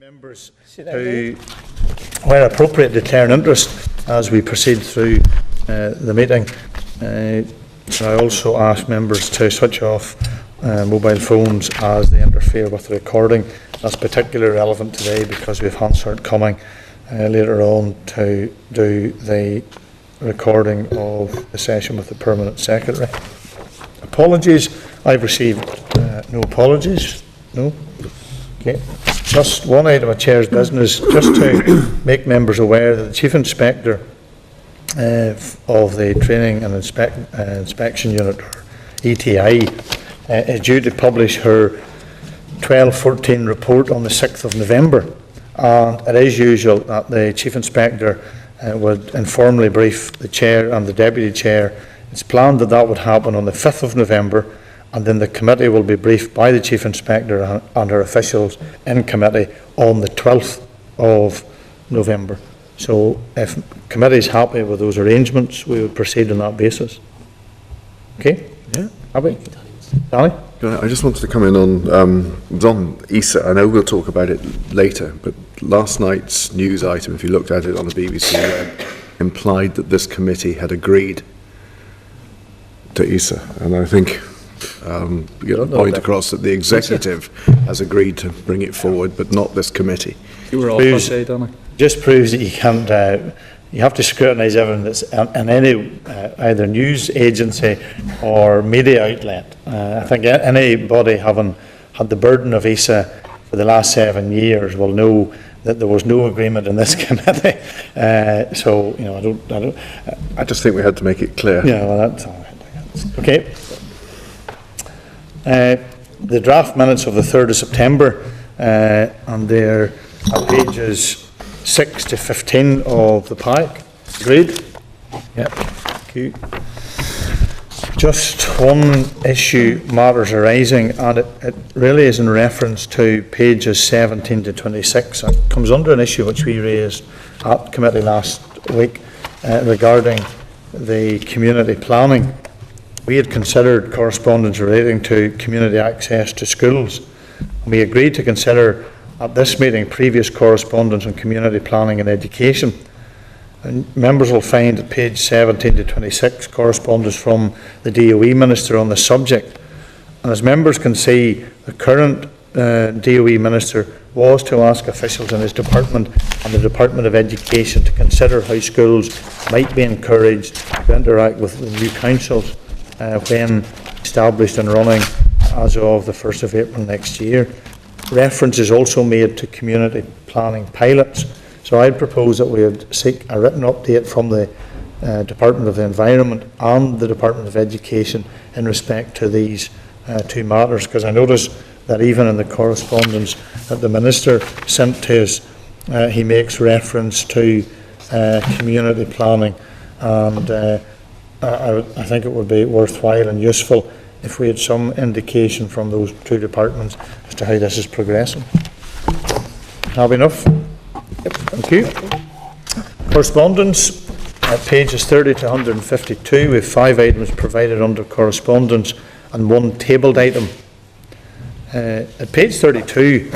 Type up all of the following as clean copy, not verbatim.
Members to, where appropriate, declare an interest as we proceed through the meeting. I also ask members to switch off mobile phones as they interfere with the recording. That's particularly relevant today because we have Hansard coming later on to do the recording of the session with the Permanent Secretary. Apologies. I've received no apologies. No? Okay. Just one item of Chair's business, just to make members aware that the Chief Inspector of the Training and Inspection Unit, or ETI, is due to publish her 12-14 report on the 6th of November. And it is usual that the Chief Inspector would informally brief the Chair and the Deputy Chair. It's planned that that would happen on the 5th of November, and then the committee will be briefed by the Chief Inspector and her officials in committee on the 12th of November. So if committee is happy with those arrangements, we would proceed on that basis. Okay? Yeah. Happy? Danny? I just wanted to come in on ESA. I know we'll talk about it later, but last night's news item, if you looked at it on the BBC web, implied that this committee had agreed to ESA. And I think get a point across that the executive has agreed to bring it forward, but not this committee. You were off that day, Danny. Just proves that you can't. You have to scrutinise everything that's in any either news agency or media outlet. I think anybody having had the burden of ESA for the last 7 years will know that there was no agreement in this committee. So you know, I just think we had to make it clear. Yeah, well, that's all right. Okay. The draft minutes of the 3rd of September, and they're at pages 6 to 15 of the pack. Agreed? Yep. Thank you. Just one issue matters arising, and it really is in reference to pages 17 to 26. It comes under an issue which we raised at committee last week regarding the community planning. We had considered correspondence relating to community access to schools. We agreed to consider at this meeting previous correspondence on community planning and education. And members will find at page 17 to 26 correspondence from the DOE Minister on the subject. And as members can see, the current DOE Minister was to ask officials in his department and the Department of Education to consider how schools might be encouraged to interact with the new councils when established and running as of the 1st of April next year. Reference is also made to community planning pilots. So I propose that we would seek a written update from the Department of the Environment and the Department of Education in respect to these two matters, because I notice that even in the correspondence that the Minister sent to us, he makes reference to community planning, and I think it would be worthwhile and useful if we had some indication from those two departments as to how this is progressing. Have enough? Yep. Thank you. Correspondence at pages 30 to 152. We have 5 items provided under correspondence and 1 tabled item. At page 32,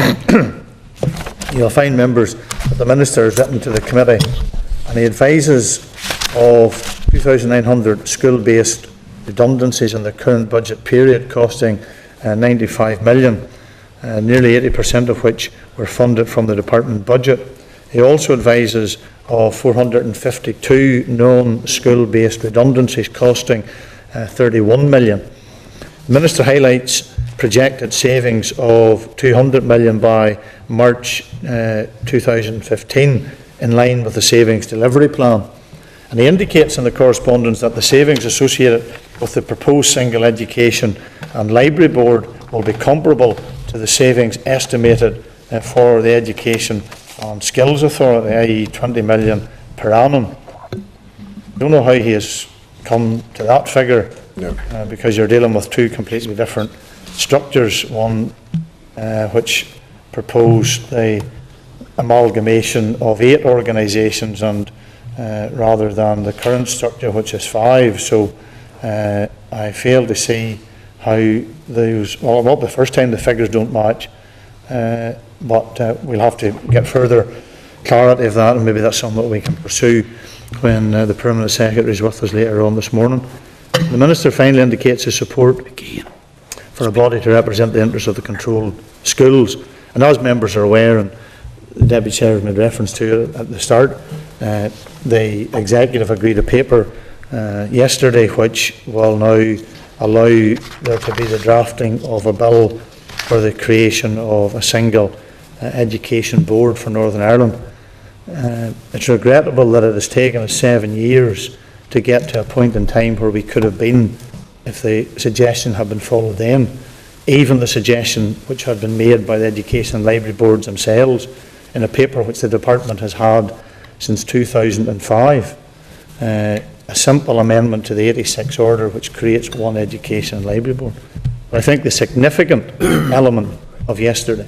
you'll find, members, that the Minister has written to the committee and he advises of 2,900 school-based redundancies in the current budget period, costing 95 million, nearly 80% of which were funded from the department budget. He also advises of 452 non-school-based redundancies costing 31 million. The Minister highlights projected savings of 200 million by March 2015, in line with the savings delivery plan. And he indicates in the correspondence that the savings associated with the proposed single education and library board will be comparable to the savings estimated for the Education and Skills Authority, i.e. 20 million per annum. I don't know how he has come to that figure, no. Because you're dealing with two completely different structures, one which proposed the amalgamation of 8 organisations and rather than the current structure, which is 5. So I fail to see how those, well, not the first time the figures don't match, but we'll have to get further clarity of that, and maybe that's something that we can pursue when the Permanent Secretary is with us later on this morning. The Minister finally indicates his support again for a body to represent the interests of the controlled schools. And as members are aware, and the Deputy Chair made reference to it at the start, the Executive agreed a paper yesterday which will now allow there to be the drafting of a bill for the creation of a single education board for Northern Ireland. It's regrettable that it has taken us 7 years to get to a point in time where we could have been if the suggestion had been followed then. Even the suggestion which had been made by the Education and Library Boards themselves in a paper which the Department has had since 2005, a simple amendment to the 86 order which creates one Education and Library Board. But I think the significant element of yesterday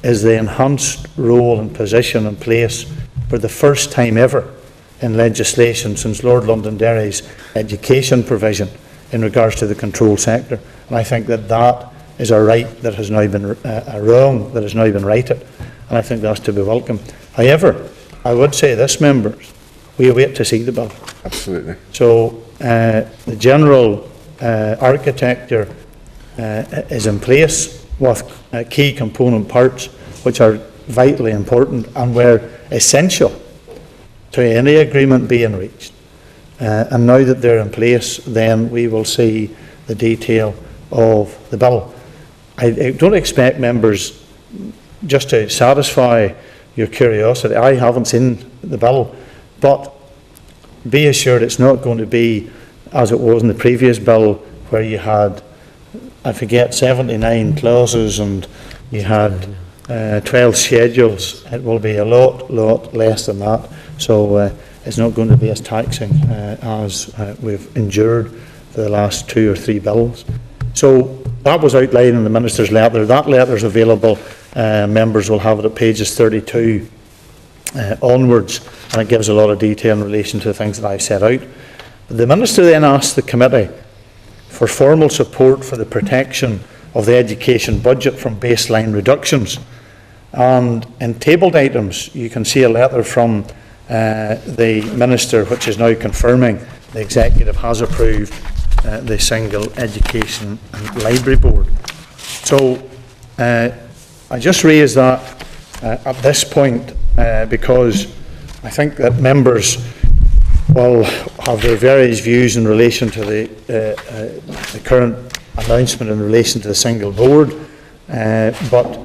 is the enhanced role and position and place for the first time ever in legislation since Lord Londonderry's education provision in regards to the control sector. And I think that that is a right that has now been a wrong that has now been righted, and I think that's to be welcomed. However, I would say this, members, we await to see the bill. Absolutely. So the general architecture is in place with key component parts which are vitally important and were essential to any agreement being reached. And now that they're in place, then we will see the detail of the bill. I don't expect members, just to satisfy your curiosity, I haven't seen the bill, but be assured it's not going to be as it was in the previous bill where you had, I forget, 79 clauses and you had 12 schedules. It will be a lot less than that. So it's not going to be as taxing as we've endured for the last 2 or 3 bills. So that was outlined in the Minister's letter. That letter is available. Members will have it at pages 32 onwards, and it gives a lot of detail in relation to the things that I've set out. But the Minister then asked the committee for formal support for the protection of the education budget from baseline reductions. And in tabled items, you can see a letter from the Minister which is now confirming the Executive has approved the single Education and Library Board. So I just raise that at this point because I think that members will have their various views in relation to the current announcement in relation to the single board, but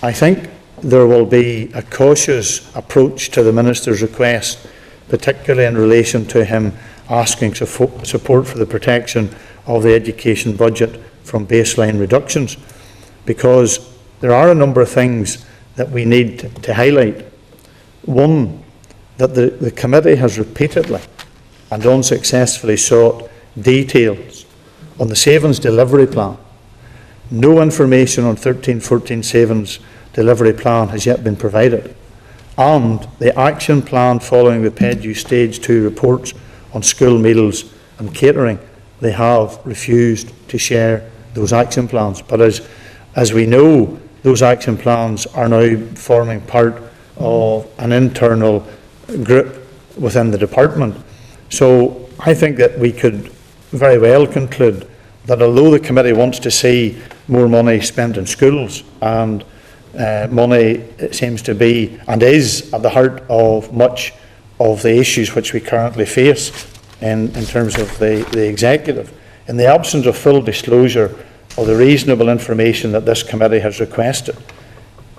I think there will be a cautious approach to the Minister's request, particularly in relation to him asking support for the protection of the education budget from baseline reductions, because there are a number of things that we need to highlight. One, that the committee has repeatedly and unsuccessfully sought details on the savings delivery plan. No information on 13-14 savings delivery plan has yet been provided, and the action plan following the PEDU Stage 2 reports on school meals and catering, they have refused to share those action plans. But as we know, those action plans are now forming part of an internal group within the department. So I think that we could very well conclude that although the committee wants to see more money spent in schools, and money seems to be and is at the heart of much of the issues which we currently face in terms of the executive, in the absence of full disclosure of the reasonable information that this committee has requested,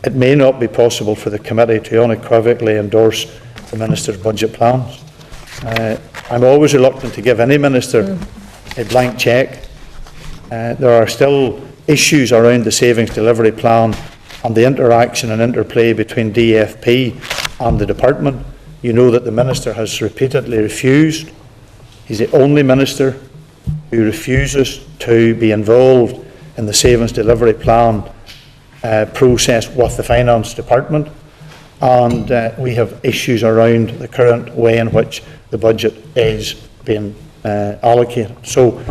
it may not be possible for the committee to unequivocally endorse the Minister's budget plans. I'm always reluctant to give any Minister a blank cheque. There are still issues around the savings delivery plan and the interaction and interplay between DFP and the department. You know that the Minister has repeatedly refused. He's the only Minister who refuses to be involved in the savings delivery plan process with the Finance Department, and we have issues around the current way in which the budget is being allocated. So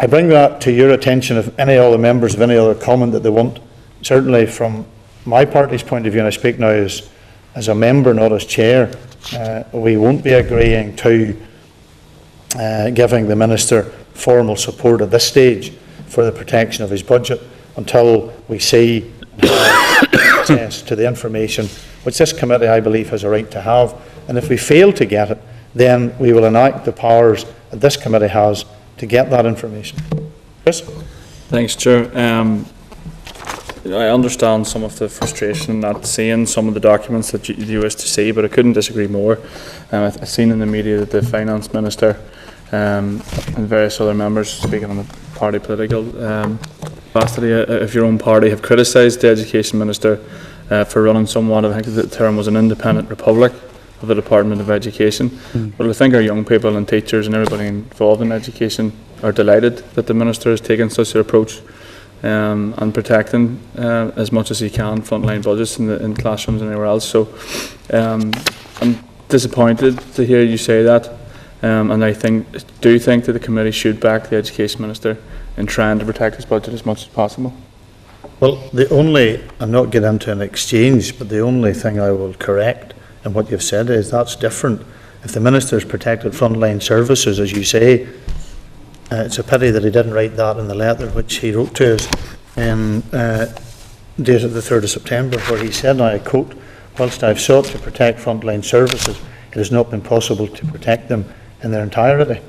I bring that to your attention. If any other members have any other comment that they want, certainly from my party's point of view, and I speak now as a member, not as chair, we won't be agreeing to giving the Minister formal support at this stage for the protection of his budget until we see access to the information which this committee, I believe, has a right to have. And if we fail to get it, then we will enact the powers that this committee has to get that information. Chris? Thanks, Chair. I understand some of the frustration in not seeing some of the documents that you wish to see, but I couldn't disagree more. I've seen in the media that the Finance Minister and various other members, speaking on the party political capacity of your own party, have criticised the Education Minister for running somewhat, I think the term was an independent republic of the Department of Education. But I think our young people and teachers and everybody involved in education are delighted that the Minister has taken such an approach and protecting as much as he can frontline budgets in classrooms and anywhere else. So I'm disappointed to hear you say that, and I do think that the committee should back the Education Minister in trying to protect his budget as much as possible. Well, I'm not getting into an exchange, but the only thing I will correct in what you've said is that's different. If the Minister's protected frontline services, as you say, it's a pity that he didn't write that in the letter which he wrote to us dated the 3rd of September, where he said, and I quote, "Whilst I've sought to protect frontline services, it has not been possible to protect them in their entirety."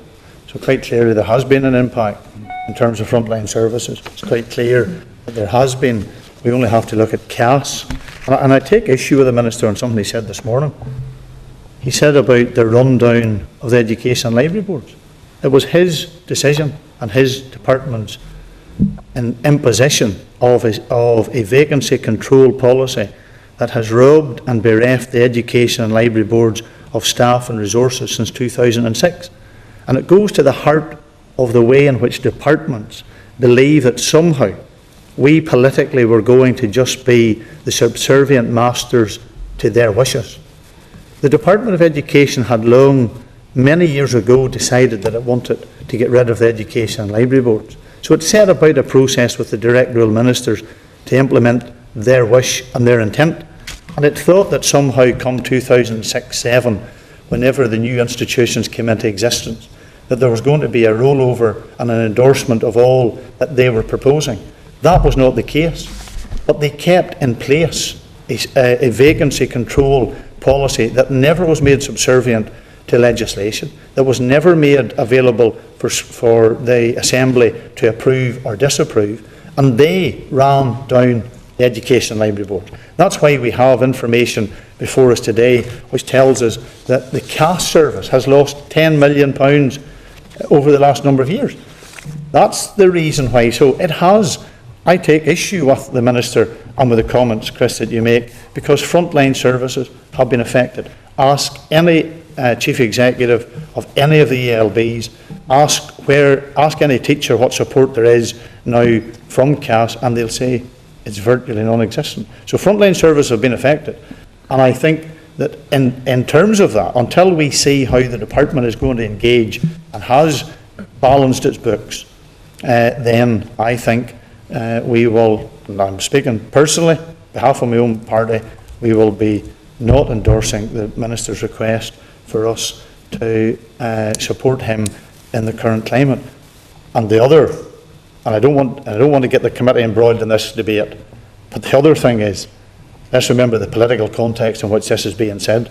So quite clearly there has been an impact in terms of frontline services. It's quite clear that there has been. We only have to look at CAS. And I take issue with the Minister on something he said this morning. He said about the rundown of the Education and Library Boards. It was his decision and his department's imposition of a vacancy control policy that has robbed and bereft the Education and Library Boards of staff and resources since 2006. And it goes to the heart of the way in which departments believe that somehow we politically were going to just be the subservient masters to their wishes. The Department of Education had many years ago, decided that it wanted to get rid of the Education and Library Boards. So it set about a process with the direct rule ministers to implement their wish and their intent. And it thought that somehow come 2006-07, whenever the new institutions came into existence, that there was going to be a rollover and an endorsement of all that they were proposing. That was not the case. But they kept in place a vacancy control policy that never was made subservient to legislation, that was never made available for the Assembly to approve or disapprove, and they ran down the Education and Library Board. That's why we have information before us today which tells us that the CAS service has lost £10 million over the last number of years. That's the reason why. So it has. I take issue with the Minister and with the comments, Chris, that you make, because frontline services have been affected. Ask any Chief Executive of any of the ELBs, ask any teacher what support there is now from CAS, and they'll say it's virtually non-existent. So frontline services have been affected, and I think that in terms of that, until we see how the department is going to engage and has balanced its books, then I think we will, and I'm speaking personally, on behalf of my own party, we will be not endorsing the Minister's request for us to support him in the current climate. And the other, and I don't want to get the committee embroiled in this debate, but the other thing is, let's remember the political context in which this is being said.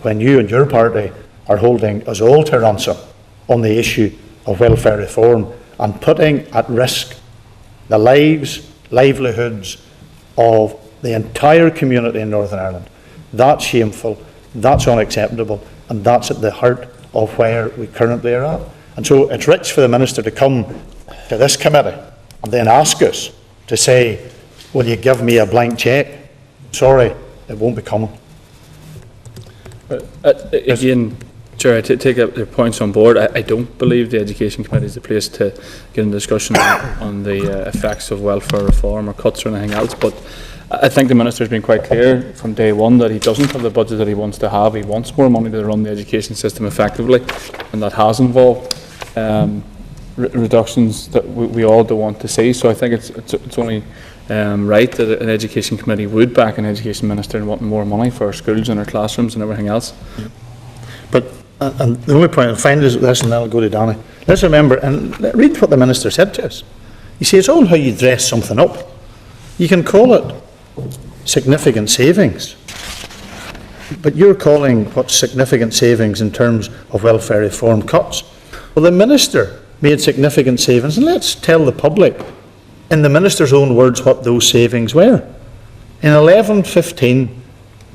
When you and your party are holding us all to ransom on the issue of welfare reform and putting at risk the livelihoods of the entire community in Northern Ireland, that's shameful, that's unacceptable, and that's at the heart of where we currently are at. And so it's rich for the Minister to come to this committee and then ask us to say, will you give me a blank cheque? Sorry, it won't be coming. Again, Chair, I take your points on board. I don't believe the Education Committee is the place to get in discussion on the effects of welfare reform or cuts or anything else, but I think the Minister has been quite clear from day one that he doesn't have the budget that he wants to have. He wants more money to run the education system effectively, and that has involved reductions that we all don't want to see. So I think it's only right that an education committee would back an education minister in wanting more money for our schools and our classrooms and everything else. But and the only point I'll find is this, and then I'll go to Danny. Let's remember, and read what the minister said to us. You see, it's all how you dress something up. You can call it significant savings, but you're calling what significant savings in terms of welfare reform cuts. Well, the minister made significant savings, and let's tell the public, in the minister's own words, what those savings were. In 11-15,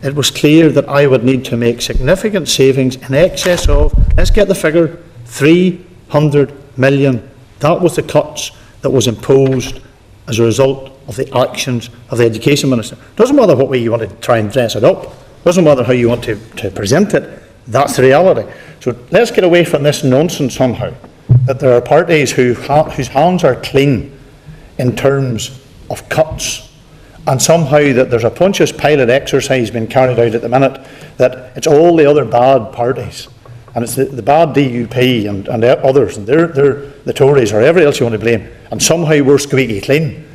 it was clear that I would need to make significant savings in excess of, let's get the figure, 300 million. That was the cuts that was imposed as a result of the actions of the education minister. Doesn't matter what way you want to try and dress it up. Doesn't matter how you want to present it. That's the reality. So let's get away from this nonsense somehow, that there are parties whose hands are clean in terms of cuts, and somehow that there's a Pontius Pilate exercise being carried out at the minute, that it's all the other bad parties, and it's the bad DUP and others, and they're the Tories or everybody else you want to blame, and somehow we're squeaky clean.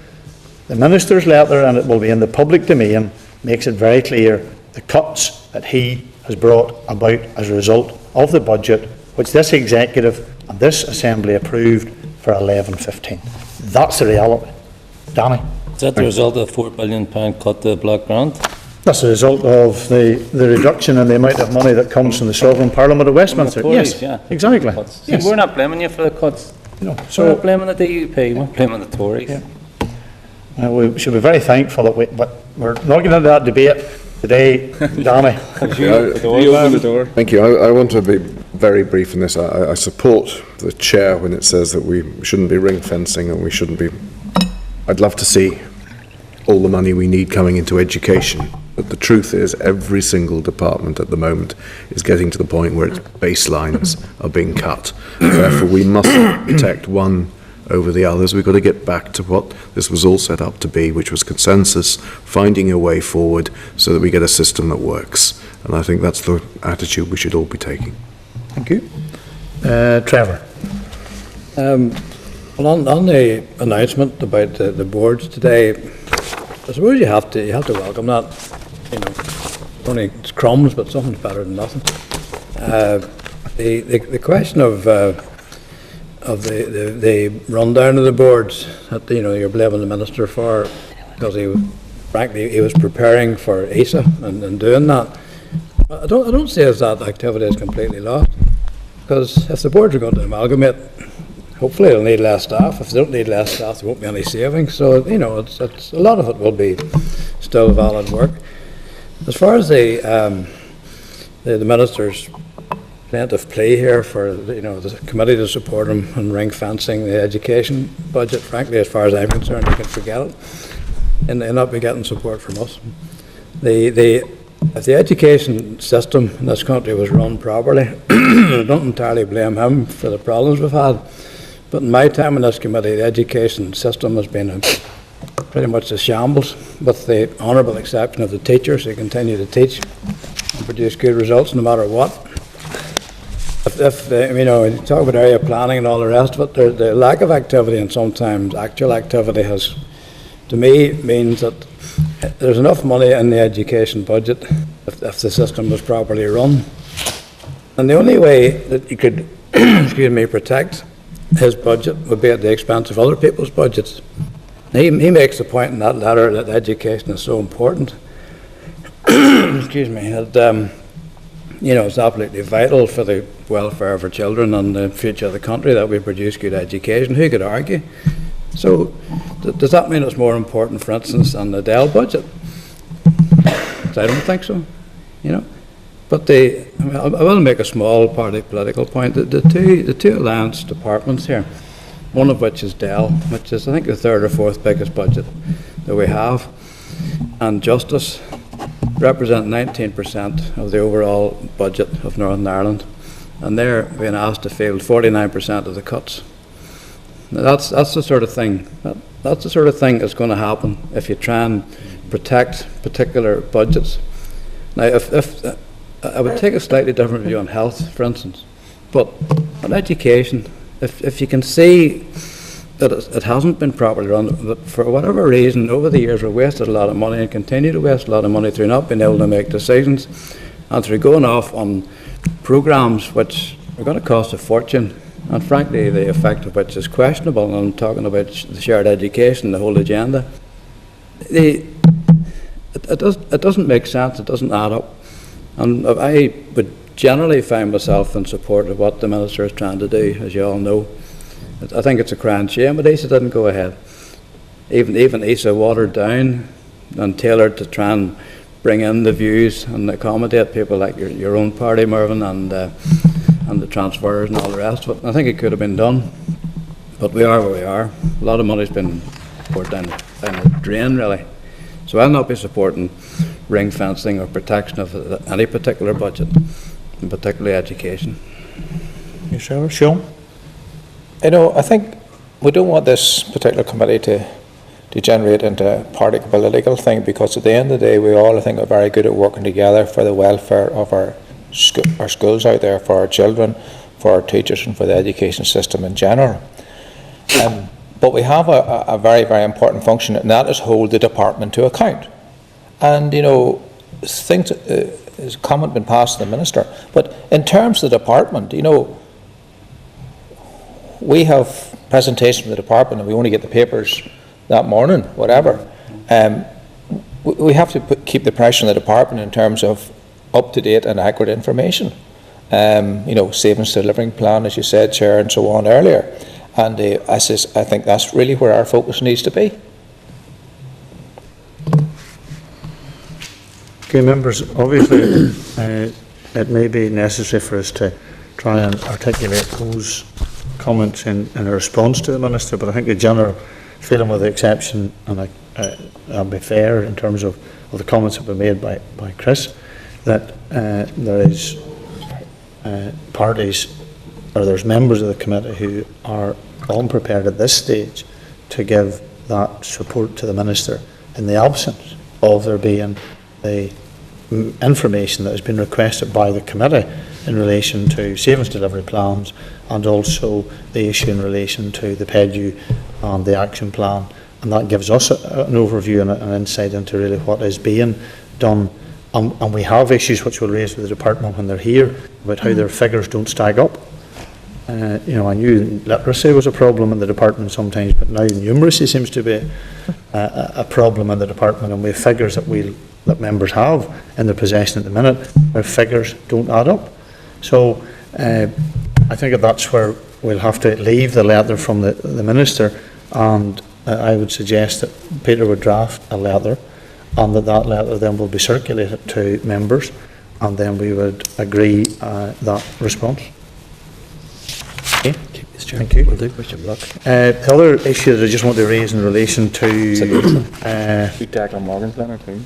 The minister's letter, and it will be in the public domain, makes it very clear the cuts that he has brought about as a result of the budget, which this executive and this assembly approved for 11-15. That's the reality. Danny? Is that the result of the £4 billion cut to the block grant? That's the result of the reduction in the amount of money that comes from the Sovereign Parliament of Westminster. Tories, Yes, yeah. exactly. See, Yes. we're not blaming you for the cuts. You know, We're so not blaming the DUP, we're blaming the Tories. Yeah. We should be very thankful that but we're not getting into that debate today, Danny. You open the door. Thank you. I want to be very brief in this. I support the chair when it says that we shouldn't be ring fencing and we shouldn't be. I'd love to see all the money we need coming into education. But the truth is, every single department at the moment is getting to the point where its baselines are being cut. Therefore, we mustn't protect one over the others. We've got to get back to what this was all set up to be, which was consensus, finding a way forward so that we get a system that works. And I think that's the attitude we should all be taking. Thank you. Trevor? Well, on the announcement about the boards today, I suppose you have to welcome that. You know, only it's crumbs, but something's better than nothing. The question of the rundown of the boards that you're blaming the minister for, because he was preparing for ESA and doing that. I don't say as that activity is completely lost, because if the boards are going to amalgamate, hopefully they'll need less staff. If they don't need less staff, there won't be any savings. So it's a lot of it will be still valid work. As far as the minister's plaintiff plea here for the committee to support him on ring fencing the education budget, frankly, as far as I'm concerned, you can forget it, and they'll not be getting support from us. If the education system in this country was run properly, I don't entirely blame him for the problems we've had, but in my time in this committee, the education system has been pretty much a shambles, with the honourable exception of the teachers who continue to teach and produce good results no matter what. If you talk about area planning and all the rest of it, the lack of activity and sometimes actual activity has, to me, means that there's enough money in the education budget if the system was properly run. And the only way that you could protect his budget would be at the expense of other people's budgets. He makes the point in that letter that education is so important. That it's absolutely vital for the welfare of our children and the future of the country that we produce good education. Who could argue? So, does that mean it's more important, for instance, than the Dell budget? I don't think so. But I will make a small political point. The two alliance departments here, one of which is Dell, which is I think the third or fourth biggest budget that we have, and Justice represent 19% of the overall budget of Northern Ireland, and they're being asked to field 49% of the cuts. Now that's the sort of thing that's going to happen if you try and protect particular budgets. Now, if I would take a slightly different view on health, for instance, but on education, if you can see that it hasn't been properly run, but for whatever reason, over the years, we've wasted a lot of money and continue to waste a lot of money through not being able to make decisions and through going off on programmes which are going to cost a fortune, and frankly, the effect of which is questionable. And I'm talking about the shared education, the whole agenda. It doesn't make sense, it doesn't add up. And I would generally find myself in support of what the Minister is trying to do, as you all know. I think it's a crying shame, but ESA didn't go ahead. Even ESA watered down and tailored to try and bring in the views and accommodate people like your own party, Mervyn, and the transfers and all the rest of it. I think it could have been done, but we are where we are. A lot of money's been poured down the drain, really. So I'll not be supporting ring fencing or protection of any particular budget, and particularly education. Yes, sir. Sean? You know, I think we don't want this particular committee to degenerate into a party political thing, because at the end of the day, we all, I think, are very good at working together for the welfare of our schools out there, for our children, for our teachers, and for the education system in general. But we have a very, very important function, and that is hold the department to account. And, you know, things, there's a comment been passed to the Minister, but in terms of the department, you know, we have presentation from the department and we only get the papers that morning, whatever. We have to keep the pressure on the department in terms of up-to-date and accurate information. You know, savings delivering plan, as you said, Chair, and so on earlier. And I think that's really where our focus needs to be. Okay, members, obviously it may be necessary for us to try and articulate those comments in a response to the Minister, but I think the general feeling, with the exception, and I'll be fair in terms of the comments that were made by Chris, that there is parties, or there's members of the committee who are unprepared at this stage to give that support to the Minister in the absence of there being the information that has been requested by the committee in relation to savings delivery plans, and also the issue in relation to the PEDU and the action plan. And that gives us an overview and an insight into really what is being done. And we have issues which we'll raise with the department when they're here about how their figures don't stack up. You know, I knew literacy was a problem in the department sometimes, but now numeracy seems to be a problem in the department, and we have figures that members have in their possession at the minute, where figures don't add up. So I think that's where we'll have to leave the letter from the Minister, and I would suggest that Peter would draft a letter, and that letter then will be circulated to members, and then we would agree that response. Okay. Thank you. Wish him luck. The other issue that I just want to raise in relation to Declan Morgan's letter too.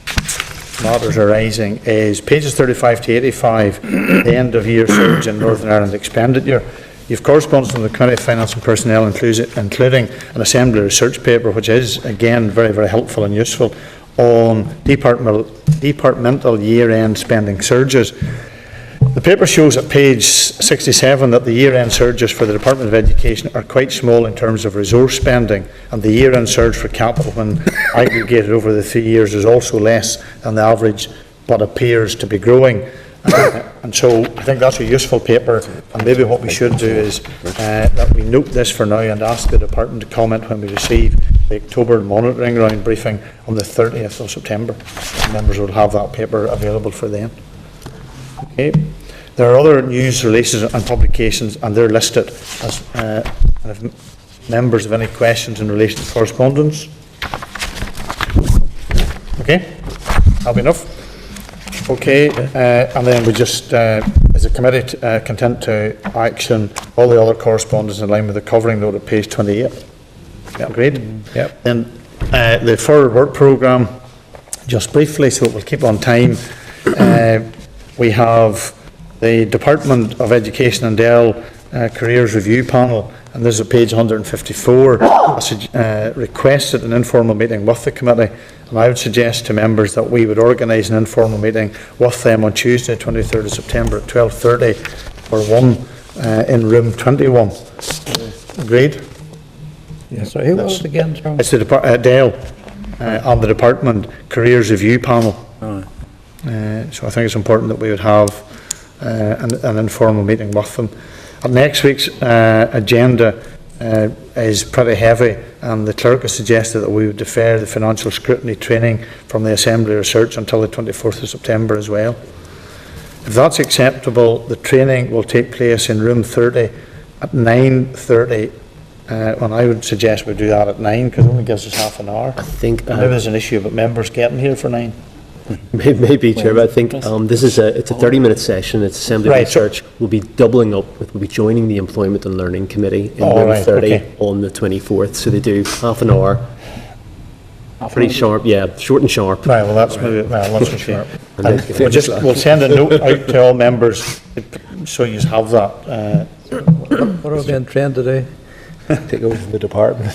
matters arising is pages 35 to 85, the end of year surge in Northern Ireland expenditure. You've correspondence from the Committee of Finance and Personnel, including an Assembly research paper, which is again very, very helpful and useful, on departmental year-end spending surges. The paper shows at page 67 that the year-end surges for the Department of Education are quite small in terms of resource spending, and the year-end surge for capital, when aggregated over the 3 years, is also less than the average, but appears to be growing. And so I think that's a useful paper, and maybe what we should do is that we note this for now and ask the department to comment when we receive the October monitoring round briefing on the 30th of September. Members will have that paper available for them. Okay. There are other news releases and publications, and they're listed as if members have any questions in relation to correspondence. Okay, that'll be enough. Okay, and then we just, as a committee, content to action all the other correspondence in line with the covering note at page 28. Yeah, agreed? Yep. Then the forward work programme, just briefly, so it will keep on time. We have the Department of Education and Dell Careers Review Panel, and this is at page 154, requested an informal meeting with the committee, and I would suggest to members that we would organise an informal meeting with them on Tuesday, 23rd of September at 12:30 for one in room 21. Agreed? Yeah, so who was it again, Charles? It's the Dale, on the department careers review panel. Oh, So I think it's important that we would have an informal meeting with them. And next week's agenda is pretty heavy, and the clerk has suggested that we would defer the financial scrutiny training from the Assembly Research until the 24th of September as well. If that's acceptable, the training will take place in room 30 at 9:30, and I would suggest we do that at 9 because it only gives us half an hour. I think Maybe there's an issue about members getting here for 9. maybe, Chair, but I think this is it's a 30-minute session. It's Assembly Right, so- Research. We'll be doubling up. We'll be joining the Employment and Learning Committee in Oh, room right, 30 okay. on the 24th. So they do half an hour. Pretty sharp, yeah, short and sharp. Right, well, that's maybe, well, let's be sure. And And then- we'll send a note out to all members, so you have that. what are we being trained today? Take over the department.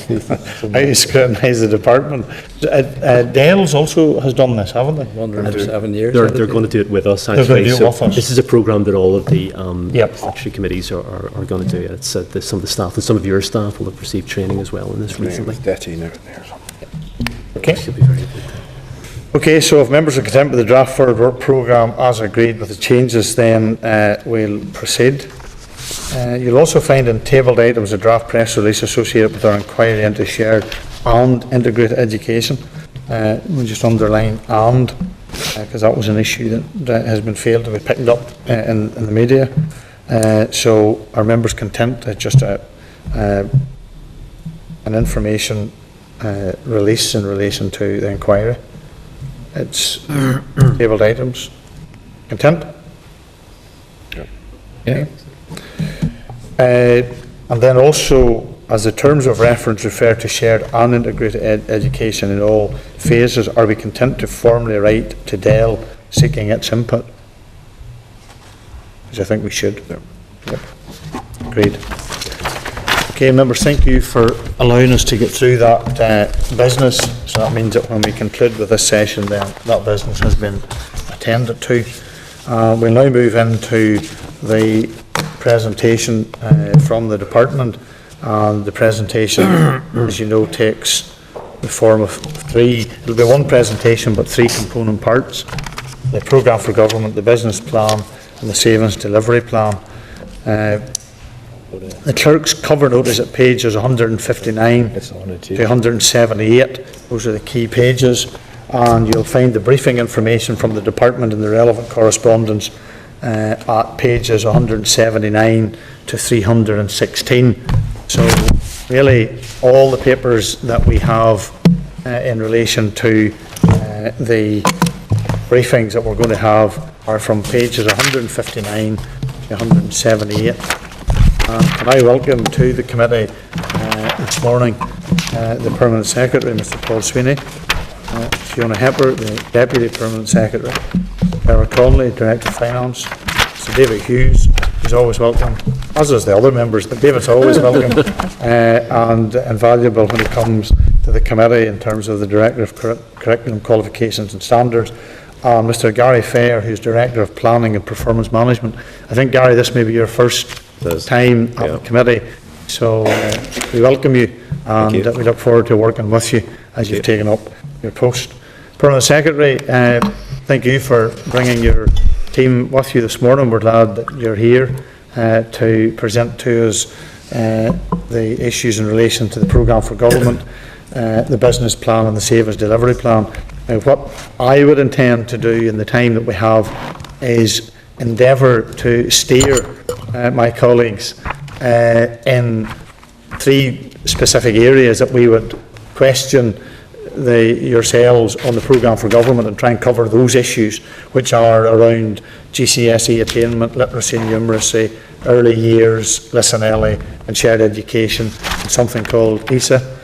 How you scrutinise the department. Dales also has done this, haven't they? 107 years. They're going to do it with us, gonna actually. do it So with us. this is a programme that all of the Yep. statutory committees are going to do. It's some of the staff and some of your staff will have received training as well in this recently. Detty and everything. Okay. Should be very good. Okay, so if members are content with the draft forward work programme as agreed with the changes, then we'll proceed. You'll also find in tabled items a draft press release associated with our inquiry into shared and integrated education. We'll just underline and, because that was an issue that has been failed to be picked up in the media. So are members content to just an information release in relation to the inquiry? It's tabled items. Content? Yeah. And then also, as the terms of reference refer to shared and integrated education in all phases, are we content to formally write to Dell seeking its input? Which I think we should. Yep. Agreed. Okay, members, thank you for allowing us to get through that business. So that means that when we conclude with this session, then that business has been attended to. We'll now move into the presentation from the department. The presentation, as you know, takes the form of three. It'll be one presentation, but three component parts: the programme for government, the business plan, and the savings delivery plan. The clerk's cover notice at pages 159 to 178. Those are the key pages, and you'll find the briefing information from the department and the relevant correspondence at pages 179 to 316. So really all the papers that we have in relation to the briefings that we're going to have are from pages 159 to 178. Can I welcome to the committee this morning the Permanent Secretary, Mr. Paul Sweeney, Fiona Hepper, the Deputy Permanent Secretary, Eric Conley, Director of Finance, Sir David Hughes, who's always welcome, as is the other members, but David's always welcome and invaluable when he comes to the committee in terms of the Director of Curriculum Qualifications and Standards, and Mr. Gary Fair, who's Director of Planning and Performance Management. I think, Gary, this may be your first time at the committee, so we welcome you, and we look forward to working with you as you've taken up your post. Permanent Secretary, thank you for bringing your team with you this morning. We're glad that you're here to present to us the issues in relation to the programme for government, the business plan and the savings delivery plan. What I would intend to do in the time that we have is endeavour to steer my colleagues in three specific areas that we would question yourselves on the programme for government, and try and cover those issues which are around GCSE attainment, literacy and numeracy, early years, Listen Early and shared education, and something called ESA.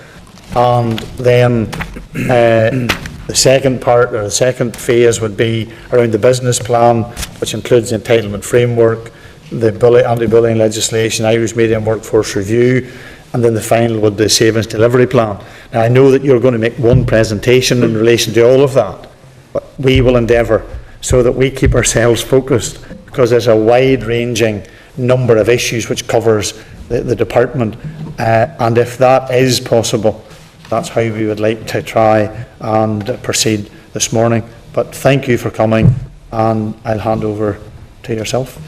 And then the second part, or the second phase, would be around the business plan, which includes the entitlement framework, the anti-bullying legislation, Irish medium workforce review, and then the final would be the savings delivery plan. Now, I know that you're going to make one presentation in relation to all of that, but we will endeavour so that we keep ourselves focused, because there's a wide-ranging number of issues which covers the department, and if that is possible, that's how we would like to try and proceed this morning. But thank you for coming, and I'll hand over to yourself.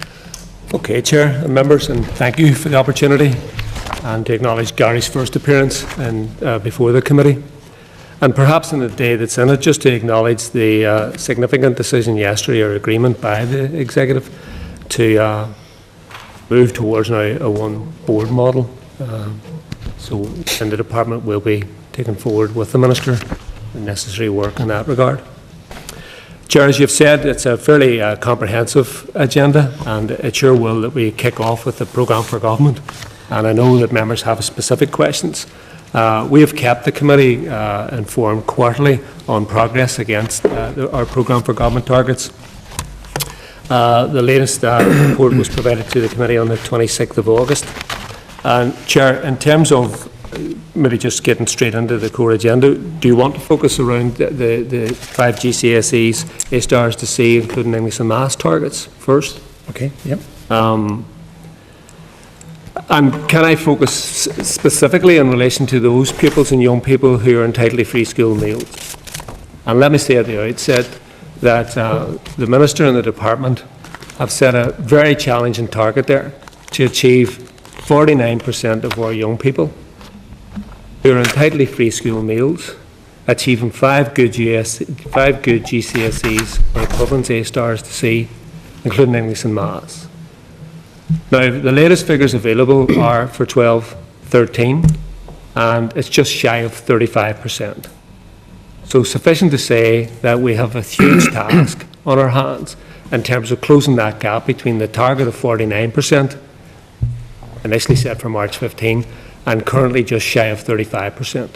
Okay, Chair and members, and thank you for the opportunity and to acknowledge Gary's first appearance before the committee. And perhaps in the day that's in it, just to acknowledge the significant decision yesterday, or agreement by the executive, to move towards now a one board model. So in the department will be taking forward with the Minister the necessary work in that regard. Chair, as you've said, it's a fairly comprehensive agenda, and it's your will that we kick off with the programme for government. And I know that members have specific questions. We have kept the committee informed quarterly on progress against our programme for government targets. The latest report was provided to the committee on the 26th of August. And Chair, in terms of maybe just getting straight into the core agenda, do you want to focus around the 5 GCSEs, A stars to C, including English and Maths targets first? Okay, yep. And can I focus specifically in relation to those pupils and young people who are entitled to free school meals? And let me say at the outset that the Minister and the Department have set a very challenging target there to achieve 49% of our young people who are entitled to free school meals, achieving 5 good GCSEs or equivalent A stars to C, including English and Maths. Now, the latest figures available are for 12-13, and it's just shy of 35%. So sufficient to say that we have a huge task on our hands in terms of closing that gap between the target of 49%, initially set for March 15, and currently just shy of 35%.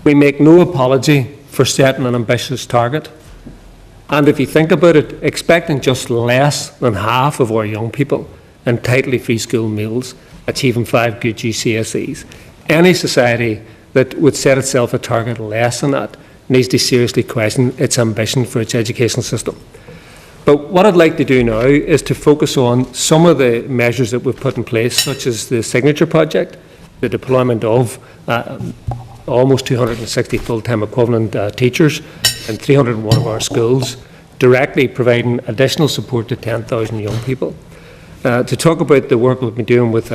We make no apology for setting an ambitious target. And if you think about it, expecting just less than half of our young people entitled to free school meals, achieving 5 good GCSEs, any society that would set itself a target less than that needs to seriously question its ambition for its educational system. But what I'd like to do now is to focus on some of the measures that we've put in place, such as the Signature Project, the deployment of almost 260 full-time equivalent teachers in 301 of our schools, directly providing additional support to 10,000 young people. To talk about the work we've been doing with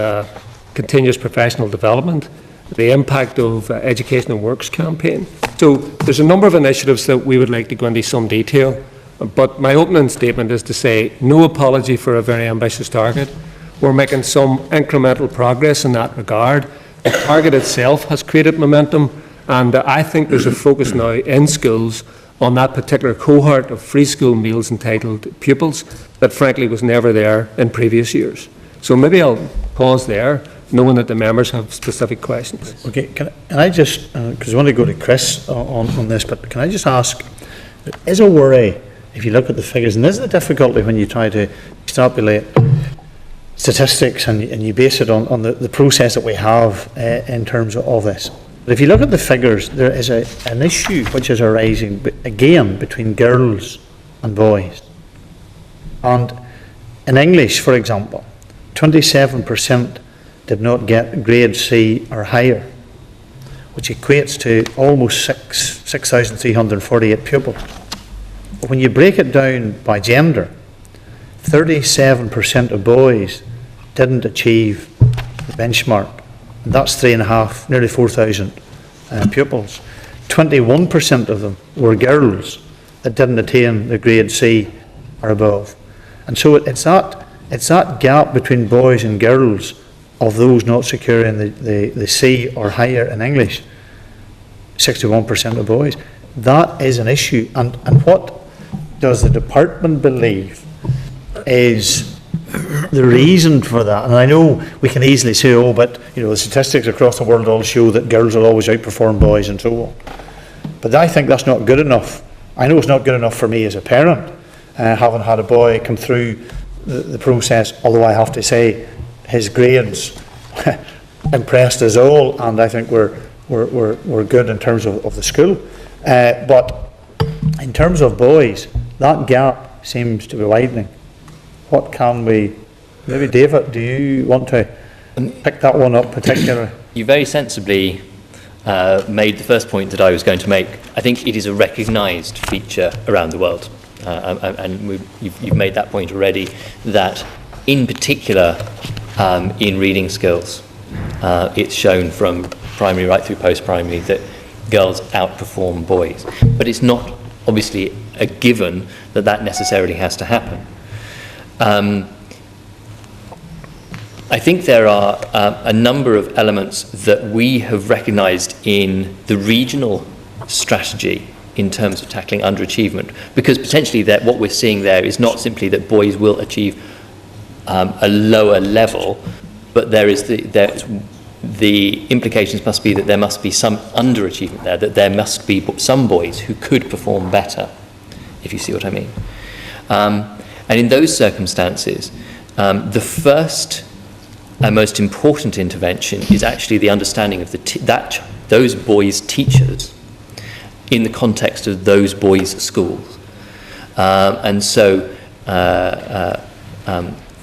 continuous professional development, the impact of Education and Works campaign. So there's a number of initiatives that we would like to go into some detail, but my opening statement is to say no apology for a very ambitious target. We're making some incremental progress in that regard. The target itself has created momentum, and I think there's a focus now in schools on that particular cohort of free school meals entitled pupils that frankly was never there in previous years. So maybe I'll pause there, knowing that the members have specific questions. Okay, can I just, because I want to go to Chris on this, but can I just ask, there is a worry, if you look at the figures, and this is the difficulty when you try to extrapolate statistics and you base it on the process that we have in terms of this. But if you look at the figures, there is an issue which is arising, again, between girls and boys. And in English, for example, 27% did not get grade C or higher, which equates to almost 6,348 pupils. But when you break it down by gender, 37% of boys didn't achieve the benchmark. And that's 3.5, nearly 4,000 pupils. 21% of them were girls that didn't attain the grade C or above. And so it's that gap between boys and girls of those not securing the C or higher in English, 61% of boys. That is an issue. And what does the department believe is the reason for that? And I know we can easily say, oh, but the statistics across the world all show that girls will always outperform boys and so on. But I think that's not good enough. I know it's not good enough for me as a parent, having had a boy come through the process, although I have to say his grades impressed us all, and I think we're good in terms of the school. But in terms of boys, that gap seems to be widening. What can we Maybe David, do you want to pick that one up particularly? You very sensibly made the first point that I was going to make. I think it is a recognised feature around the world, and you've made that point already, that in particular in reading skills, it's shown from primary right through post-primary that girls outperform boys. But it's not obviously a given that that necessarily has to happen. I think there are a number of elements that we have recognised in the regional strategy in terms of tackling underachievement, because potentially that what we're seeing there is not simply that boys will achieve a lower level, but the implications must be that there must be some underachievement there, that there must be some boys who could perform better, if you see what I mean. And in those circumstances, the first and most important intervention is actually the understanding of those boys' teachers in the context of those boys' schools. And so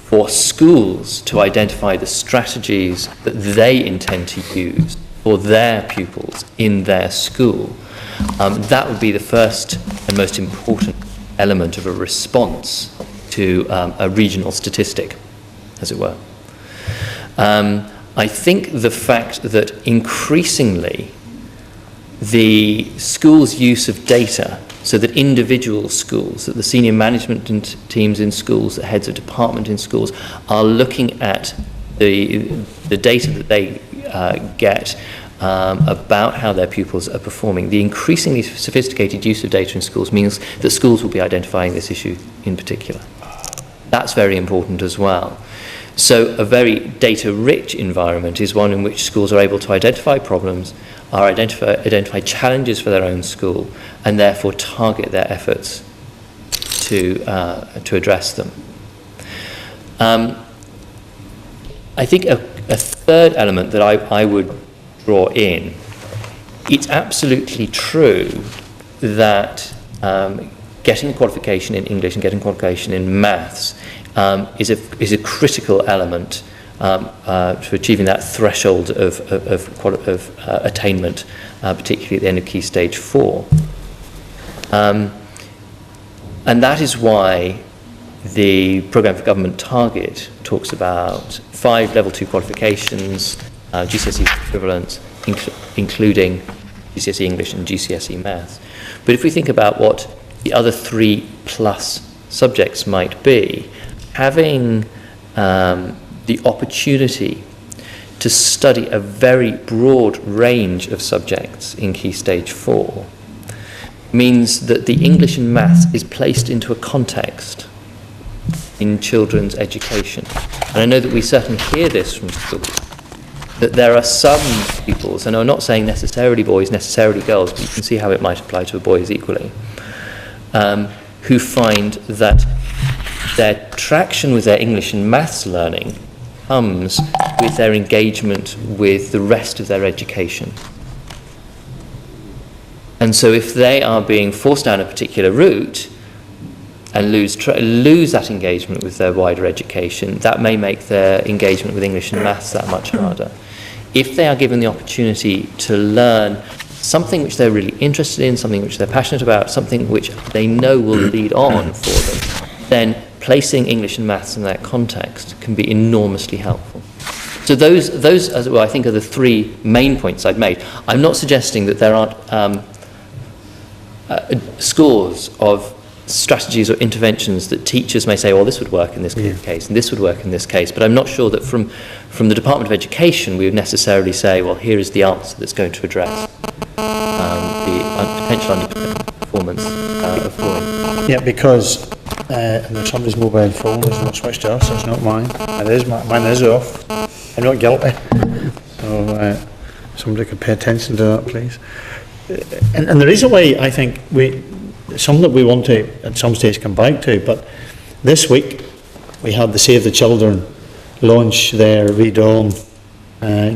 for schools to identify the strategies that they intend to use for their pupils in their school, that would be the first and most important element of a response to a regional statistic, as it were. I think the fact that increasingly the school's use of data, so that individual schools, that the senior management teams in schools, the heads of department in schools, are looking at the data that they get about how their pupils are performing. The increasingly sophisticated use of data in schools means that schools will be identifying this issue in particular. That's very important as well. So a very data-rich environment is one in which schools are able to identify problems, identify challenges for their own school, and therefore target their efforts to address them. I think a third element that I would draw in, it's absolutely true that getting a qualification in English and getting a qualification in maths is a critical element to achieving that threshold of attainment, particularly at the end of Key Stage 4. And that is why the Programme for Government Target talks about 5 Level 2 qualifications, GCSE equivalents, including GCSE English and GCSE Maths. But if we think about what the other 3+ subjects might be, having the opportunity to study a very broad range of subjects in Key Stage 4 means that the English and Maths is placed into a context in children's education. And I know that we certainly hear this from schools, that there are some pupils, and I'm not saying necessarily boys, necessarily girls, but you can see how it might apply to boys equally, who find that their traction with their English and Maths learning comes with their engagement with the rest of their education. And so if they are being forced down a particular route and lose that engagement with their wider education, that may make their engagement with English and Maths that much harder. If they are given the opportunity to learn something which they're really interested in, something which they're passionate about, something which they know will lead on for them, then placing English and Maths in that context can be enormously helpful. So those as it were, I think, are the 3 main points I've made. I'm not suggesting that there aren't scores of strategies or interventions that teachers may say, well, this would work in this case, and this would work in this case, but I'm not sure that from the Department of Education we would necessarily say, well, here is the answer that's going to address the potential underperformance of boys. Yeah, because somebody's mobile phone is not switched off, so it's not mine. It is, mine is off. I'm not guilty. So somebody could pay attention to that, please. And the reason why I think something that we want to at some stage come back to, but this week we had the Save the Children launch their Read On,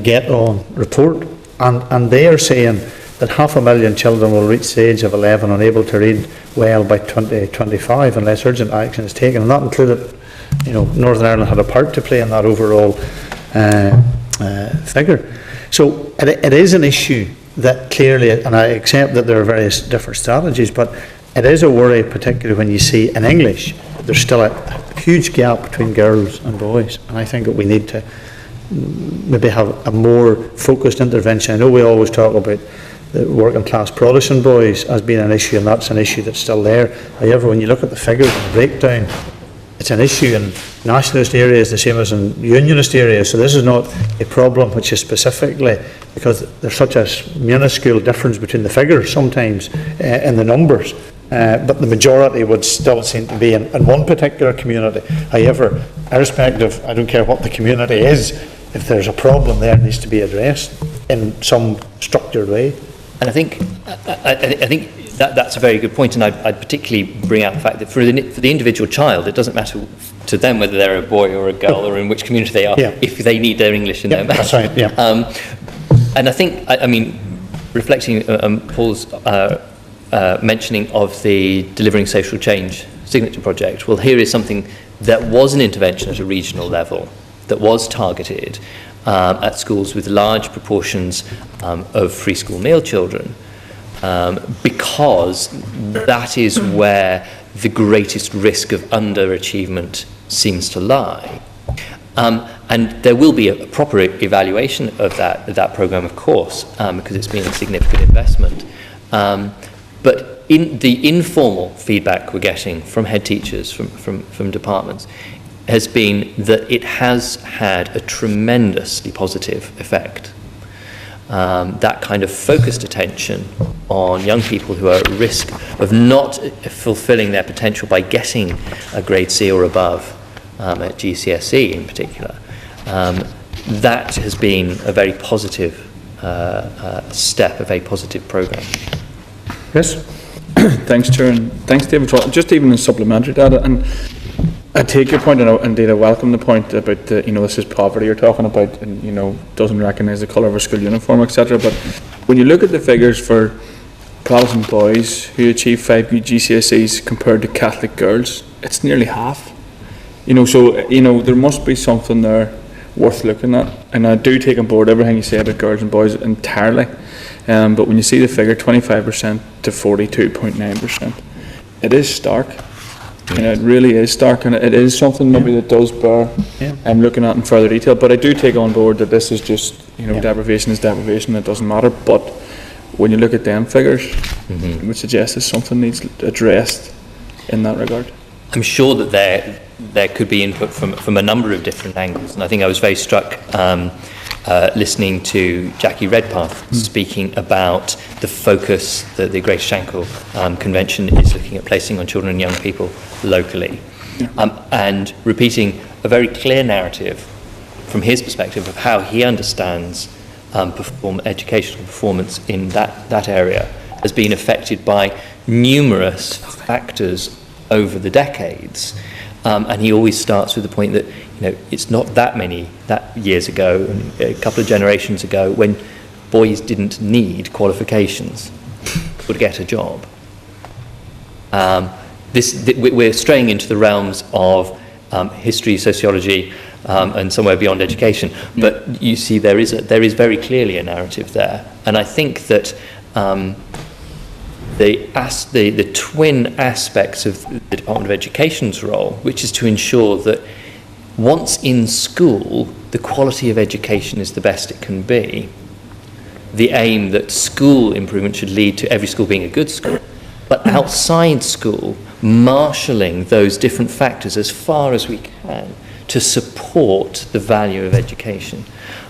Get On report, and they are saying that 500,000 children will reach the age of 11 unable to read well by 2025 unless urgent action is taken, and that included you know, Northern Ireland had a part to play in that overall figure. So it is an issue that clearly, and I accept that there are various different strategies, but it is a worry, particularly when you see in English, there's still a huge gap between girls and boys, and I think that we need to maybe have a more focused intervention. I know we always talk about the working class Protestant boys as being an issue, and that's an issue that's still there. However, when you look at the figures and the breakdown, it's an issue in nationalist areas the same as in unionist areas. So this is not a problem which is specifically because there's such a minuscule difference between the figures sometimes in the numbers. But the majority would still seem to be in one particular community. However, irrespective, I don't care what the community is, if there's a problem there, it needs to be addressed in some structured way. And I think that's a very good point, and I'd particularly bring out the fact that for the individual child, it doesn't matter to them whether they're a boy or a girl or in which community they are, if they need their English and their maths. That's right, yeah. And I think, I mean, reflecting Paul's mentioning of the Delivering Social Change signature project, well, here is something that was an intervention at a regional level, that was targeted at schools with large proportions of free school meal children, because that is where the greatest risk of underachievement seems to lie. And there will be a proper evaluation of that programme, of course, because it's been a significant investment. But in the informal feedback we're getting from head teachers, from departments, has been that it has had a tremendously positive effect. That kind of focused attention on young people who are at risk of not fulfilling their potential by getting a grade C or above at GCSE in particular, that has been a very positive step, a very positive programme. Yes? Thanks, Chair, and thanks, David. Just even in supplementary data, and I take your point, and indeed I welcome the point about the, this is poverty you're talking about, and doesn't recognise the colour of a school uniform, etc. But when you look at the figures for Protestant boys who achieve 5 GCSEs compared to Catholic girls, it's nearly half. So there must be something there worth looking at, and I do take on board everything you say about girls and boys entirely. But when you see the figure 25% to 42.9%, it is stark. It really is stark, and it is something maybe that does bear looking at in further detail. But I do take on board that this is just, deprivation is deprivation, it doesn't matter. But when you look at them figures, it would suggest that something needs addressed in that regard. I'm sure that there could be input from a number of different angles, and I think I was very struck listening to Jackie Redpath speaking about the focus that the Greater Shankill Convention is looking at placing on children and young people locally, and repeating a very clear narrative from his perspective of how he understands educational performance in that area has been affected by numerous factors over the decades. And he always starts with the point that it's not that years ago, a couple of generations ago, when boys didn't need qualifications to get a job. We're straying into the realms of history, sociology, and somewhere beyond education. But you see, there is very clearly a narrative there, and I think that the twin aspects of the Department of Education's role, which is to ensure that once in school, the quality of education is the best it can be, the aim that school improvement should lead to every school being a good school, but outside school, marshalling those different factors as far as we can to support the value of education.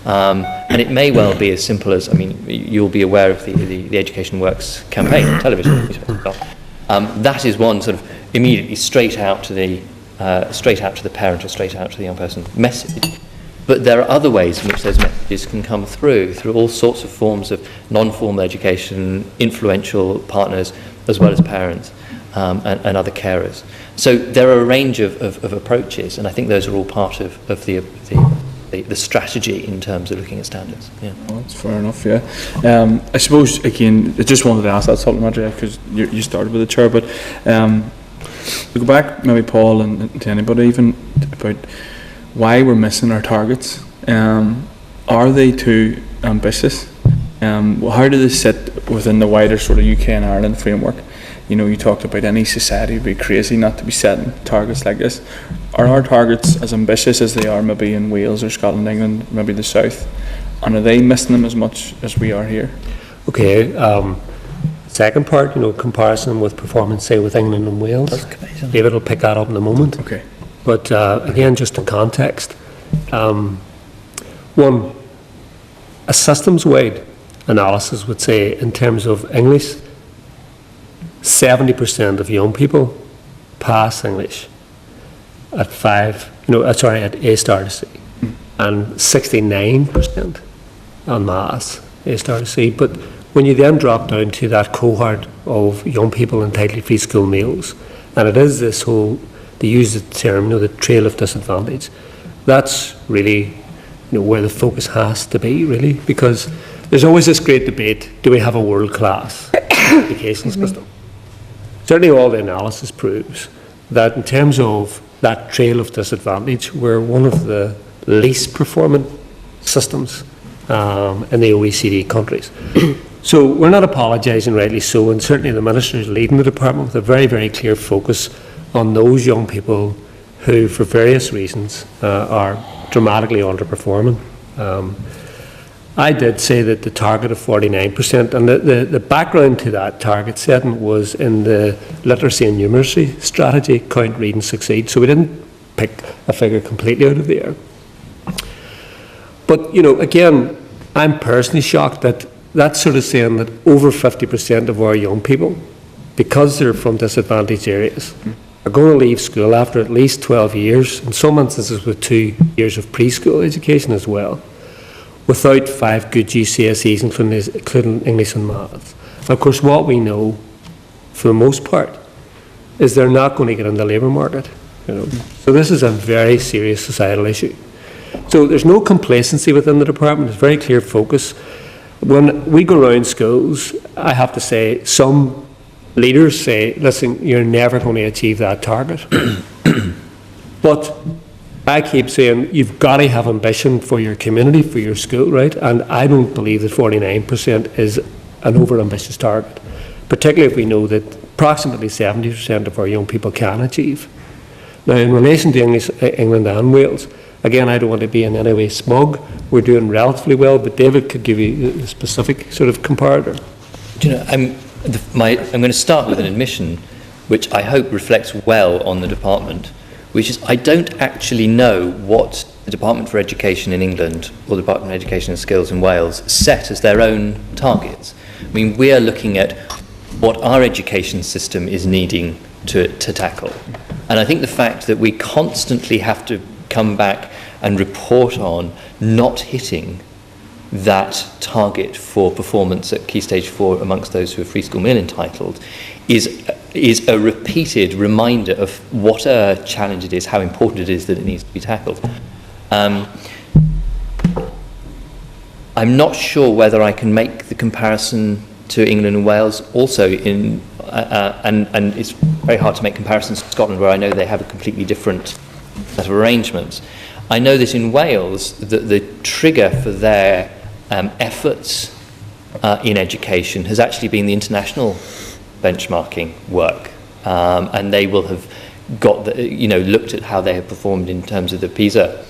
And it may well be as simple as, you'll be aware of the Education Works campaign on television. That is one sort of immediately straight out to the parent or straight out to the young person message. But there are other ways in which those messages can come through all sorts of forms of non-formal education, influential partners, as well as parents and other carers. So there are a range of approaches, and I think those are all part of the strategy in terms of looking at standards. Yeah. Well, that's fair enough, yeah. I suppose, again, I just wanted to ask that supplementary because you started with the chair, but To go back, maybe Paul and to anybody even, about why we're missing our targets. Are they too ambitious? How do they sit within the wider sort of UK and Ireland framework? You know, you talked about any society would be crazy not to be setting targets like this. Are our targets as ambitious as they are maybe in Wales or Scotland, England, maybe the South? And are they missing them as much as we are here? Okay, second part, comparison with performance, say, with England and Wales. David will pick that up in a moment. Okay. But again, just in context, one, a systems-wide analysis would say, in terms of English, 70% of young people pass English at at A star to C, and 69% on Maths, A star to C. But when you then drop down to that cohort of young people entitled to free school meals, and it is this whole, they use the term, the trail of disadvantage, that's really where the focus has to be, really, because there's always this great debate, do we have a world-class education system? Certainly all the analysis proves that in terms of that trail of disadvantage, we're one of the least performing systems in the OECD countries. So we're not apologising, rightly so, and certainly the Minister is leading the department with a very, very clear focus on those young people who, for various reasons, are dramatically underperforming. I did say that the target of 49%, and the background to that target setting was in the literacy and numeracy strategy, Count, Read and Succeed, so we didn't pick a figure completely out of the air. But, again, I'm personally shocked that that's sort of saying that over 50% of our young people, because they're from disadvantaged areas, are going to leave school after at least 12 years, in some instances with 2 years of preschool education as well, without 5 good GCSEs, including English and Maths. And of course, what we know, for the most part, is they're not going to get in the labour market. So this is a very serious societal issue. So there's no complacency within the department. There's very clear focus. When we go around schools, I have to say, some leaders say, listen, you're never going to achieve that target. But I keep saying you've got to have ambition for your community, for your school, right? And I don't believe that 49% is an over-ambitious target, particularly if we know that approximately 70% of our young people can achieve. Now, in relation to England and Wales, again, I don't want to be in any way smug. We're doing relatively well, but David could give you a specific sort of comparator. I'm going to start with an admission, which I hope reflects well on the department, which is I don't actually know what the Department for Education in England or the Department of Education and Skills in Wales set as their own targets. I mean, we are looking at what our education system is needing to tackle. And I think the fact that we constantly have to come back and report on not hitting that target for performance at Key Stage 4 amongst those who are free school meal entitled is a repeated reminder of what a challenge it is, how important it is that it needs to be tackled. I'm not sure whether I can make the comparison to England and Wales also and it's very hard to make comparisons to Scotland, where I know they have a completely different set of arrangements. I know that in Wales, the trigger for their efforts in education has actually been the international benchmarking work, and they will have got looked at how they have performed in terms of the PISA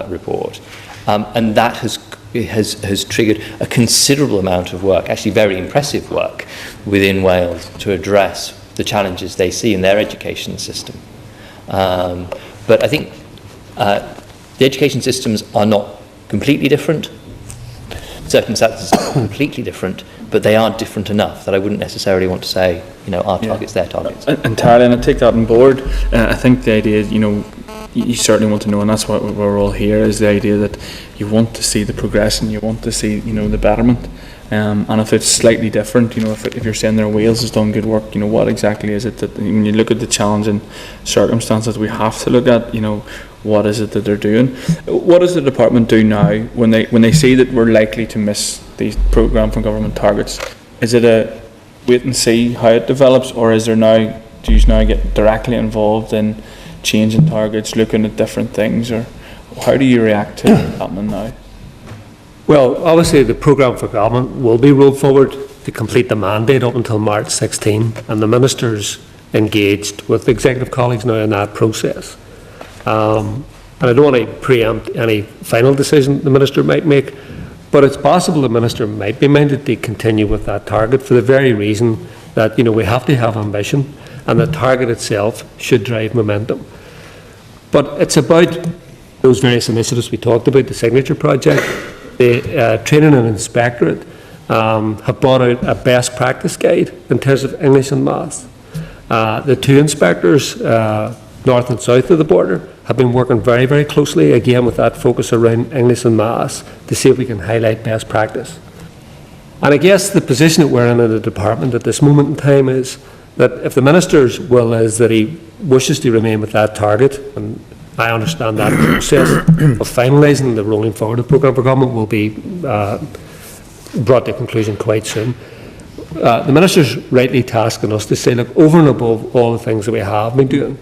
report, and that has triggered a considerable amount of work, actually very impressive work within Wales to address the challenges they see in their education system. But I think the education systems are not completely different. Circumstances are completely different, but they are different enough that I wouldn't necessarily want to say, our target's their targets. Entirely, and I take that on board. I think the idea is, you certainly want to know, and that's why we're all here, is the idea that you want to see the progression, you want to see, the betterment. And if it's slightly different, if you're saying there Wales has done good work, what exactly is it that, when you look at the challenging circumstances we have to look at, what is it that they're doing? What does the department do now when they see that we're likely to miss these programme from government targets? Is it a wait and see how it develops, or is there now, do you now get directly involved in changing targets, looking at different things, or how do you react to what's happening now? Well, obviously, the programme for government will be rolled forward to complete the mandate up until March 16, and the Minister's engaged with the executive colleagues now in that process. And I don't want to preempt any final decision the Minister might make, but it's possible the Minister might be minded to continue with that target for the very reason that, you know, we have to have ambition, and the target itself should drive momentum. But it's about those various initiatives we talked about, the Signature Project, the Training and Inspectorate have brought out a best practice guide in terms of English and maths. The two inspectors, north and south of the border, have been working very, very closely, again with that focus around English and maths, to see if we can highlight best practice. And I guess the position that we're in the department at this moment in time is that if the Minister's will is that he wishes to remain with that target, and I understand that process of finalising the rolling forward of programme for government will be brought to conclusion quite soon. The Minister's rightly tasking us to say, look, over and above all the things that we have been doing,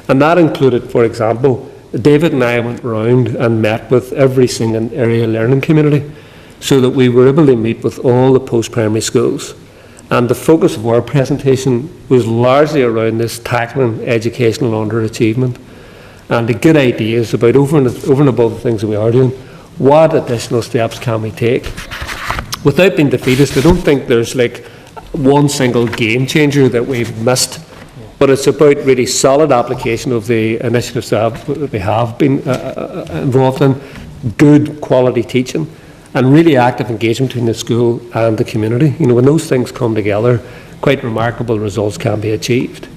and that included, for example, David and I went round and met with every single area learning community so that we were able to meet with all the post-primary schools. And the focus of our presentation was largely around this tackling educational underachievement and the good ideas about over and above the things that we are doing, what additional steps can we take? Without being defeatist, I don't think there's like one single game changer that we've missed, but it's about really solid application of the initiatives that we have been involved in, good quality teaching, and really active engagement between the school and the community. You know, when those things come together, quite remarkable results can be achieved.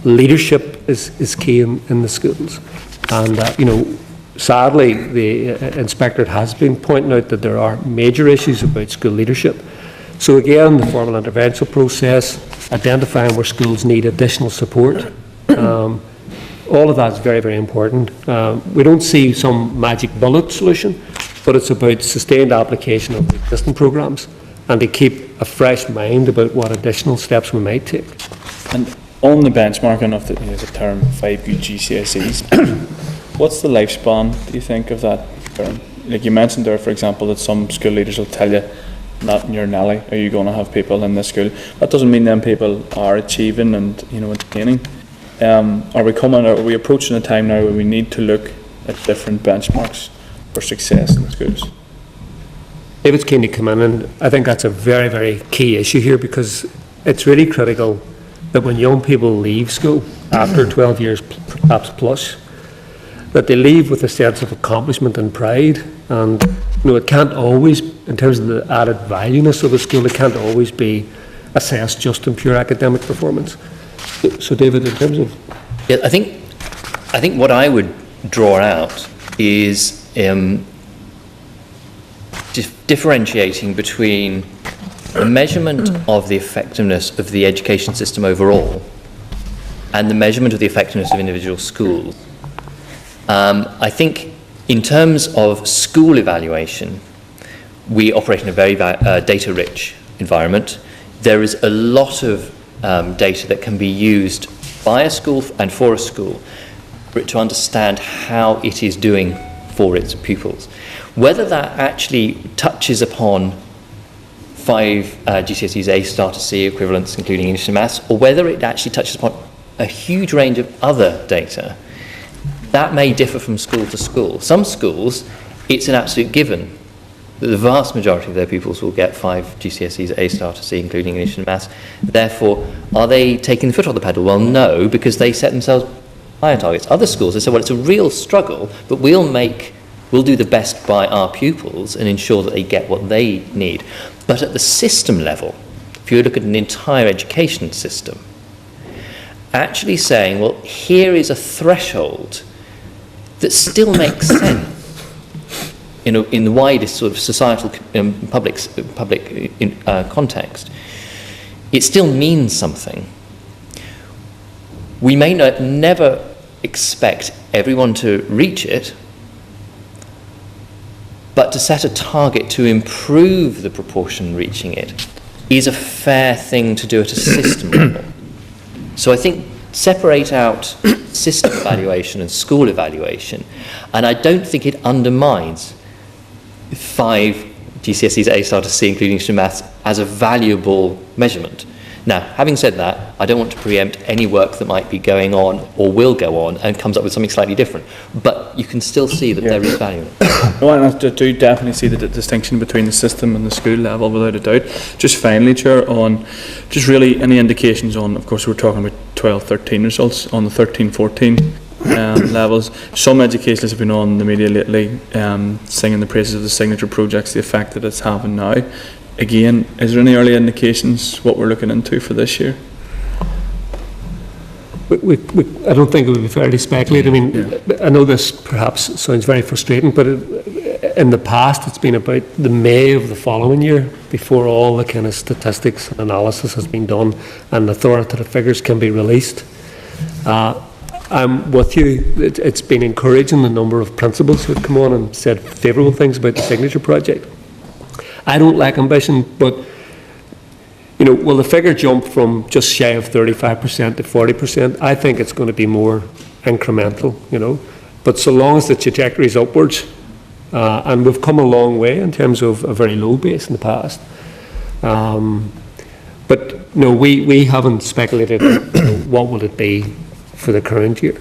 Leadership is key in the schools, and you know, sadly, the inspectorate has been pointing out that there are major issues about school leadership. So again, the formal intervention process, identifying where schools need additional support, all of that is very, very important. We don't see some magic bullet solution, but it's about sustained application of the existing programmes and to keep a fresh mind about what additional steps we might take. And on the benchmarking of the term 5 good GCSEs, what's the lifespan, do you think, of that term? Like you mentioned there, for example, that some school leaders will tell you, not in your Nelly, are you going to have people in this school? That doesn't mean them people are achieving and, you know, attaining. Are we approaching a time now where we need to look at different benchmarks for success in the schools? David's keen to come in, and I think that's a very, very key issue here, because it's really critical that when young people leave school after 12 years perhaps plus, that they leave with a sense of accomplishment and pride. And you know, it can't always, in terms of the added valueness of a school, it can't always be assessed just in pure academic performance. So David, in terms of... Yeah, I think what I would draw out is differentiating between the measurement of the effectiveness of the education system overall and the measurement of the effectiveness of individual schools. I think in terms of school evaluation, we operate in a very data-rich environment. There is a lot of data that can be used by a school and for a school for it to understand how it is doing for its pupils. Whether that actually touches upon 5 GCSEs A star to C equivalents, including English and Maths, or whether it actually touches upon a huge range of other data, that may differ from school to school. Some schools, it's an absolute given that the vast majority of their pupils will get 5 GCSEs A star to C, including English and Maths. Therefore, are they taking the foot off the pedal? Well, no, because they set themselves higher targets. Other schools, they say, well, it's a real struggle, but we'll do the best by our pupils and ensure that they get what they need. But at the system level, if you look at an entire education system, actually saying, well, here is a threshold that still makes sense in the widest sort of societal public context, it still means something. We may never expect everyone to reach it, but to set a target to improve the proportion reaching it is a fair thing to do at a system level. So I think separate out system evaluation and school evaluation, and I don't think it undermines 5 GCSEs A-star to C, including English and Maths, as a valuable measurement. Now, having said that, I don't want to preempt any work that might be going on or will go on and comes up with something slightly different. But you can still see that there is value in it. No, and I do definitely see the distinction between the system and the school level, without a doubt. Just finally, Chair, on just really any indications on, of course, we're talking about 12-13 results, on the 13-14 levels. Some educationists have been on the media lately singing the praises of the signature projects, the effect that it's having now. Again, is there any early indications what we're looking into for this year? I don't think it would be fair to speculate. I mean, I know this perhaps sounds very frustrating, but in the past it's been about the May of the following year before all the kind of statistics and analysis has been done and authoritative figures can be released. I'm with you. It's been encouraging, the number of principals who have come on and said favourable things about the signature project. I don't lack ambition, but, you know, will the figure jump from just shy of 35% to 40%? I think it's going to be more incremental, you know. But so long as the trajectory is upwards, and we've come a long way in terms of a very low base in the past. But, no, we haven't speculated what will it be for the current year.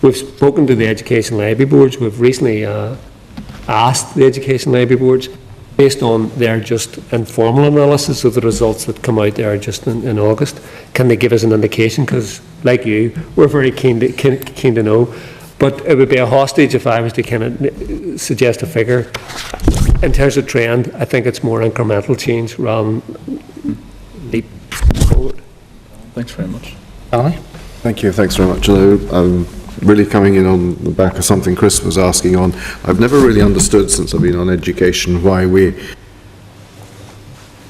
We've spoken to the Education Library Boards. We've recently asked the Education Library Boards, based on their just informal analysis of the results that come out there just in August, can they give us an indication? Because, like you, we're very keen to know. But it would be a hostage if I was to kind of suggest a figure. In terms of trend, I think it's more incremental change rather than leap forward. Thanks very much. Danny? Thank you, thanks very much. Really coming in on the back of something Chris was asking on, I've never really understood since I've been on education why we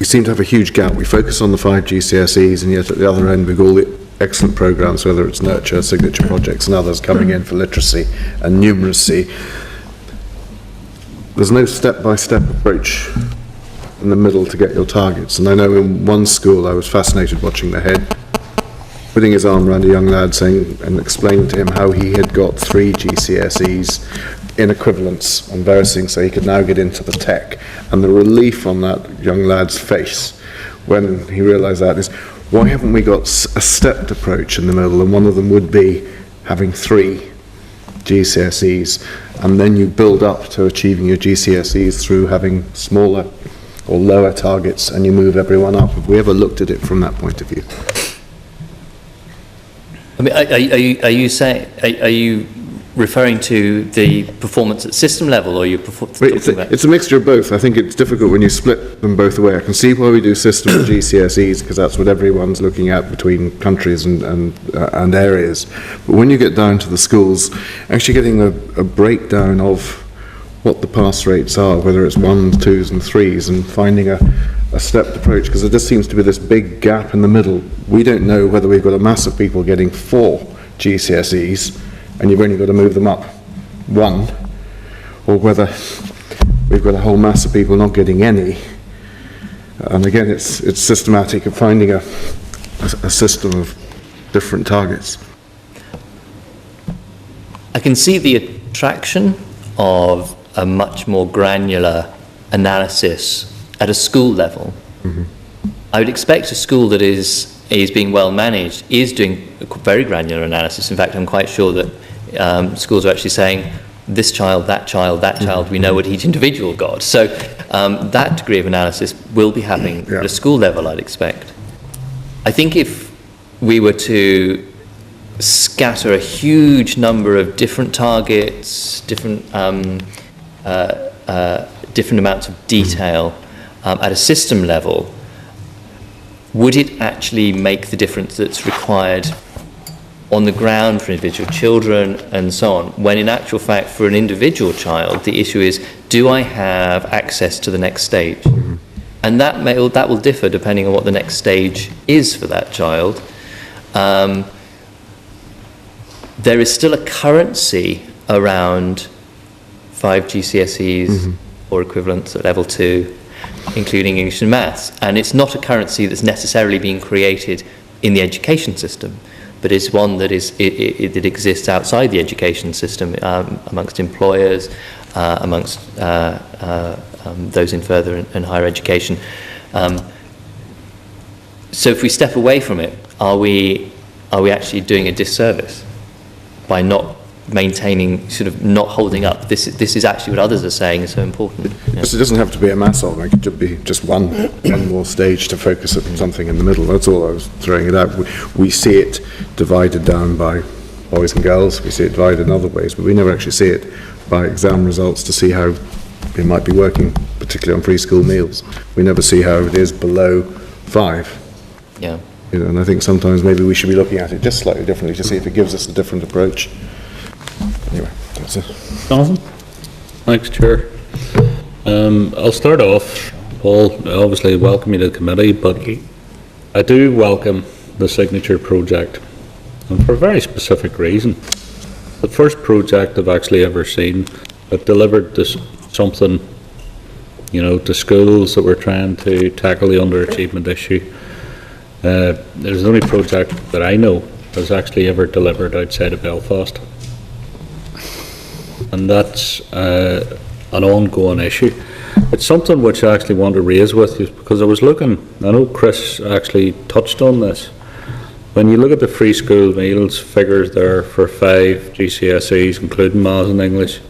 seem to have a huge gap. We focus on the 5 GCSEs, and yet at the other end we've got all the excellent programmes, whether it's Nurture, Signature Projects and others coming in for literacy and numeracy. There's no step-by-step approach in the middle to get your targets. And I know in one school I was fascinated watching the head putting his arm around a young lad saying and explaining to him how he had got 3 GCSEs in equivalence on various things so he could now get into the tech. And the relief on that young lad's face when he realised that is, why haven't we got a stepped approach in the middle? And one of them would be having 3 GCSEs, and then you build up to achieving your GCSEs through having smaller or lower targets, and you move everyone up. Have we ever looked at it from that point of view? I mean, are you referring to the performance at system level, or are you it's a mixture of both. I think it's difficult when you split them both away. I can see why we do system and GCSEs, because that's what everyone's looking at between countries and areas. But when you get down to the schools, actually getting a breakdown of what the pass rates are, whether it's 1s, 2s and 3s, and finding a stepped approach, because there just seems to be this big gap in the middle. We don't know whether we've got a mass of people getting 4 GCSEs and you've only got to move them up 1, or whether we've got a whole mass of people not getting any. And again, it's systematic of finding a system of different targets. I can see the attraction of a much more granular analysis at a school level. Mm-hmm. I would expect a school that is being well managed is doing a very granular analysis. In fact, I'm quite sure that schools are actually saying this child, that child, that child, we know what each individual got. So that degree of analysis will be happening at a school level, I'd expect. I think if we were to scatter a huge number of different targets, different amounts of detail at a system level, would it actually make the difference that's required on the ground for individual children and so on, when in actual fact for an individual child the issue is, do I have access to the next stage? Mm-hmm. And that will differ depending on what the next stage is for that child. There is still a currency around 5 GCSEs mm-hmm. or equivalents at level 2, including English and Maths, and it's not a currency that's necessarily being created in the education system, but is one that that exists outside the education system, amongst employers, amongst those in further and higher education. So if we step away from it, are we actually doing a disservice by not maintaining, sort of not holding up? This is actually what others are saying is so important. Yeah. So it doesn't have to be a mass of, it could be just one more stage to focus on something in the middle. That's all I was throwing it out. We see it divided down by boys and girls, we see it divided in other ways, but we never actually see it by exam results to see how it might be working, particularly on free school meals. We never see how it is below 5. Yeah. You know, and I think sometimes maybe we should be looking at it just slightly differently to see if it gives us a different approach. Anyway, that's it. Jonathan? Thanks, Chair. I'll start off, Paul, obviously welcome you to the committee, but I do welcome the signature project, and for a very specific reason. The first project I've actually ever seen that delivered this something, you know, to schools that were trying to tackle the underachievement issue. There's the only project that I know that's actually ever delivered outside of Belfast. And that's an ongoing issue. It's something which I actually want to raise with you, because I was looking, I know Chris actually touched on this. When you look at the free school meals figures there for 5 GCSEs, including Maths and English,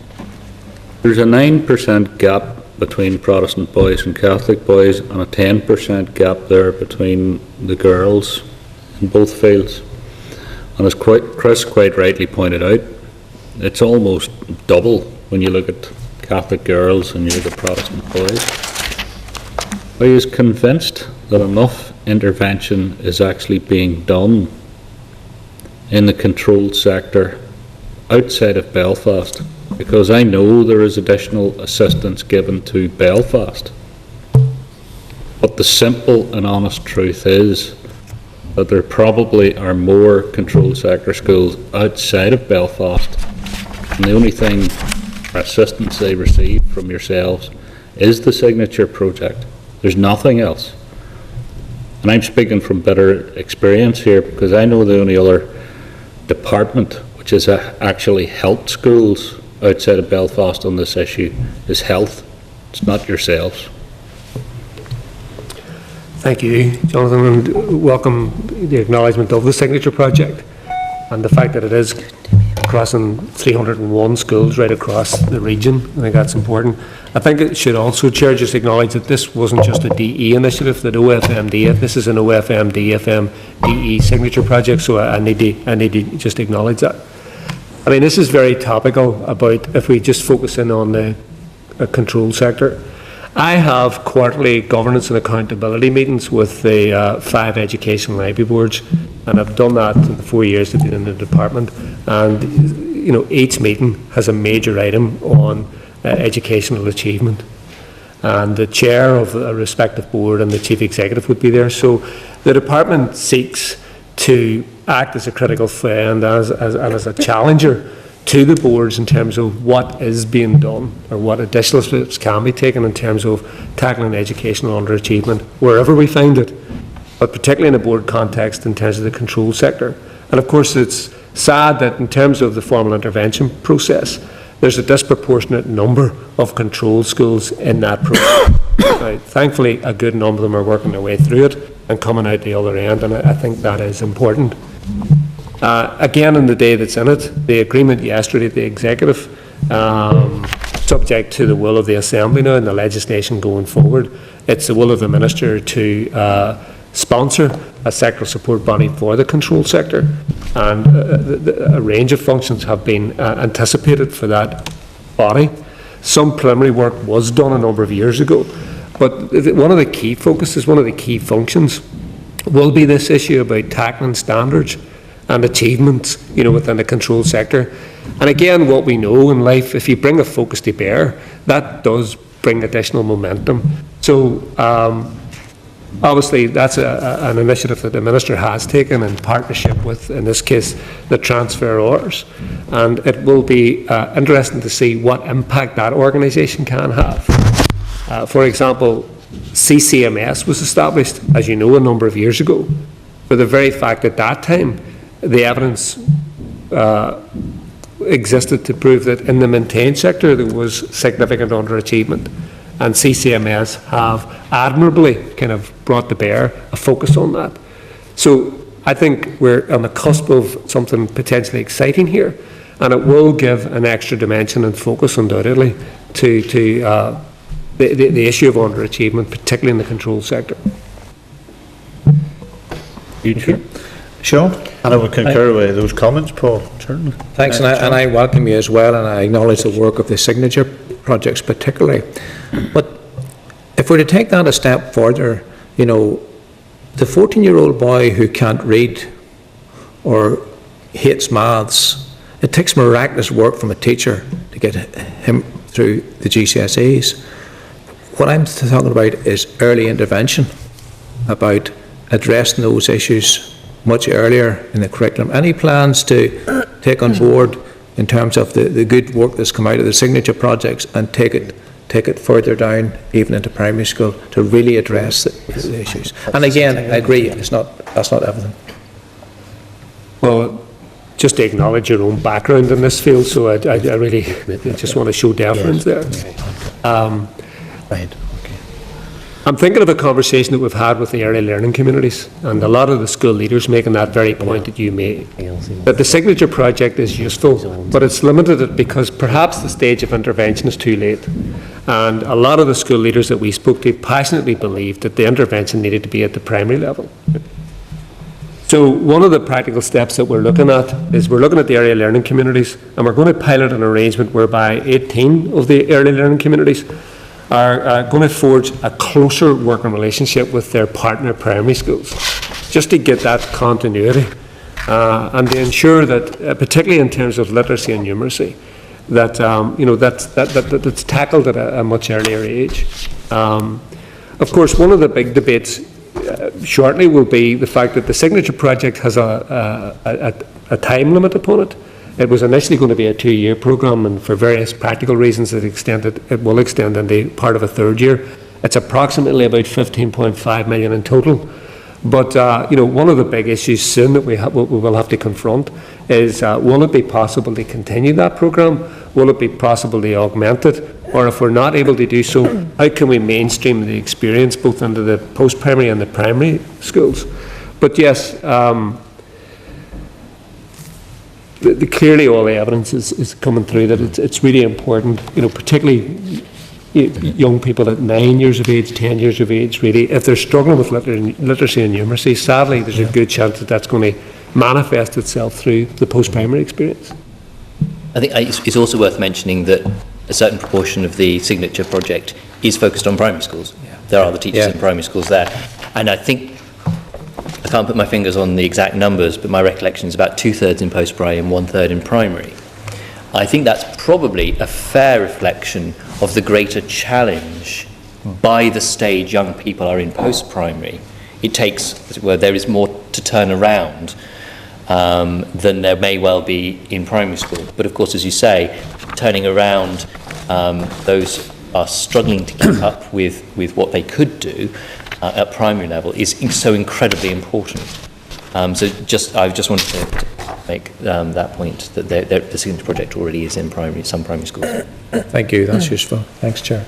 there's a 9% gap between Protestant boys and Catholic boys, and a 10% gap there between the girls in both fields. And as Chris quite rightly pointed out, it's almost double when you look at Catholic girls and you look at Protestant boys. I was convinced that enough intervention is actually being done in the controlled sector outside of Belfast, because I know there is additional assistance given to Belfast. But the simple and honest truth is that there probably are more controlled sector schools outside of Belfast, and the only thing or assistance they receive from yourselves is the signature project. There's nothing else. And I'm speaking from bitter experience here, because I know the only other department which has actually helped schools outside of Belfast on this issue is health. It's not yourselves. Thank you, Jonathan, and welcome the acknowledgement of the signature project and the fact that it is crossing 301 schools right across the region. I think that's important. I think it should also, Chair, just acknowledge that this wasn't just a DE initiative, that OFMD, this is an OFM, DFM, DE signature project, so I need to just acknowledge that. I mean, this is very topical about if we just focus in on the control sector. I have quarterly governance and accountability meetings with the 5 education library boards, and I've done that in the 4 years I've been in the department. And you know, each meeting has a major item on educational achievement, and the chair of a respective board and the chief executive would be there. So the department seeks to act as a critical friend and as a challenger to the boards in terms of what is being done or what additional steps can be taken in terms of tackling educational underachievement wherever we find it, but particularly in a board context in terms of the control sector. And of course it's sad that in terms of the formal intervention process, there's a disproportionate number of control schools in that process. Now, thankfully a good number of them are working their way through it and coming out the other end, and I think that is important. Again, in the day that's in it, the agreement yesterday at the executive, subject to the will of the Assembly now and the legislation going forward, it's the will of the Minister to sponsor a sectoral support body for the control sector, and a range of functions have been anticipated for that body. Some preliminary work was done a number of years ago, but one of the key focuses, one of the key functions will be this issue about tackling standards and achievements, you know, within the control sector. And again, what we know in life, if you bring a focus to bear, that does bring additional momentum. So obviously that's an initiative that the Minister has taken in partnership with, in this case, the transferors, and it will be interesting to see what impact that organisation can have. For example, CCMS was established, as you know, a number of years ago. for the very fact at that time, the evidence existed to prove that in the maintained sector there was significant underachievement. And CCMS have admirably kind of brought to bear a focus on that. So I think we're on the cusp of something potentially exciting here, and it will give an extra dimension and focus undoubtedly to the issue of underachievement, particularly in the control sector. Sean? And I would concur with those comments, Paul, certainly. Thanks, and I welcome you as well, and I acknowledge the work of the signature projects particularly. But if we're to take that a step further, you know, the 14-year-old boy who can't read or hates maths, it takes miraculous work from a teacher to get him through the GCSEs. What I'm talking about is early intervention, about addressing those issues much earlier in the curriculum. Any plans to take on board in terms of the good work that's come out of the signature projects and take it further down, even into primary school, to really address the issues? And again, I agree, that's not everything. Well, just to acknowledge your own background in this field, so I really just want to show deference there. Right. I'm thinking of a conversation that we've had with the early learning communities, and a lot of the school leaders making that very point that you made, that the signature project is useful, but it's limited because perhaps the stage of intervention is too late. And a lot of the school leaders that we spoke to passionately believed that the intervention needed to be at the primary level. So one of the practical steps that we're looking at is we're looking at the early learning communities, and we're going to pilot an arrangement whereby 18 of the early learning communities are going to forge a closer working relationship with their partner primary schools, just to get that continuity and to ensure that, particularly in terms of literacy and numeracy, that that's tackled at a much earlier age. Of course, one of the big debates shortly will be the fact that the signature project has a time limit upon it. It was initially going to be a 2-year programme, and for various practical reasons it will extend into part of a 3rd year. It's approximately about 15.5 million in total. But one of the big issues soon that we will have to confront is will it be possible to continue that programme? Will it be possible to augment it? Or if we're not able to do so, how can we mainstream the experience both into the post-primary and the primary schools? But yes, clearly all the evidence is coming through that it's really important, particularly young people at 9 years of age, 10 years of age, really, if they're struggling with literacy and numeracy, sadly there's a good chance that that's going to manifest itself through the post-primary experience. I think it's also worth mentioning that a certain proportion of the signature project is focused on primary schools. Yeah. There are the teachers in primary schools there. And I think, I can't put my fingers on the exact numbers, but my recollection is about 2/3 in post-primary and 1/3 in primary. I think that's probably a fair reflection of the greater challenge by the stage young people are in post-primary. It takes, as it were, there is more to turn around than there may well be in primary school. But of course, as you say, turning around those are struggling to keep up with what they could do at primary level is so incredibly important. I just wanted to make that point that the signature project already is in some primary schools. Thank you, that's useful. Thanks, Chair.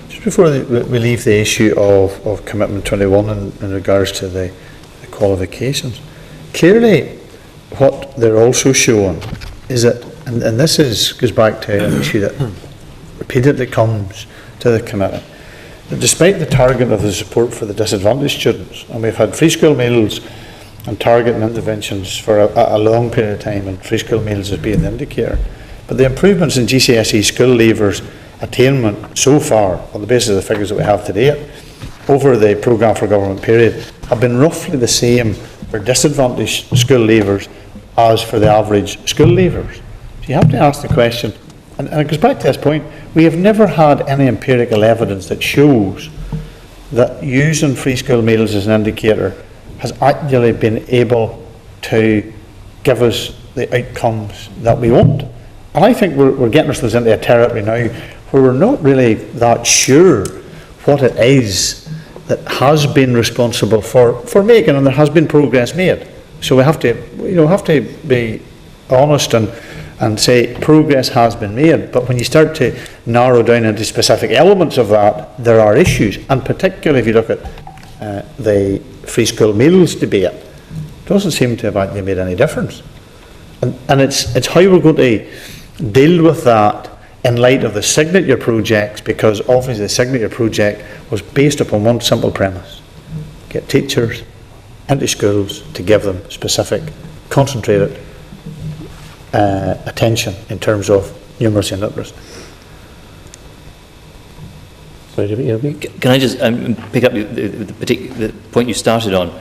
Just before we leave the issue of Commitment 21 in regards to the qualifications, clearly what they're also showing is that, and this goes back to an issue that repeatedly comes to the committee, that despite the target of the support for the disadvantaged students, and we've had free school meals and targeting interventions for a long period of time, and free school meals has been the indicator, but the improvements in GCSE school leavers attainment so far, on the basis of the figures that we have today, over the programme for government period, have been roughly the same for disadvantaged school leavers as for the average school leavers. So you have to ask the question, and it goes back to this point, we have never had any empirical evidence that shows that using free school meals as an indicator has actually been able to give us the outcomes that we want. And I think we're getting ourselves into a territory now where we're not really that sure what it is that has been responsible for making, and there has been progress made. So we have to, have to be honest and say progress has been made. But when you start to narrow down into specific elements of that, there are issues. And particularly if you look at the free school meals debate, it doesn't seem to have actually made any difference. And it's how we're going to deal with that in light of the signature projects, because obviously the signature project was based upon one simple premise: get teachers into schools to give them specific, concentrated attention in terms of numeracy and literacy. Can I just pick up the point you started on?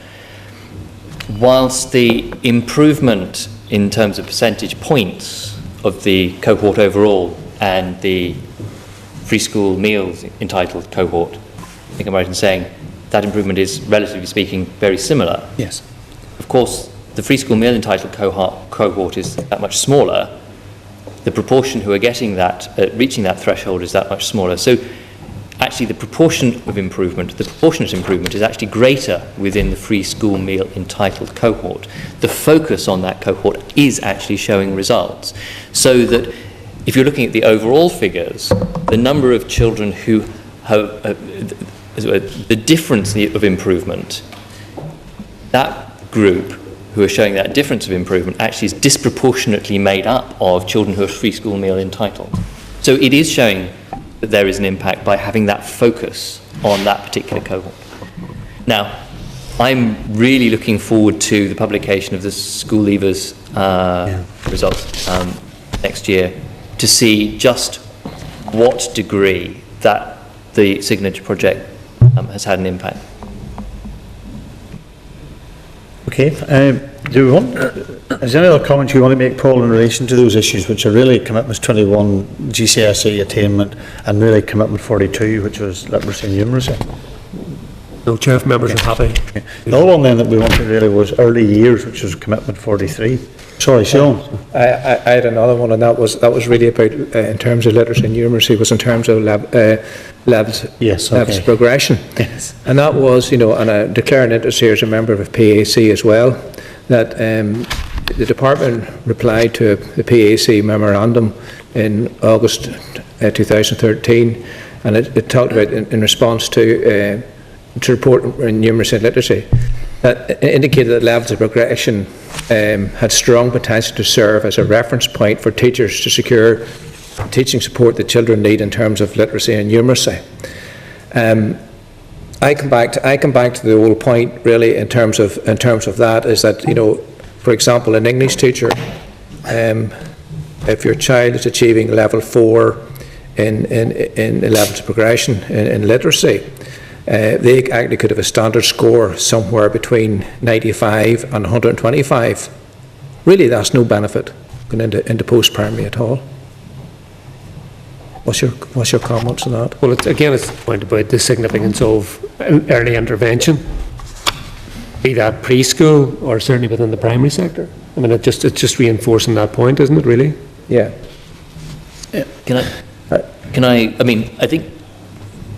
Whilst the improvement in terms of percentage points of the cohort overall and the free school meals entitled cohort, I think I'm right in saying that improvement is, relatively speaking, very similar. Yes. Of course, the free school meal entitled cohort is that much smaller. The proportion who are getting that, reaching that threshold, is that much smaller. So actually the proportionate improvement is actually greater within the free school meal entitled cohort. The focus on that cohort is actually showing results. So that if you're looking at the overall figures, the number of children who have the difference of improvement, that group who are showing that difference of improvement actually is disproportionately made up of children who are free school meal entitled. So it is showing that there is an impact by having that focus on that particular cohort. Now, I'm really looking forward to the publication of the school leavers results next year, to see just what degree that the signature project has had an impact. Okay, do we want, is there any other comments you want to make, Paul, in relation to those issues, which are really Commitments 21, GCSE attainment, and really Commitment 42, which was literacy and numeracy? No, Chair, if members are happy. Okay. The other one then that we wanted really was early years, which was Commitment 43. Sorry, Sean. I had another one, and that was really about, in terms of literacy and numeracy, was in terms of levels of progression. Yes. And that was, and I declare an interest here as a member of PAC as well, that the department replied to the PAC memorandum in August 2013, and it talked about in response to report on numeracy and literacy, that indicated that levels of progression had strong potential to serve as a reference point for teachers to secure teaching support that children need in terms of literacy and numeracy. I come back to the old point really in terms of that, is that for example, an English teacher, if your child is achieving level 4 in levels of progression in literacy, they actually could have a standard score somewhere between 95 and 125. Really, that's no benefit going into post-primary at all. What's your comments on that? Well, it's a point about the significance of early intervention, be that preschool or certainly within the primary sector. I mean, it's just reinforcing that point, isn't it, really? Yeah. I think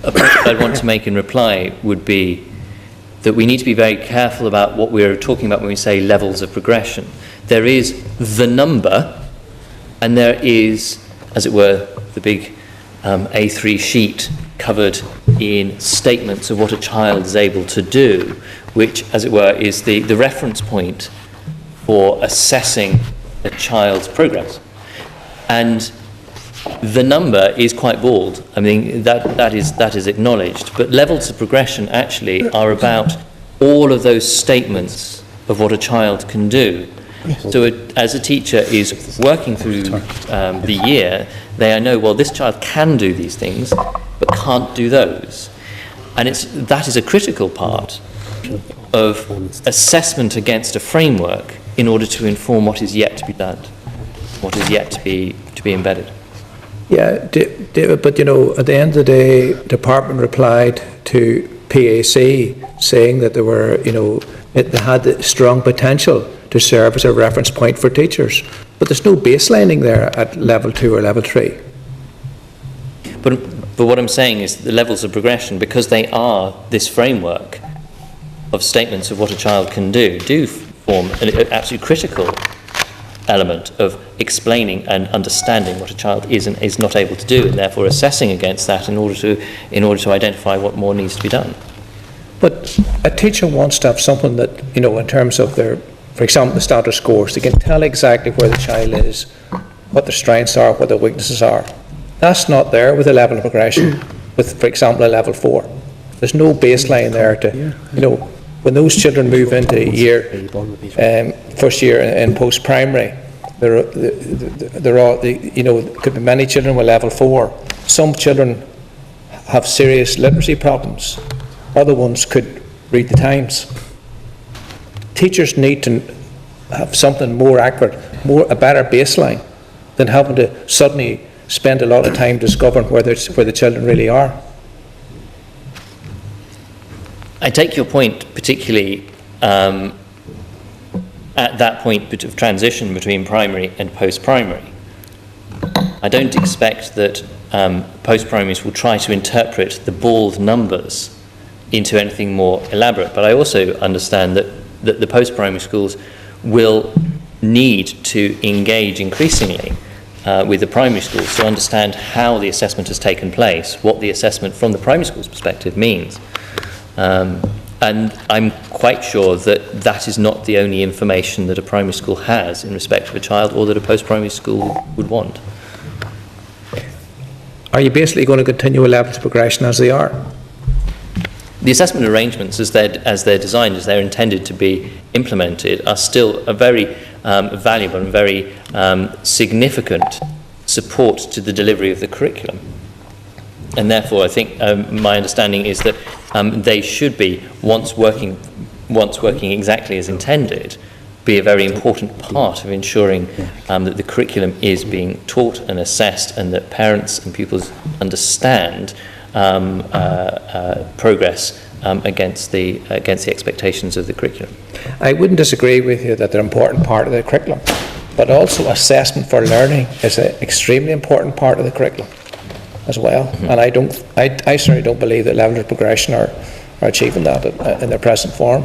a point I'd want to make in reply would be that we need to be very careful about what we're talking about when we say levels of progression. There is the number, and there is, as it were, the big A3 sheet covered in statements of what a child is able to do, which, as it were, is the reference point for assessing a child's progress. And the number is quite bald. I mean, that is acknowledged. But levels of progression actually are about all of those statements of what a child can do. So as a teacher is working through the year, they know, well, this child can do these things, but can't do those. And that is a critical part of assessment against a framework in order to inform what is yet to be done, what is yet to be embedded. Yeah, David, but at the end of the day, the department replied to PAC saying that they had strong potential to serve as a reference point for teachers, but there's no baselining there at level 2 or level 3. But But what I'm saying is that the levels of progression, because they are this framework of statements of what a child can do form an absolutely critical element of explaining and understanding what a child is and is not able to do, and therefore assessing against that in order to identify what more needs to be done. But a teacher wants to have something that, you know, in terms of their, for example, the status scores, they can tell exactly where the child is, what their strengths are, what their weaknesses are. That's not there with a level of progression, with, for example, a level 4. There's no baseline there to, you know, when those children move into first year in post-primary, there are, you know, could be many children with level 4. Some children have serious literacy problems. Other ones could read the Times. Teachers need to have something more accurate, a better baseline than having to suddenly spend a lot of time discovering where the children really are. I take your point, particularly at that point of transition between primary and post-primary. I don't expect that post-primaries will try to interpret the bald numbers into anything more elaborate, but I also understand that the post-primary schools will need to engage increasingly with the primary schools to understand how the assessment has taken place, what the assessment from the primary school's perspective means. And I'm quite sure that that is not the only information that a primary school has in respect of a child, or that a post-primary school would want. Are you basically going to continue a levels of progression as they are? The assessment arrangements, as they're designed, as they're intended to be implemented, are still a very valuable and very significant support to the delivery of the curriculum. And therefore, I think my understanding is that they should be, once working exactly as intended, be a very important part of ensuring that the curriculum is being taught and assessed, and that parents and pupils understand progress against the expectations of the curriculum. I wouldn't disagree with you that they're an important part of the curriculum, but also assessment for learning is an extremely important part of the curriculum as well. Mm-hmm. And I certainly don't believe that levels of progression are achieving that in their present form.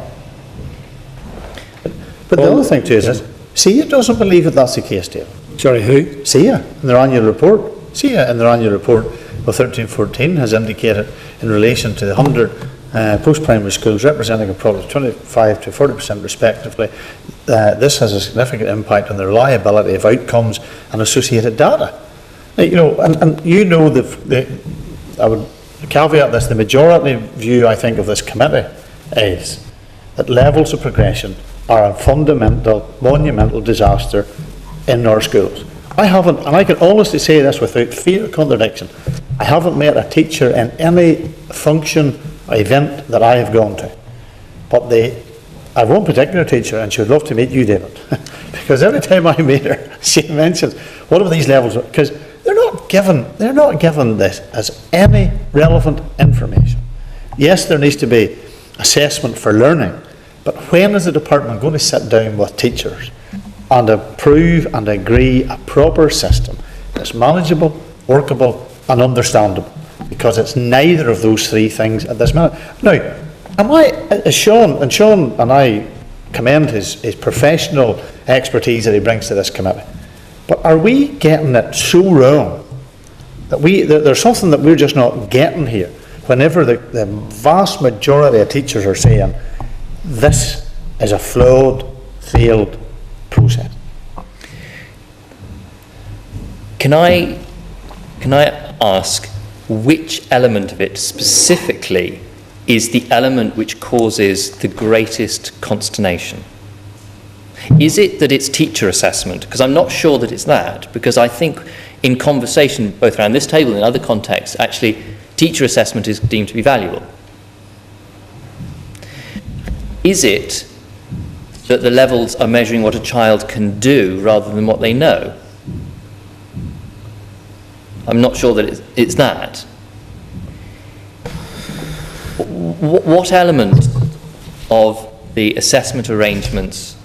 But the other thing too is this, SIA doesn't believe that that's the case, David. Sorry, who? SIA, in their annual report. SIA, in their annual report of 13-14, has indicated in relation to the 100 post-primary schools representing approximately 25 to 40% respectively, this has a significant impact on the reliability of outcomes and associated data. You know, and you know, I would caveat this, the majority view, I think, of this committee is that levels of progression are a fundamental, monumental disaster in our schools. I haven't, and I can honestly say this without fear of contradiction, I haven't met a teacher in any function or event that I have gone to. But I have one particular teacher, and she would love to meet you, David, because every time I meet her, she mentions, what are these levels? Because they're not given this as any relevant information. Yes, there needs to be assessment for learning, but when is the department going to sit down with teachers and approve and agree a proper system that's manageable, workable and understandable? Because it's neither of those three things at this minute. Now, Sean and I commend his professional expertise that he brings to this committee, but are we getting it so wrong that there's something that we're just not getting here whenever the vast majority of teachers are saying this is a flawed, failed process? Can I ask which element of it specifically is the element which causes the greatest consternation? Is it that it's teacher assessment? Because I'm not sure that it's that, because I think in conversation both around this table and in other contexts, actually teacher assessment is deemed to be valuable. Is it that the levels are measuring what a child can do rather than what they know? I'm not sure that it's that. What element of the assessment arrangements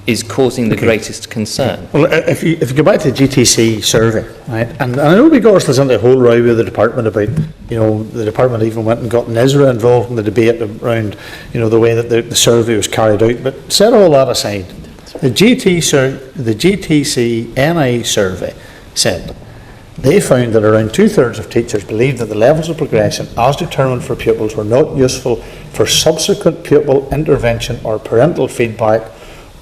is causing the greatest concern. Well, if you go back to the GTC survey, right, and I know we got ourselves into a whole row with the department about, the department even went and got NISRA involved in the debate around, the way that the survey was carried out, but set all that aside. The GTC NI survey said they found that around 2/3 of teachers believed that the levels of progression as determined for pupils were not useful for subsequent pupil intervention or parental feedback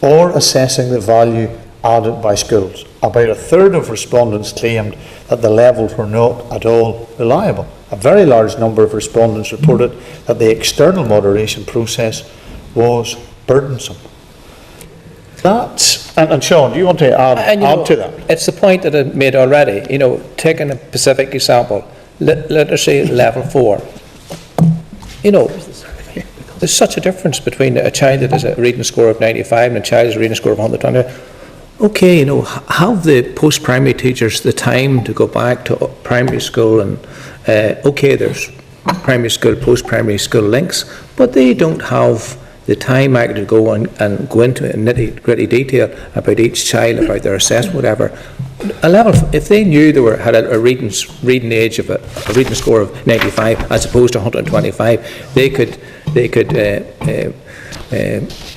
or assessing the value added by schools. About 1/3 of respondents claimed that the levels were not at all reliable. A very large number of respondents reported that the external moderation process was burdensome. And Sean, do you want to add to that? It's the point that I made already, taking a specific example, literacy level 4. There's such a difference between a child that has a reading score of 95 and a child that has a reading score of 120. Okay, have the post-primary teachers the time to go back to primary school and, there's primary school, post-primary school links, but they don't have the time actually to go on and go into nitty-gritty detail about each child, about their assessment, whatever. If they knew they had a reading age of a reading score of 95 as opposed to 125, they could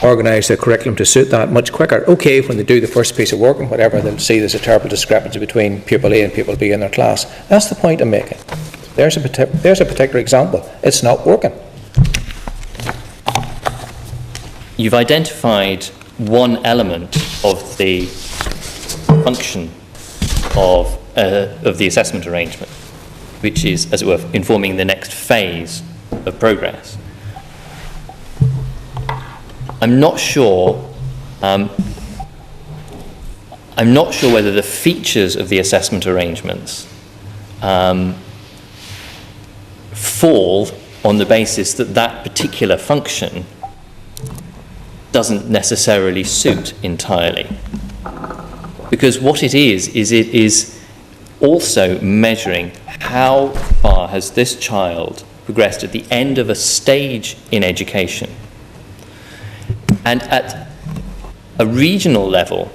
organise their curriculum to suit that much quicker. Okay, when they do the first piece of work and whatever, they'll see there's a terrible discrepancy between pupil A and pupil B in their class. That's the point I'm making. There's a particular example. It's not working. You've identified one element of the function of the assessment arrangement, which is, as it were, informing the next phase of progress. I'm not sure whether the features of the assessment arrangements fall on the basis that that particular function doesn't necessarily suit entirely. Because what it is it is also measuring how far has this child progressed at the end of a stage in education. And at a regional level,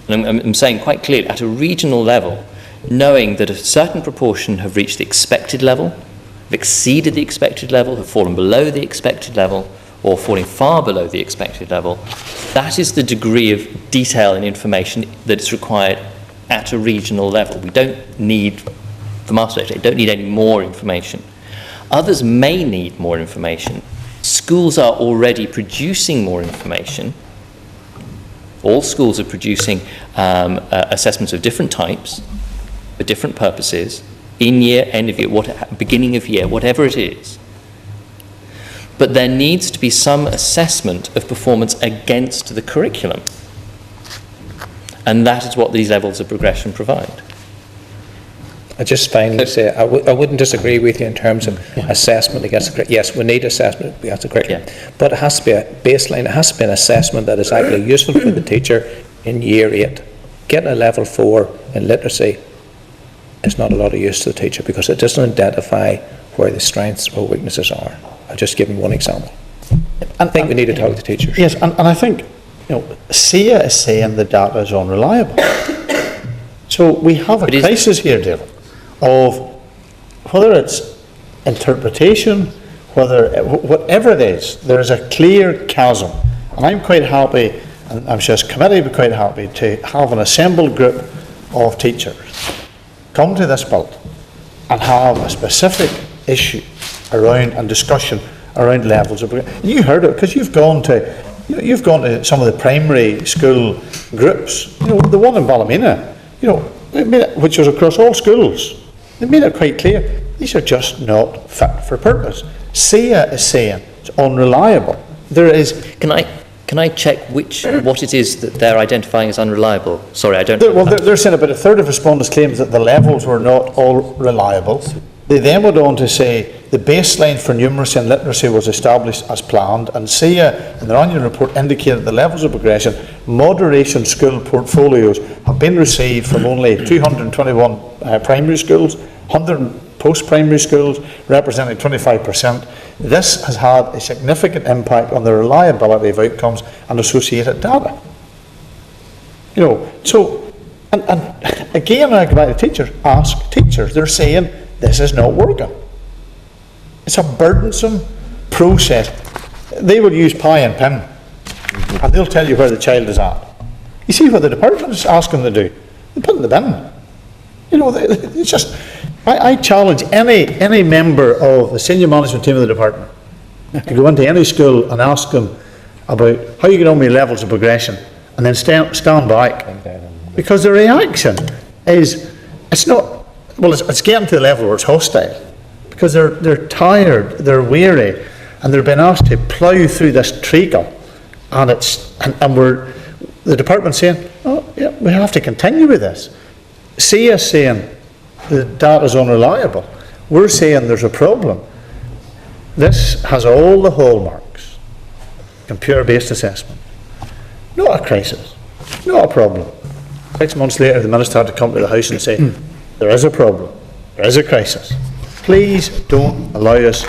and I'm saying quite clearly, at a regional level, knowing that a certain proportion have reached the expected level, have exceeded the expected level, have fallen below the expected level, or falling far below the expected level, that is the degree of detail and information that is required at a regional level. We don't need, the master data, don't need any more information. Others may need more information. Schools are already producing more information. All schools are producing assessments of different types, for different purposes, in year, end of year, beginning of year, whatever it is. But there needs to be some assessment of performance against the curriculum. And that is what these levels of progression provide. I just finally say, I wouldn't disagree with you in terms of assessment against the curriculum. Yes, we need assessment against the curriculum. Yeah. But it has to be a baseline, it has to be an assessment that is actually useful for the teacher in year 8. Getting a level 4 in literacy is not a lot of use to the teacher because it doesn't identify where the strengths or weaknesses are. I'll just give you one example. I think we need to talk to teachers. Yes, and I think, SIA is saying the data is unreliable. So we have a crisis here, David, of whether it's interpretation, whatever it is, there is a clear chasm. And I'm quite happy, and I'm sure this committee would be quite happy, to have an assembled group of teachers come to this build and have a specific issue around and discussion around levels of progression. You heard it because you've gone to some of the primary school groups. The one in Ballymena, which was across all schools. They made it quite clear these are just not fit for purpose. SIA is saying it's unreliable. There is. Can I check what it is that they're identifying as unreliable? Sorry, I don't. They're saying about 1/3 of respondents claimed that the levels were not all reliable. They then went on to say the baseline for numeracy and literacy was established as planned, and SIA in their annual report indicated the levels of progression. Moderation school portfolios have been received from only 221 primary schools, 100 post-primary schools, representing 25%. This has had a significant impact on the reliability of outcomes and associated data. You know, so, and again, I go back to teachers, ask teachers, they're saying, this is not working. It's a burdensome process. They will use pie and pen, and they'll tell you where the child is at. You see what the department is asking them to do? They put it in the bin. You know, it's just, I challenge any member of the senior management team of the department to go into any school and ask them about how you get on with levels of progression, and then stand back. Because the reaction is, it's not, well, it's getting to the level where it's hostile. Because they're tired, they're weary, and they're being asked to plough through this treacle, and we're, the department saying, oh yeah, we have to continue with this. See us saying the data is unreliable. We're saying there's a problem. This has all the hallmarks. Computer-based assessment. Not a crisis. Not a problem. 6 months later, the minister had to come to the House and say, there is a problem. There is a crisis. Please don't allow us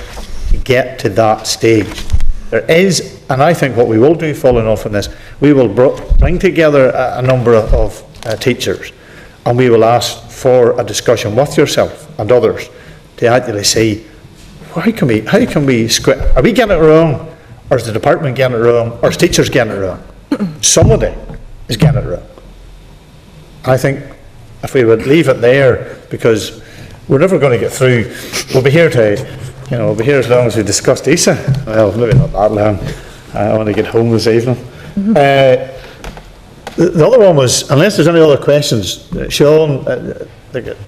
to get to that stage. There is, and I think what we will do following off on this, we will bring together a number of teachers, and we will ask for a discussion with yourself and others to actually see, how can we are we getting it wrong, or is the department getting it wrong, or is teachers getting it wrong? Somebody is getting it wrong. I think if we would leave it there, because we're never going to get through, we'll be here as long as we discussed ESA. Well, maybe not that long. I want to get home this evening. The other one was, unless there's any other questions, Sean,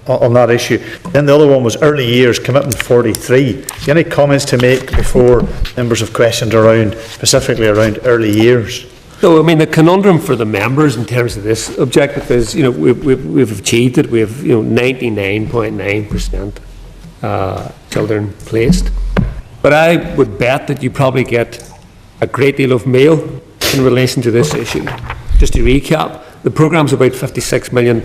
on that issue, then the other one was early years, commitment 43. Any comments to make before members have questioned around, specifically around early years? So, I mean, the conundrum for the members in terms of this objective is, you know, we've achieved it. We have, 99.9% children placed. But I would bet that you probably get a great deal of mail in relation to this issue. Just to recap, the programme's about £56 million.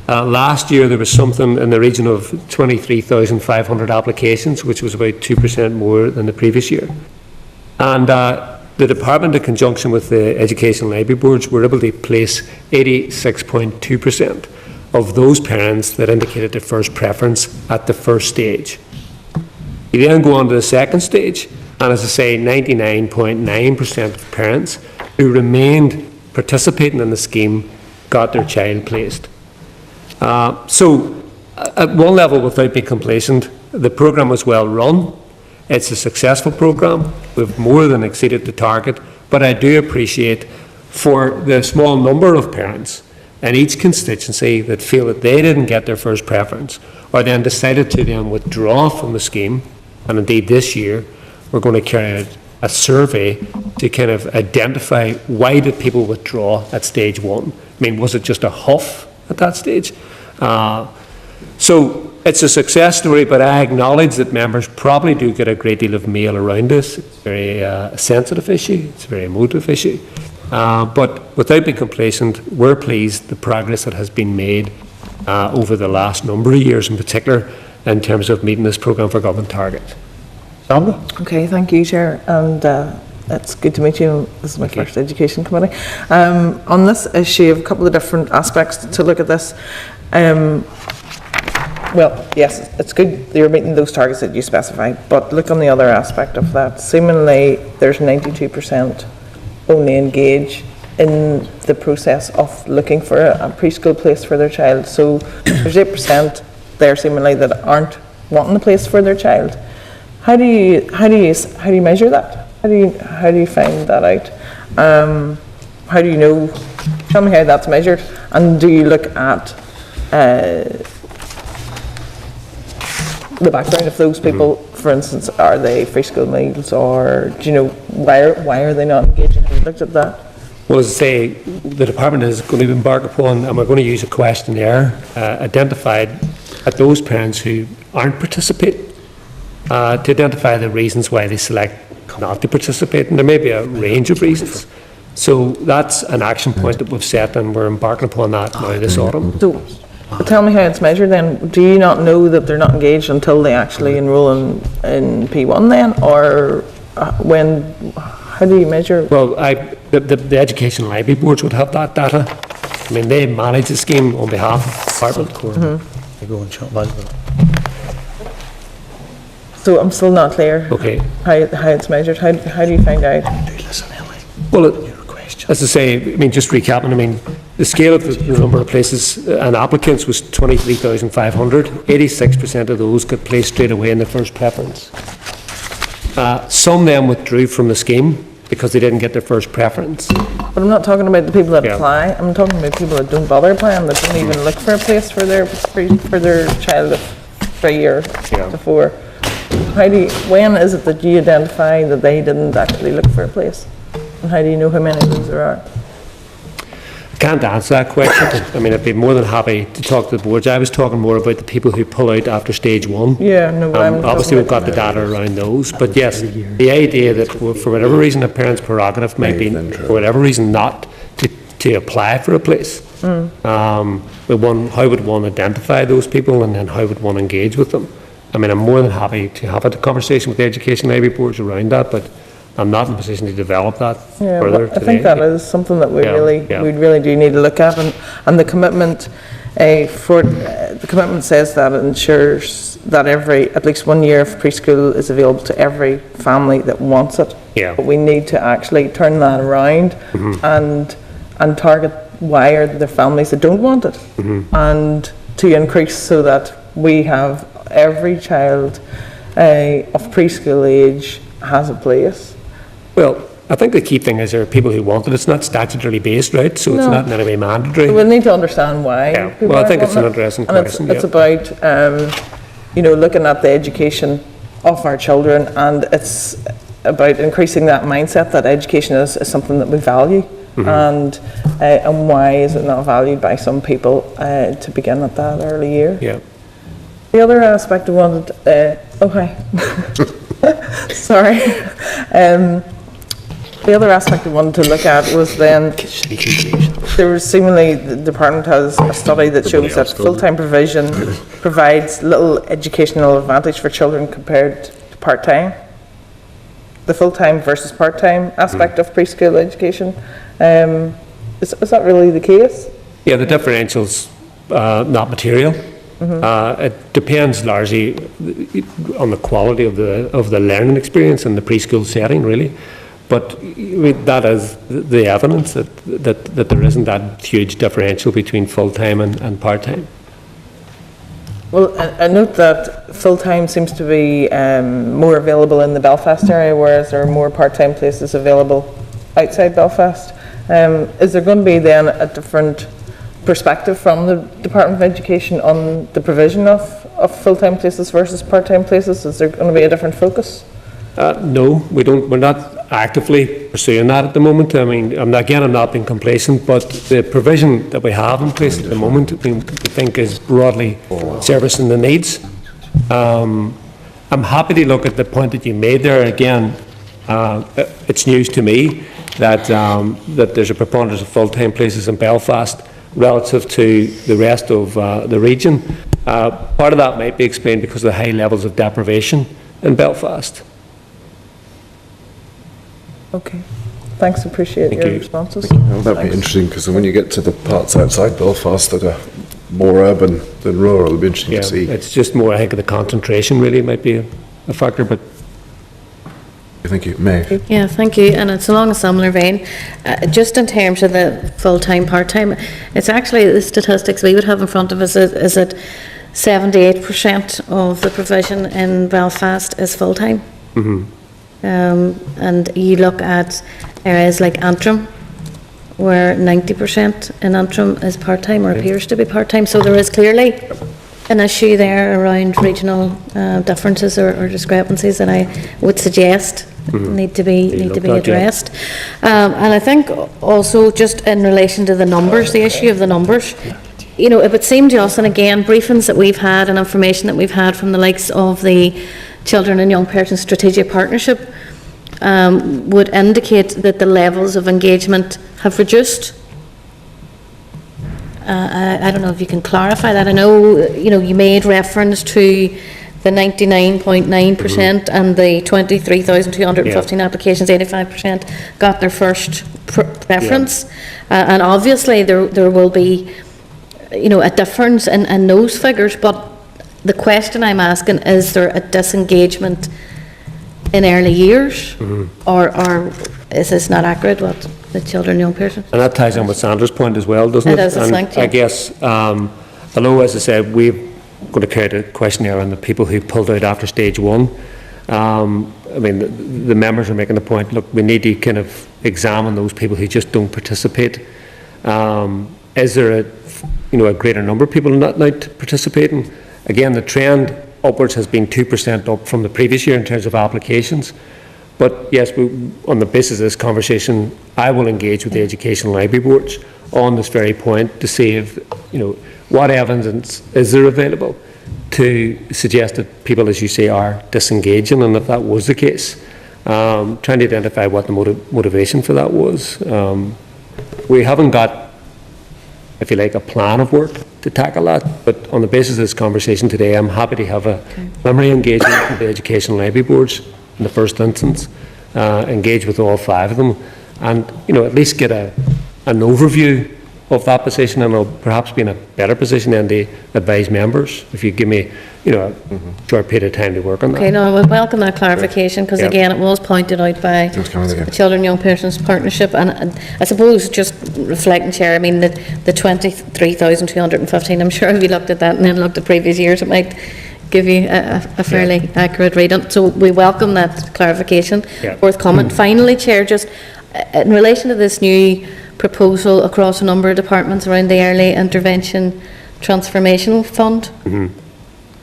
Last year there was something in the region of 23,500 applications, which was about 2% more than the previous year. And the department, in conjunction with the Education Library Boards, were able to place 86.2% of those parents that indicated their first preference at the first stage. You then go on to the second stage, and as I say, 99.9% of parents who remained participating in the scheme got their child placed. So, at one level, without being complacent, the programme was well run. It's a successful programme. We've more than exceeded the target, but I do appreciate for the small number of parents in each constituency that feel that they didn't get their first preference, or then decided to then withdraw from the scheme, and indeed this year we're going to carry out a survey to kind of identify why did people withdraw at stage one. I mean, was it just a huff at that stage? So it's a success story, but I acknowledge that members probably do get a great deal of mail around this. It's a very sensitive issue, it's a very emotive issue. But without being complacent, we're pleased the progress that has been made over the last number of years, in particular in terms of meeting this programme for government target. Sandra? Okay, thank you, Chair, and it's good to meet you. This is my first Education Committee. On this issue, I have a couple of different aspects to look at this. Well, yes, it's good that you're meeting those targets that you specified, but look on the other aspect of that. Seemingly, there's 92% only engage in the process of looking for a preschool place for their child. So there's 8% there seemingly that aren't wanting a place for their child. How do you measure that? How do you find that out? How do you know? Tell me how that's measured. And do you look at the background of those people? For instance, are they free school meals, or do you know why are they not engaging? Have you looked at that? Well, as I say, the department is going to embark upon, and we're going to use a questionnaire identified at those parents who aren't participating, to identify the reasons why they select not to participate, and there may be a range of reasons. So that's an action point that we've set, and we're embarking upon that now this autumn. So, tell me how it's measured then. Do you not know that they're not engaged until they actually enrol in P1 then, or how do you measure? Well, the education library boards would have that data. I mean, they manage the scheme on behalf of the department. You go and chat about it. So I'm still not clear Okay. how it's measured. How do you find out? Well, as I say, I mean, just recapping, I mean, the scale of the number of places and applicants was 23,500. 86% of those got placed straight away in the first preference. Some then withdrew from the scheme because they didn't get their first preference. But I'm not talking about the people that Yeah. apply. I'm talking about people that don't bother applying, that don't even look for a place for their child of 3 or Yeah. to 4. When is it that you identify that they didn't actually look for a place? And how do you know how many of those there are? I can't answer that question. I mean, I'd be more than happy to talk to the boards. I was talking more about the people who pull out after stage 1. Yeah, no, but I'm Obviously, we've talking got the data around those, but yes, the idea that for whatever reason, a parent's prerogative might be, for whatever reason, not to apply for a place. But how would one identify those people, and then how would one engage with them? I mean, I'm more than happy to have a conversation with the education library boards around that, but I'm not in a position to develop that Yeah, further but I think today. that is something that we Yeah, yeah. really do need to look at, and the commitment the commitment says that it ensures that at least 1 year of preschool is available to every family that wants it. Yeah. But we need to actually turn that around and target why are there families that don't want it, and to increase so that we have every child of preschool age has a place. Well, I think the key thing is there are people who want it. It's not statutorily based, right? So it's No. not in any way mandatory. We need to understand why. Yeah. people Well, I aren't think it's wanting an it. interesting And question, It's yeah. about, looking at the education of our children, and it's about increasing that mindset that education is something that we value. And why is it not valued by some people to begin at that early year? Yeah. The other aspect I wanted, hi. Sorry. The other aspect I wanted to look at was then, there was seemingly, the department has a study that shows that full-time provision provides little educational advantage for children compared to part-time. The full-time versus part-time aspect of preschool education. Is that really the case? Yeah, the differential's not material. It depends largely on the quality of the learning experience in the preschool setting, really. But that is the evidence that there isn't that huge differential between full-time and part-time. Well, I note that full-time seems to be more available in the Belfast area, whereas there are more part-time places available outside Belfast. Is there going to be then a different perspective from the Department of Education on the provision of full-time places versus part-time places? Is there going to be a different focus? No, we don't. We're not actively pursuing that at the moment. I mean, I'm not being complacent, but the provision that we have in place at the moment, we think is broadly servicing the needs. I'm happy to look at the point that you made there. Again, it's news to me that there's a preponderance of full-time places in Belfast relative to the rest of the region. Part of that might be explained because of the high levels of deprivation in Belfast. Okay, thanks, appreciate Thank your you. responses. Well, that'd be Thanks. interesting, because when you get to the parts outside Belfast that are more urban than rural, it'll be interesting Yeah, to see. it's just more, I think, the concentration really might be a factor, but Thank you. May. Yeah, thank you. And it's along a similar vein. Just in terms of the full-time, part-time, it's actually the statistics we would have in front of us is that 78% of the provision in Belfast is full-time. And you look at areas like Antrim, where 90% in Antrim is part-time or appears to be part-time. So there is clearly an issue there around regional differences or discrepancies that I would suggest need to be addressed. And I think also just in relation to the numbers, the issue of the numbers, you know, it would seem to us, and again, briefings that we've had and information that we've had from the likes of the Children and Young Persons Strategic Partnership would indicate that the levels of engagement have reduced. I don't know if you can clarify that. I know, you know, you made reference to the 99.9% and the 23,215 applications, 85% got their first preference. And obviously there will be, a difference in those figures, but the question I'm asking, is there a disengagement in early years? Or is this not accurate, what the children and young persons? And that ties in with Sandra's point as well, doesn't it? It does, it's And linked, yeah. I guess, although, as I said, we're going to create a questionnaire on the people who pulled out after stage 1. The members are making the point, look, we need to kind of examine those people who just don't participate. Is there a greater number of people not participating? Again, the trend upwards has been 2% up from the previous year in terms of applications. But yes, on the basis of this conversation, I will engage with the education library boards on this very point to see if, what evidence is there available to suggest that people, as you say, are disengaging, and if that was the case, trying to identify what the motivation for that was. We haven't got, if you like, a plan of work to tackle that, but on the basis of this conversation today, I'm happy to have a preliminary engagement with the education library boards in the first instance, engage with all 5 of them, and at least get an overview of that position, and I'll perhaps be in a better position than to advise members if you give me a short period of time to work on that. Okay, no, I would welcome that clarification, because again, it was pointed out by the Children and Young Persons Partnership, and I suppose, just reflecting, Chair, the 23,215, I'm sure if you looked at that and then looked at previous years, it might give you a fairly accurate read on. So we welcome that clarification forthcoming. Finally, Chair, just in relation to this new proposal across a number of departments around the Early Intervention Transformation Fund,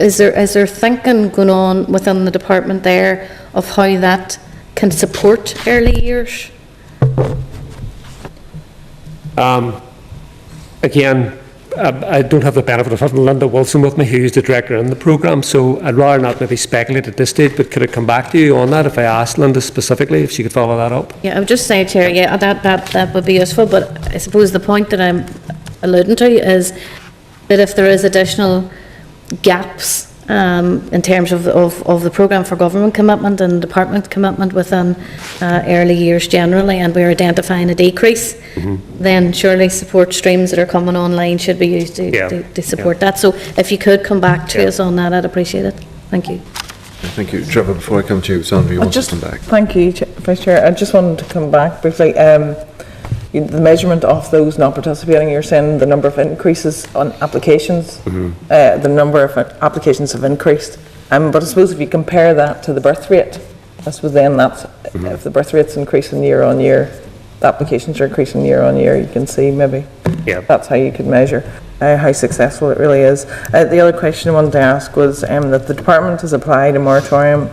is there thinking going on within the department there of how that can support early years? Again, I don't have the benefit of having Linda Wilson with me, who's the director in the programme, so I'd rather not maybe speculate at this stage, but could I come back to you on that if I asked Linda specifically, if she could follow that up? Yeah, I would just say, Chair, that would be useful, but I suppose the point that I'm alluding to is that if there is additional gaps in terms of the programme for government commitment and department commitment within early years generally, and we're identifying a decrease, then surely support streams that are coming online should be used to support that. So if you could come back to us on that, I'd appreciate it. Thank you. Thank you. Trevor, before I come to you, Sandra, you want to come back? Thank you, Vice Chair. I just wanted to come back briefly. The measurement of those not participating, you're saying the number of increases on applications, the number of applications have increased. But I suppose if you compare that to the birth rate, I suppose then that's, if the birth rate's increasing year on year, the applications are increasing year on year, you can see maybe that's how you could measure how successful it really is. The other question I wanted to ask was that the department has applied a moratorium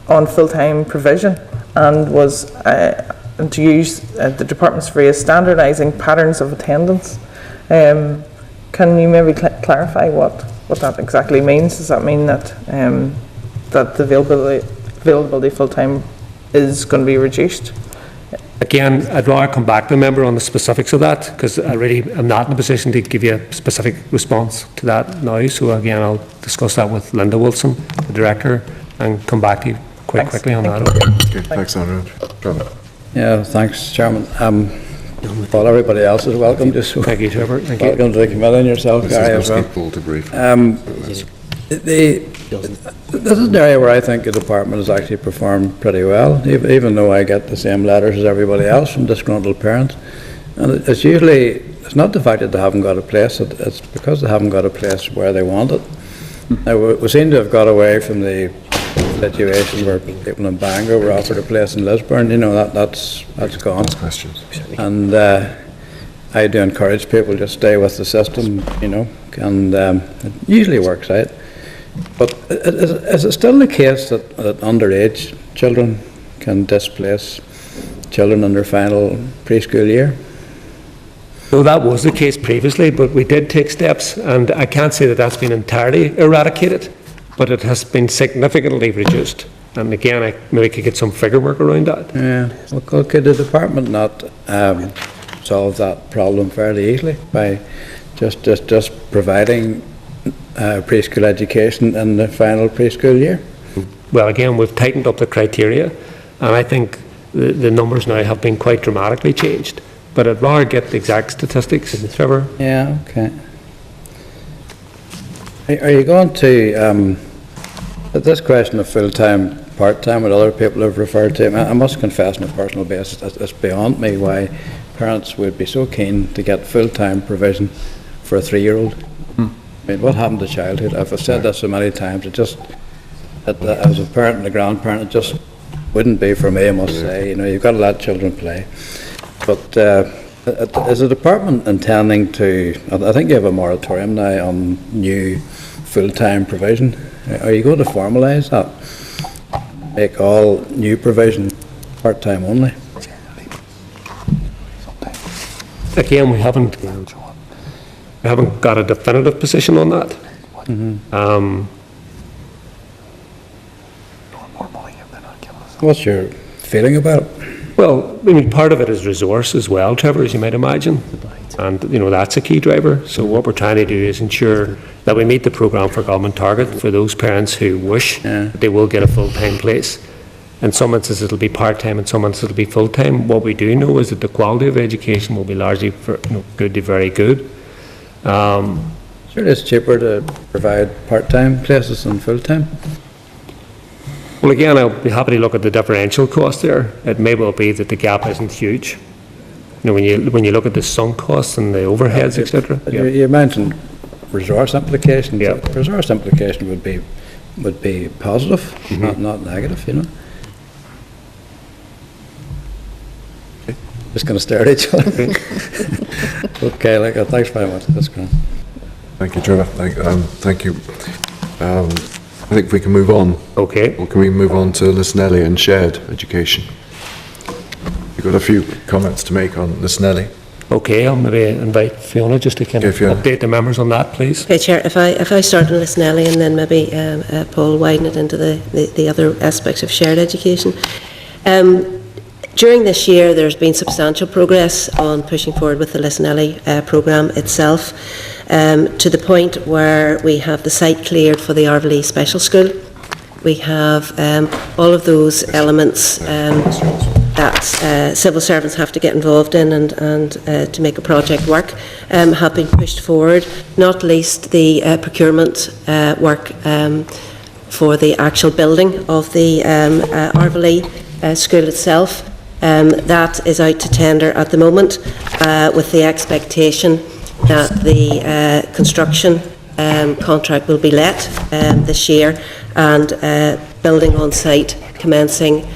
on full-time provision and was to use the department's phrase, standardising patterns of attendance. Can you maybe clarify what that exactly means? Does that mean that that the availability full-time is going to be reduced? Again, I'd rather come back to the member on the specifics of that, because I really am not in a position to give you a specific response to that now. So again, I'll discuss that with Linda Wilson, the director, and come back to you quite quickly on that. Okay, thanks, Sandra. Trevor. Yeah, thanks, Chairman. Well, everybody else is welcome. Just thank you, Trevor. Thank you. Welcome to the committee and yourself, Gary, as well. To brief. This is an area where I think the department has actually performed pretty well, even though I get the same letters as everybody else from disgruntled parents. And it's not the fact that they haven't got a place, it's because they haven't got a place where they want it. Now, we seem to have got away from the situation where people in Bangor were offered a place in Lisburn. That's gone. Questions. And I do encourage people to stay with the system, and it usually works out. But is it still the case that underage children can displace children in their final preschool year? No, that was the case previously, but we did take steps, and I can't say that that's been entirely eradicated, but it has been significantly reduced. And again, I maybe could get some figure work around that. Yeah. Well, could the department not solve that problem fairly easily by just providing preschool education in the final preschool year? Well, again, we've tightened up the criteria, and I think the numbers now have been quite dramatically changed. But I'd rather get the exact statistics, Trevor. Yeah, okay. Are you going to, this question of full-time, part-time, what other people have referred to, I must confess on a personal basis, it's beyond me why parents would be so keen to get full-time provision for a 3-year-old. I mean, what happened to childhood? I've said this so many times, as a parent and a grandparent, it just wouldn't be for me, I must say. You know, you've got to let children play. But is the department intending to, I think you have a moratorium now on new full-time provision. Are you going to formalise that? Make all new provision part-time only? Again, we haven't got a definitive position on that. What's your feeling about it? Well, I mean, part of it is resource as well, Trevor, as you might imagine. And, you know, that's a key driver. So what we're trying to do is ensure that we meet the programme for government target for those parents who wish that they will get a full-time place. In some instances it'll be part-time, in some instances it'll be full-time. What we do know is that the quality of education will be largely good to very good. Sure, it's cheaper to provide part-time places than full-time. Well, again, I'll be happy to look at the differential cost there. It may well be that the gap isn't huge. You know, when you look at the sunk costs and the overheads, etc. You mentioned resource implications. Yeah. Resource implication would be positive, not negative, you know. Just going to stare at each other. Okay, thanks very much. That's great. Thank you, Trevor. Thank you. I think we can move on. Okay. Or can we move on to Lisnelli and shared education? You've got a few comments to make on Lisnelli. Okay, I'll maybe invite Fiona just to kind of update the members on that, please. Okay, Chair, if I start on Lisnelli and then maybe Paul widen it into the other aspects of shared education. During this year, there's been substantial progress on pushing forward with the Lisnelli programme itself, to the point where we have the site cleared for the Arvely Special School. We have all of those elements that civil servants have to get involved in and to make a project work have been pushed forward, not least the procurement work for the actual building of the Arvely school itself. That is out to tender at the moment, with the expectation that the construction contract will be let this year, and building on site commencing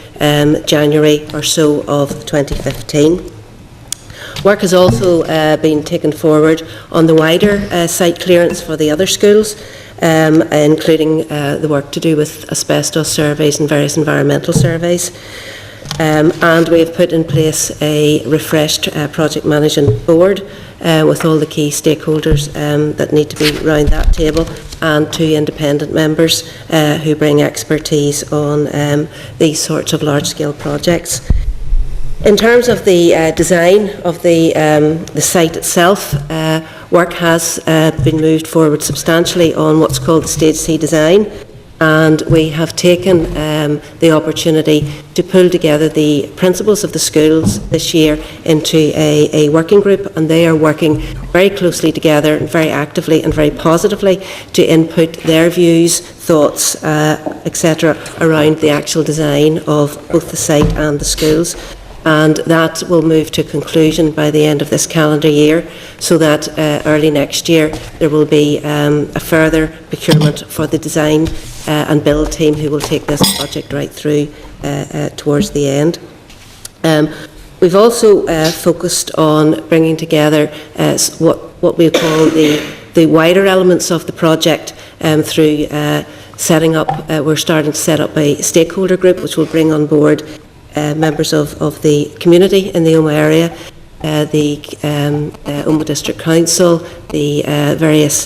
January or so of 2015. Work has also been taken forward on the wider site clearance for the other schools, including the work to do with asbestos surveys and various environmental surveys. And we have put in place a refreshed project management board with all the key stakeholders that need to be around that table, and 2 independent members who bring expertise on these sorts of large-scale projects. In terms of the design of the site itself, work has been moved forward substantially on what's called the Stage C design. And we have taken the opportunity to pull together the principals of the schools this year into a working group, and they are working very closely together and very actively and very positively to input their views, thoughts, etc. around the actual design of both the site and the schools. And that will move to conclusion by the end of this calendar year, so that early next year there will be a further procurement for the design and build team who will take this project right through towards the end. We've also focused on bringing together what we call the wider elements of the project through setting up, we're starting to set up a stakeholder group which will bring on board members of the community in the Omagh area, the Omagh District Council, the various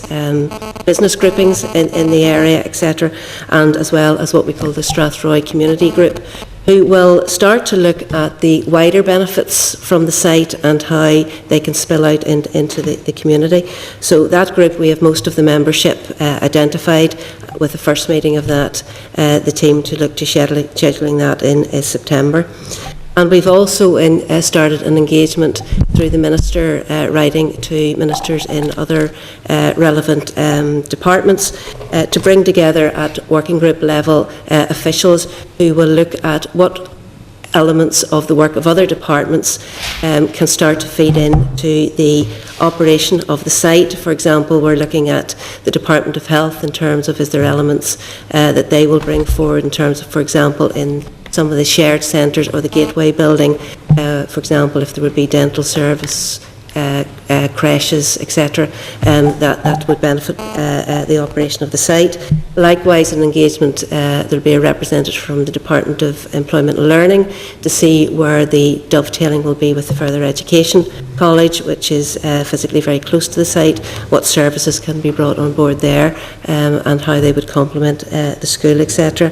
business groupings in the area, etc., and as well as what we call the Strathroy Community Group, who will start to look at the wider benefits from the site and how they can spill out into the community. So that group, we have most of the membership identified with the first meeting of that, the team to look to scheduling that in September. And we've also started an engagement through the Minister, writing to ministers in other relevant departments to bring together at working group level officials who will look at what elements of the work of other departments can start to feed into the operation of the site. For example, we're looking at the Department of Health in terms of is there elements that they will bring forward in terms of, for example, in some of the shared centres or the Gateway building, for example, if there would be dental service, creches, etc., that would benefit the operation of the site. Likewise, in engagement, there will be a representative from the Department of Employment and Learning to see where the dovetailing will be with the Further Education College, which is physically very close to the site, what services can be brought on board there, and how they would complement the school, etc.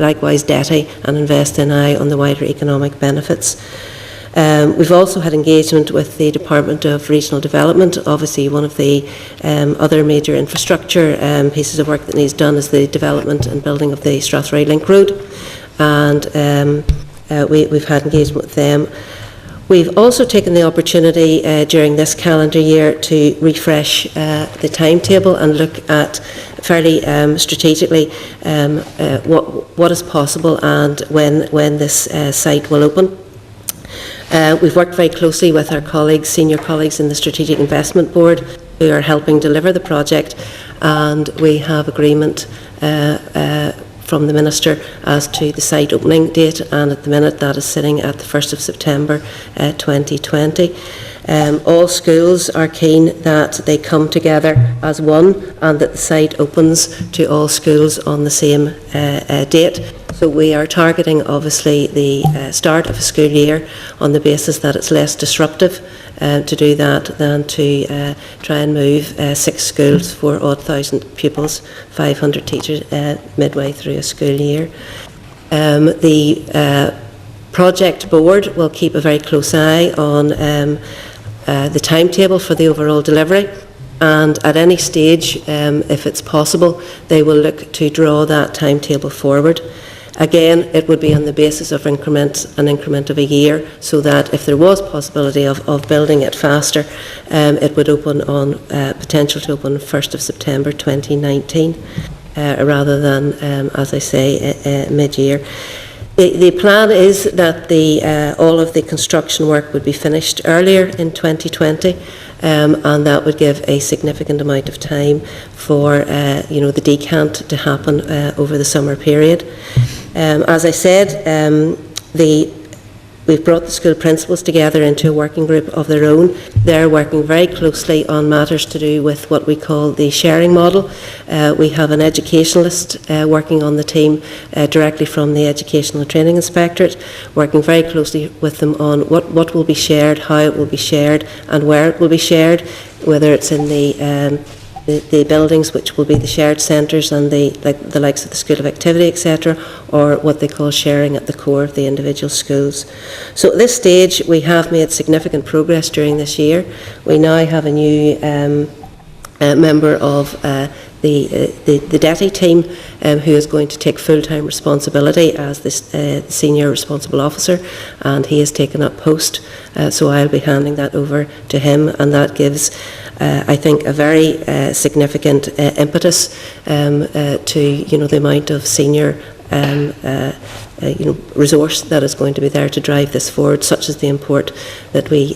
Likewise, DETI and Invest NI on the wider economic benefits. We've also had engagement with the Department of Regional Development. Obviously, one of the other major infrastructure pieces of work that needs done is the development and building of the Strathroy Link Road, and we've had engagement with them. We've also taken the opportunity during this calendar year to refresh the timetable and look at fairly strategically what is possible and when this site will open. We've worked very closely with our colleagues, senior colleagues in the Strategic Investment Board who are helping deliver the project, and we have agreement from the Minister as to the site opening date, and at the minute that is sitting at the 1st of September 2020. All schools are keen that they come together as one and that the site opens to all schools on the same date. So we are targeting obviously the start of a school year on the basis that it's less disruptive to do that than to try and move 6 schools for odd 1,000 pupils, 500 teachers midway through a school year. The project board will keep a very close eye on the timetable for the overall delivery, and at any stage, if it's possible, they will look to draw that timetable forward. Again, it would be on the basis of an increment of a year, so that if there was possibility of building it faster, it would open on potential to open 1st of September 2019, rather than, as I say, mid-year. The plan is that all of the construction work would be finished earlier in 2020, and that would give a significant amount of time for the decant to happen over the summer period. As I said, we've brought the school principals together into a working group of their own. They're working very closely on matters to do with what we call the sharing model. We have an educationalist working on the team directly from the Educational and Training Inspectorate, working very closely with them on what will be shared, how it will be shared, and where it will be shared, whether it's in the buildings, which will be the shared centres and the likes of the School of Activity, etc., or what they call sharing at the core of the individual schools. So at this stage, we have made significant progress during this year. We now have a new member of the DETI team who is going to take full-time responsibility as the senior responsible officer, and he has taken up post, so I'll be handing that over to him, and that gives I think a very significant impetus to the amount of senior resource that is going to be there to drive this forward, such as the import that we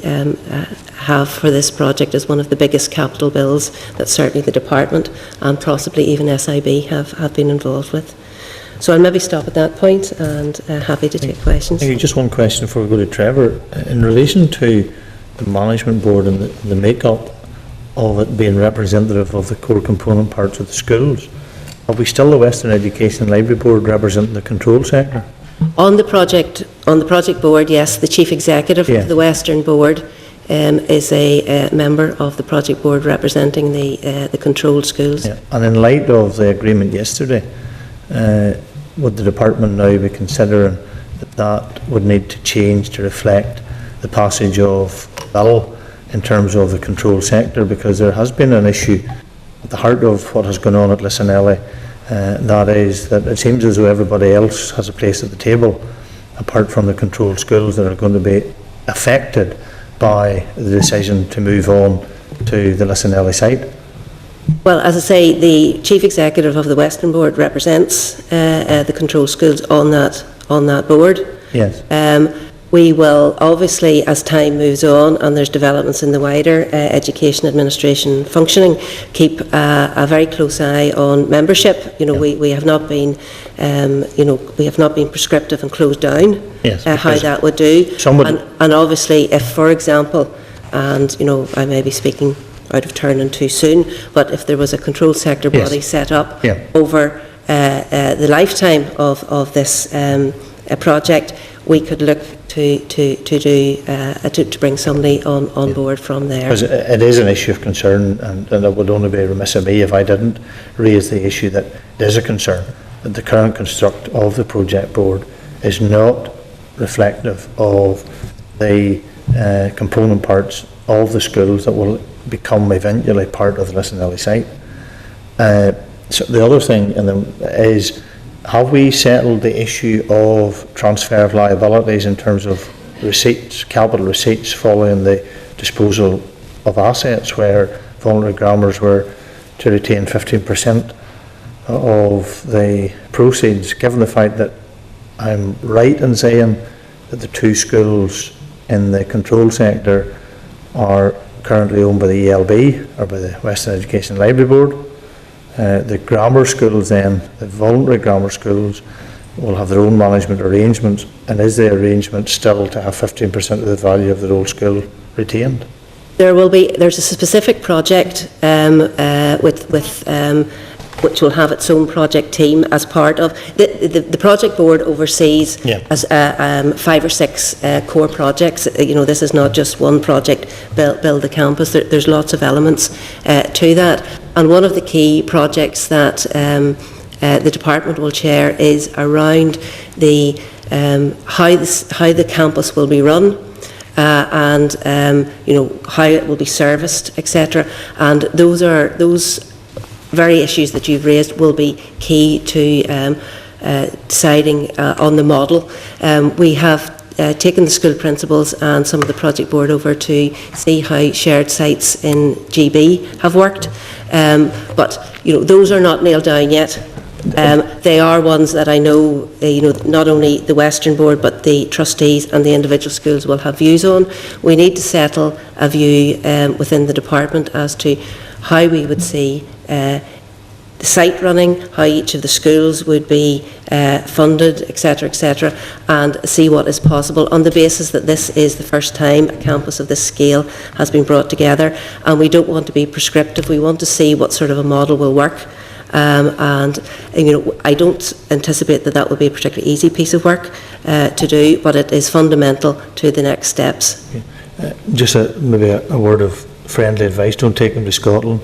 have for this project as one of the biggest capital bills that certainly the department and possibly even SIB have been involved with. So I'll maybe stop at that point, and happy to take questions. Just one question before we go to Trevor. In relation to the management board and the makeup of it being representative of the core component parts of the schools, are we still the Western Education and Library Board representing the control sector? On the project board, yes, the chief executive of the Western Board is a member of the project board representing the controlled schools. Yeah. And in light of the agreement yesterday, would the department now be considering that that would need to change to reflect the passage of bill in terms of the control sector? Because there has been an issue at the heart of what has gone on at Lissanelli, that is that it seems as though everybody else has a place at the table apart from the controlled schools that are going to be affected by the decision to move on to the Lissanelli site. Well, as I say, the Chief Executive of the Western Board represents the control schools on that board. Yes. We will obviously, as time moves on and there's developments in the wider education administration functioning, keep a very close eye on membership. You know, we have not been, we have not been prescriptive and closed down how that would do. And obviously, if, for example, and I may be speaking out of turn and too soon, but if there was a control sector body set up over the lifetime of this project, we could look to bring somebody on board from there. Because it is an issue of concern, and it would only be remiss of me if I didn't raise the issue that it is a concern that the current construct of the project board is not reflective of the component parts of the schools that will become eventually part of the Lissanelli site. So the other thing is, have we settled the issue of transfer of liabilities in terms of receipts, capital receipts following the disposal of assets where voluntary grammars were to retain 15% of the proceeds, given the fact that I'm right in saying that the two schools in the control sector are currently owned by the ELB or by the Western Education Library Board. The grammar schools then, the voluntary grammar schools, will have their own management arrangements, and is the arrangement still to have 15% of the value of their old school retained? There's a specific project which will have its own project team as part of the project board oversees as 5 or 6 core projects. This is not just one project, build the campus. There's lots of elements to that, and one of the key projects that the department will chair is around the how the campus will be run. And how it will be serviced, etc. And those very issues that you've raised will be key to deciding on the model. We have taken the school principals and some of the project board over to see how shared sites in GB have worked, but those are not nailed down yet. They are ones that I know, not only the Western Board but the trustees and the individual schools will have views on. We need to settle a view within the department as to how we would see the site running, how each of the schools would be funded, etc., and see what is possible on the basis that this is the first time a campus of this scale has been brought together, and we don't want to be prescriptive. We want to see what sort of a model will work. And I don't anticipate that will be a particularly easy piece of work to do, but it is fundamental to the next steps. Just maybe a word of friendly advice: don't take them to Scotland.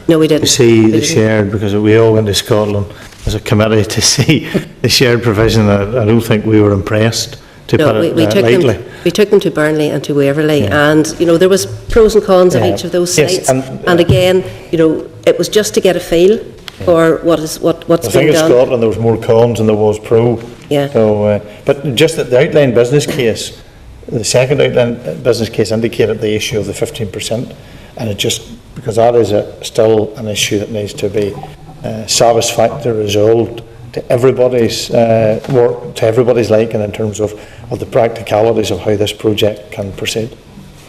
No, we didn't. To see the shared, because we all went to Scotland as a committee to see the shared provision. I don't think we were impressed, to put it lightly. We took them to Burnley and to Waverley, and there was pros and cons of each of those sites. And again, it was just to get a feel for what's being done. I think in Scotland there was more cons than there was pro. Yeah. So, but just that the outline business case, the second outline business case indicated the issue of the 15%, and it just, because that is still an issue that needs to be satisfactorily resolved to everybody's work, to everybody's liking in terms of the practicalities of how this project can proceed.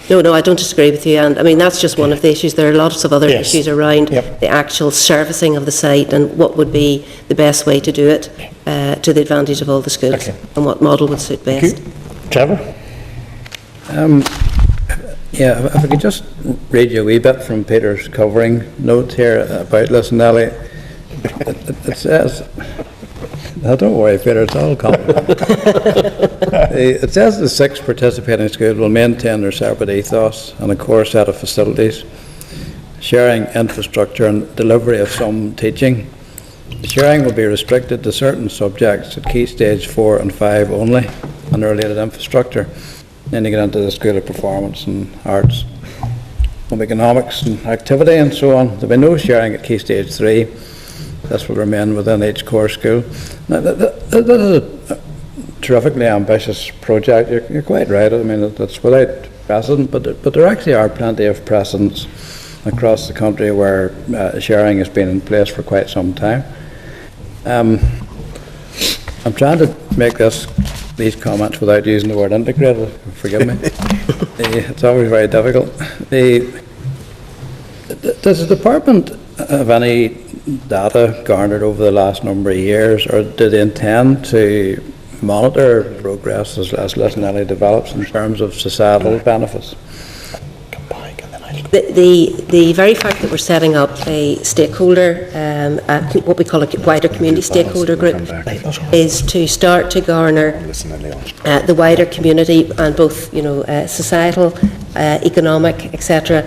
No, I don't disagree with you, and I mean that's just one of the issues. There are lots of other issues around the actual servicing of the site and what would be the best way to do it to the advantage of all the schools, and what model would suit best. Trevor? If I could just read you a wee bit from Peter's covering note here about Lissanelli. It says, don't worry, Peter, it's all coming. It says the 6 participating schools will maintain their separate ethos and a core set of facilities, sharing infrastructure and delivery of some teaching. Sharing will be restricted to certain subjects at Key Stage 4 and 5 only, and related infrastructure. Then you get into the School of Performance and Arts, home economics and activity and so on. There'll be no sharing at Key Stage 3. This will remain within each core school. Now, that is a terrifically ambitious project. You're quite right. I mean, that's without precedent, but there actually are plenty of precedents across the country where sharing has been in place for quite some time. I'm trying to make these comments without using the word integrated. Forgive me. It's always very difficult. Does the department have any data garnered over the last number of years, or do they intend to monitor progress as Lisnelly develops in terms of societal benefits? The very fact that we're setting up a stakeholder, what we call a wider community stakeholder group, is to start to garner the wider community and both, societal, economic, etc.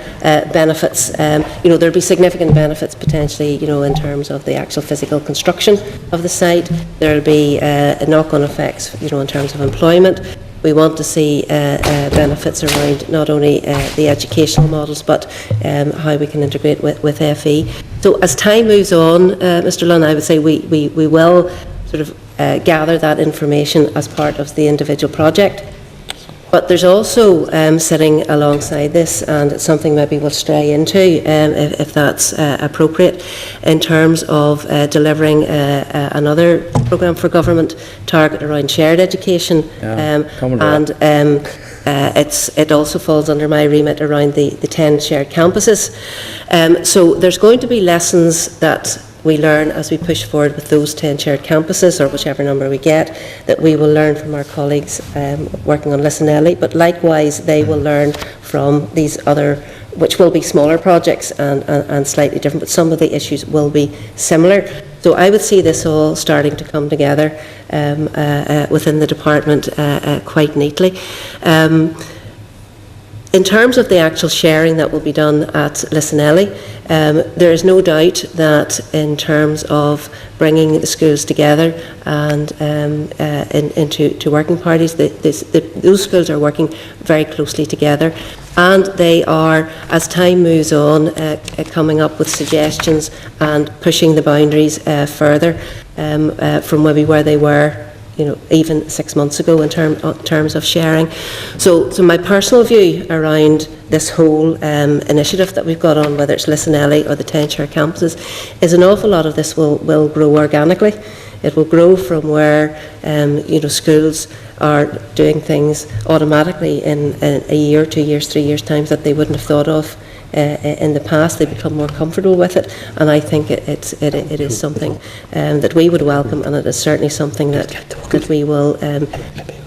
Benefits. There'll be significant benefits potentially, in terms of the actual physical construction of the site. There'll be knock-on effects, in terms of employment. We want to see benefits around not only the educational models, but how we can integrate with FE. So as time moves on, Mr. Lunn, I would say we will sort of gather that information as part of the individual project. But there's also sitting alongside this, and it's something maybe we'll stray into if that's appropriate, in terms of delivering another programme for government target around shared education. It also falls under my remit around the 10 shared campuses. So there's going to be lessons that we learn as we push forward with those 10 shared campuses, or whichever number we get, that we will learn from our colleagues working on Lisnelly, but likewise they will learn from these other, which will be smaller projects and slightly different, but some of the issues will be similar. So I would see this all starting to come together within the department quite neatly. In terms of the actual sharing that will be done at Lisnelly, there is no doubt that in terms of bringing the schools together and into working parties, those schools are working very closely together, and they are, as time moves on, coming up with suggestions and pushing the boundaries further from maybe where they were even 6 months ago in terms of sharing. So my personal view around this whole initiative that we've got on, whether it's Lisnelly or the 10 shared campuses, is an awful lot of this will grow organically. It will grow from where schools are doing things automatically in a year, 2 years, 3 years' time that they wouldn't have thought of in the past. They become more comfortable with it, and I think it is something that we would welcome, and it is certainly something that we will,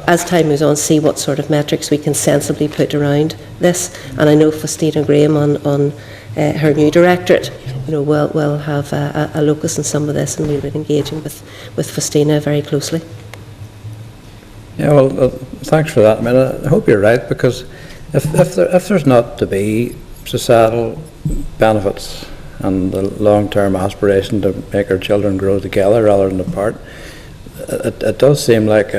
as time moves on, see what sort of metrics we can sensibly put around this. And I know Faustina Graham on her new directorate, will have a locus in some of this, and we'll be engaging with Faustina very closely. Yeah, well, thanks for that. I mean, I hope you're right, because if there's not to be societal benefits and the long-term aspiration to make our children grow together rather than apart, it does seem like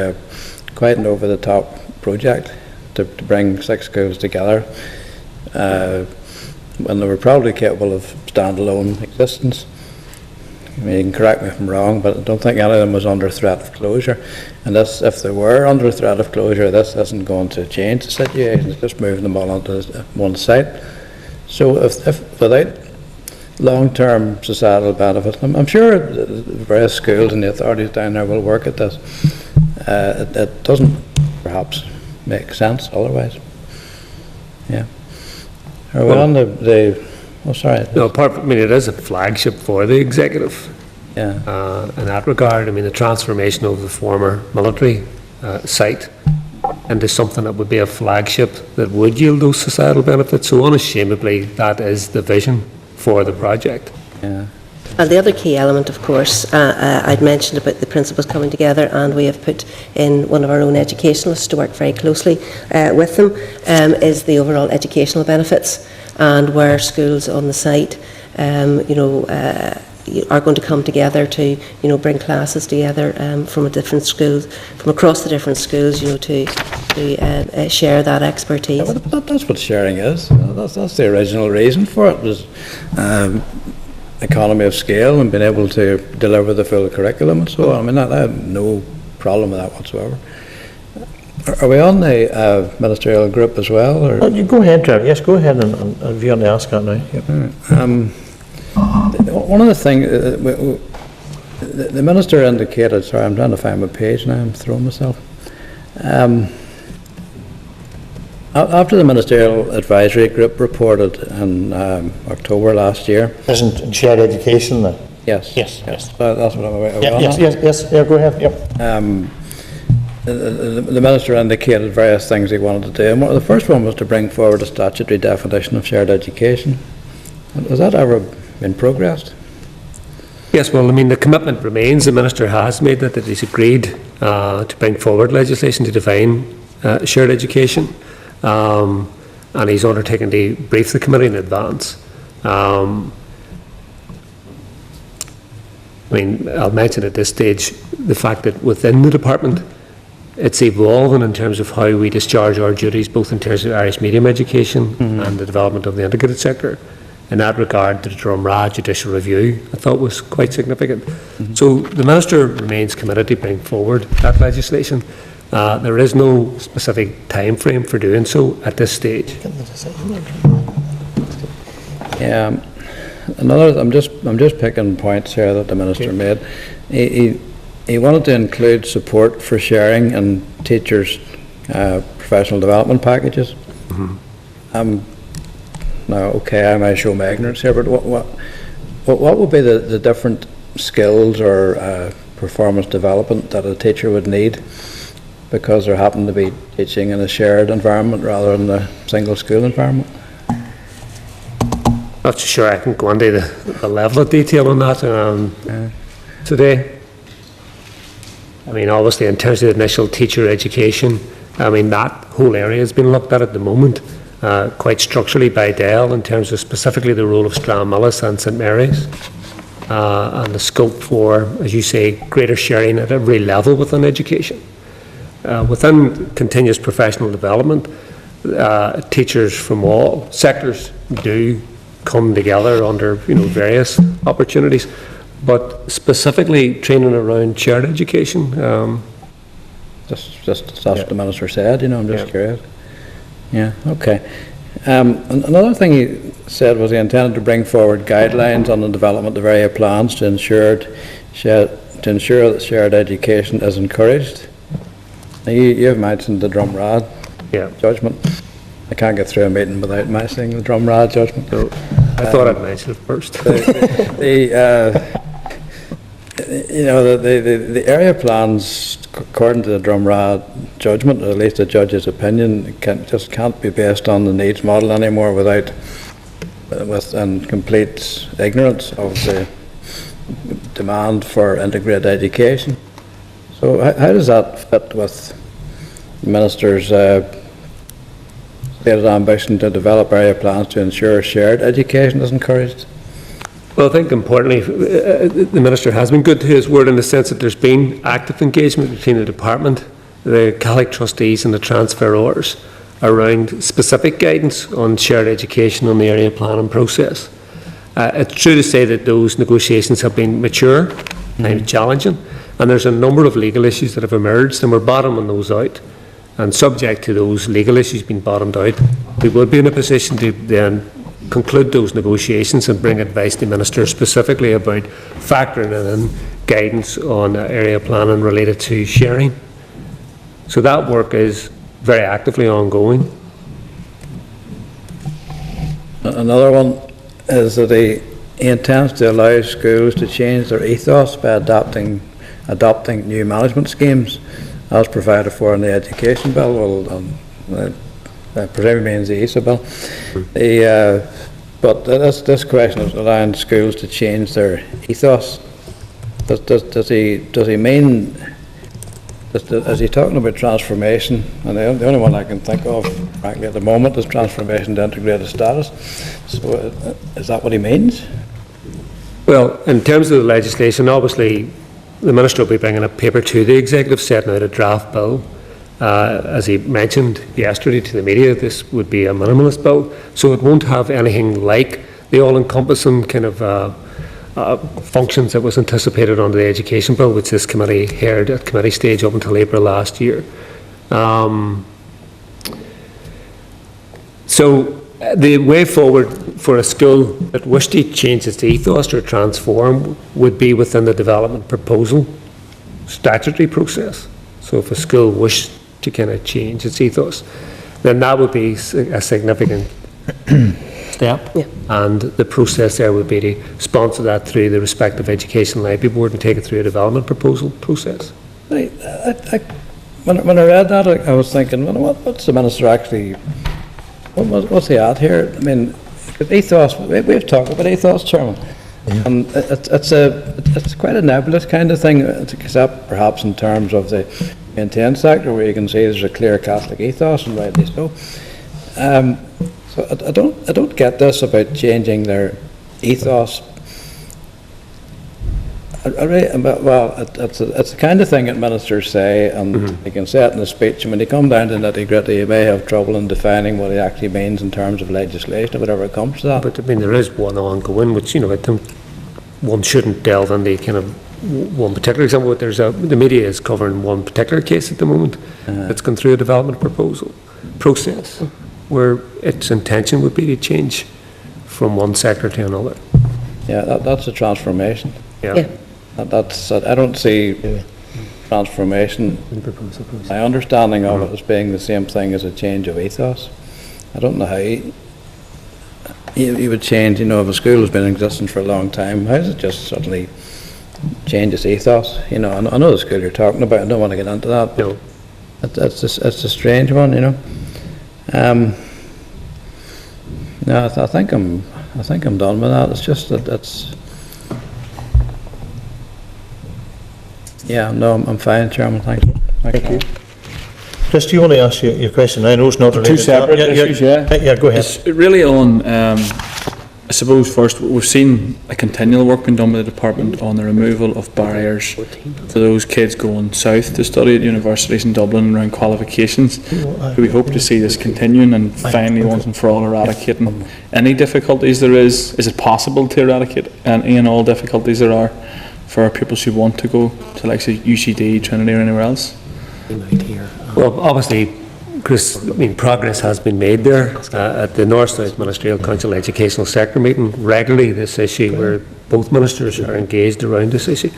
quite an over-the-top project to bring 6 schools together when they were probably capable of standalone existence. I mean, you can correct me if I'm wrong, but I don't think any of them was under threat of closure. And if they were under threat of closure, this isn't going to change the situation. It's just moving them all onto one site. So if without long-term societal benefits, I'm sure the various schools and the authorities down there will work at this. It doesn't perhaps make sense otherwise. Yeah. Are we on oh, sorry. No, it is a flagship for the executive. Yeah. In that regard, I mean, the transformation of the former military site into something that would be a flagship that would yield those societal benefits. So unashamedly, that is the vision for the project. Yeah. And the other key element, of course, I'd mentioned about the principals coming together, and we have put in one of our own educationalists to work very closely with them, is the overall educational benefits, and where schools on the site, are going to come together to, you know, bring classes together from a different schools, from across the different schools, you know, to share that expertise. Yeah, but that's what sharing is. That's the original reason for it, was economy of scale and being able to deliver the full curriculum and so on. I mean, I have no problem with that whatsoever. Are we on the ministerial group as well? Or? You go ahead, Trevor. Yes, go ahead and if you want to ask that now. One of the things, the minister indicated, sorry, I'm trying to find my page now, I'm throwing myself. After the Ministerial Advisory Group reported in October last year. Isn't shared education then? Yes. Yes. That's what I'm aware of. Yes, yeah, go ahead, yep. The Minister indicated various things he wanted to do, and the first one was to bring forward a statutory definition of shared education. Has that ever been progressed? Yes, well, I mean, the commitment remains. The Minister has made that he's agreed to bring forward legislation to define shared education. And he's undertaken to brief the committee in advance. I mean, I'll mention at this stage the fact that within the department, it's evolving in terms of how we discharge our duties, both in terms of Irish medium education and the development of the integrated sector. In that regard, the Drumrad judicial review, I thought, was quite significant. So the Minister remains committed to bring forward that legislation. There is no specific time frame for doing so at this stage. Yeah, I'm just picking points here that the Minister made. He wanted to include support for sharing in teachers' professional development packages. Now, okay, I may show my ignorance here, but what would be the different skills or performance development that a teacher would need, because they happen to be teaching in a shared environment rather than a single school environment? Not sure I can go into the level of detail on that today. I mean, obviously, in terms of the initial teacher education, I mean, that whole area has been looked at the moment quite structurally by Dell in terms of specifically the role of Stranmillis and St Mary's and the scope for, as you say, greater sharing at every level within education. Within continuous professional development, teachers from all sectors do come together under, you know, various opportunities, but specifically training around shared education. Just that's what the Minister said, you know, I'm just curious. Yeah, okay. Another thing he said was he intended to bring forward guidelines on the development of area plans to ensure that shared education is encouraged. Now, you've mentioned the Drumrad judgment. I can't get through a meeting without mentioning the Drumrad judgment. So I thought I'd mention it first. You know, the area plans, according to the Drumrad judgment, or at least the judge's opinion, just can't be based on the needs model anymore with complete ignorance of the demand for integrated education. So how does that fit with the Minister's stated ambition to develop area plans to ensure shared education is encouraged? Well, I think importantly, the Minister has been good to his word in the sense that there's been active engagement between the Department, the Catholic trustees and the transferors around specific guidance on shared education on the area planning process. It's true to say that those negotiations have been mature and challenging, and there's a number of legal issues that have emerged, and we're bottoming those out. And subject to those legal issues being bottomed out, we would be in a position to then conclude those negotiations and bring advice to Minister specifically about factoring in guidance on area planning related to sharing. So that work is very actively ongoing. Another one is that he intends to allow schools to change their ethos by adopting new management schemes as provided for in the Education Bill. Presumably means the ESA Bill. But this question of allowing schools to change their ethos, does he mean, is he talking about transformation? And the only one I can think of, frankly, at the moment is transformation to integrated status. So is that what he means? Well, in terms of the legislation, obviously, the Minister will be bringing a paper to the Executive setting out a draft bill. As he mentioned yesterday to the media, this would be a minimalist bill, so it won't have anything like the all-encompassing kind of functions that was anticipated under the Education Bill, which this committee heard at committee stage up until April last year. So the way forward for a school that wished to change its ethos or transform would be within the development proposal statutory process. So if a school wished to kind of change its ethos, then that would be a significant step. Yeah. And the process there would be to sponsor that through the respective Education Library Board and take it through a development proposal process. When I read that, I was thinking, well, what's the Minister actually, what's he at here? I mean, ethos, we've talked about ethos, Chairman. Yeah. And it's quite a nebulous kind of thing, except perhaps in terms of the maintained sector, where you can see there's a clear Catholic ethos, and rightly so. So I don't get this about changing their ethos. Well, it's the kind of thing that ministers say, and they can say it in a speech, and when they come down to nitty-gritty, you may have trouble in defining what it actually means in terms of legislation, or whatever it comes to that. But I mean, there is one ongoing, which, you know, I think one shouldn't delve into kind of one particular example, but the media is covering one particular case at the moment that's gone through a development proposal process, where its intention would be to change from one sector to another. Yeah, that's a transformation. Yeah. That's I don't see transformation. My understanding of it as being the same thing as a change of ethos. I don't know how you would change, you know, if a school has been in existence for a long time, how does it just suddenly change its ethos? You know, I know the school you're talking about, I don't want to get into that, but it's a strange one, you know. No, I think I'm done with that. It's just that it's. Yeah, no, I'm fine, Chairman. Thank you. Thank you. Chris, do you want to ask your question? I know it's not related. Two separate issues, yeah. Yeah, go ahead. It's really on, I suppose first, we've seen a continual work being done by the department on the removal of barriers for those kids going south to study at universities in Dublin around qualifications. We hope to see this continuing and finally once and for all eradicating any difficulties there is. Is it possible to eradicate any and all difficulties there are for our pupils who want to go to like say UCD, Trinity or anywhere else? Well, obviously, Chris, I mean, progress has been made there. At the North-South Ministerial Council Educational Sector meeting, regularly this issue, where both ministers are engaged around this issue.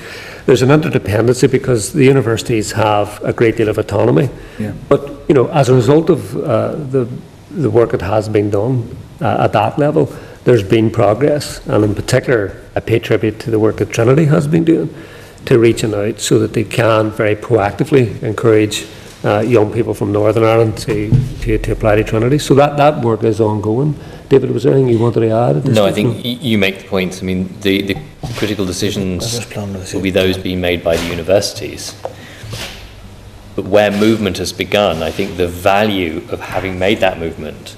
There's an interdependency because the universities have a great deal of autonomy. Yeah. But, you know, as a result of the work that has been done at that level, there's been progress. And in particular, I pay tribute to the work that Trinity has been doing to reaching out so that they can very proactively encourage young people from Northern Ireland to apply to Trinity. So that work is ongoing. David, was there anything you wanted to add? No, I think you make the point. I mean, the critical decisions will be those being made by the universities. But where movement has begun, I think the value of having made that movement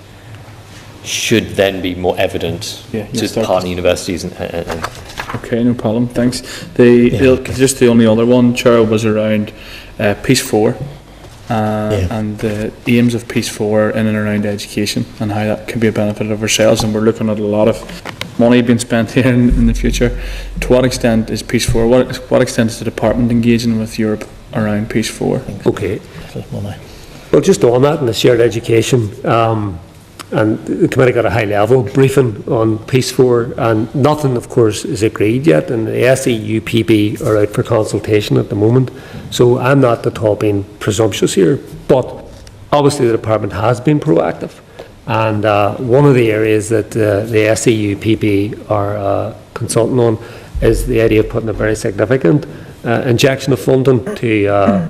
should then be more evident to partner universities and Okay, no problem, thanks. Just the only other one, Chair, was around Peace 4 and the aims of Peace 4 in and around education and how that can be a benefit of ourselves, and we're looking at a lot of money being spent here in the future. To what extent is Peace 4, what extent is the department engaging with Europe around Peace 4? Okay. Well, just on that, in the shared education, and the committee got a high-level briefing on Peace 4, and nothing, of course, is agreed yet, and the SEUPB are out for consultation at the moment, so I'm not at all being presumptuous here, but obviously the department has been proactive, and one of the areas that the SEUPB are consulting on is the idea of putting a very significant injection of funding to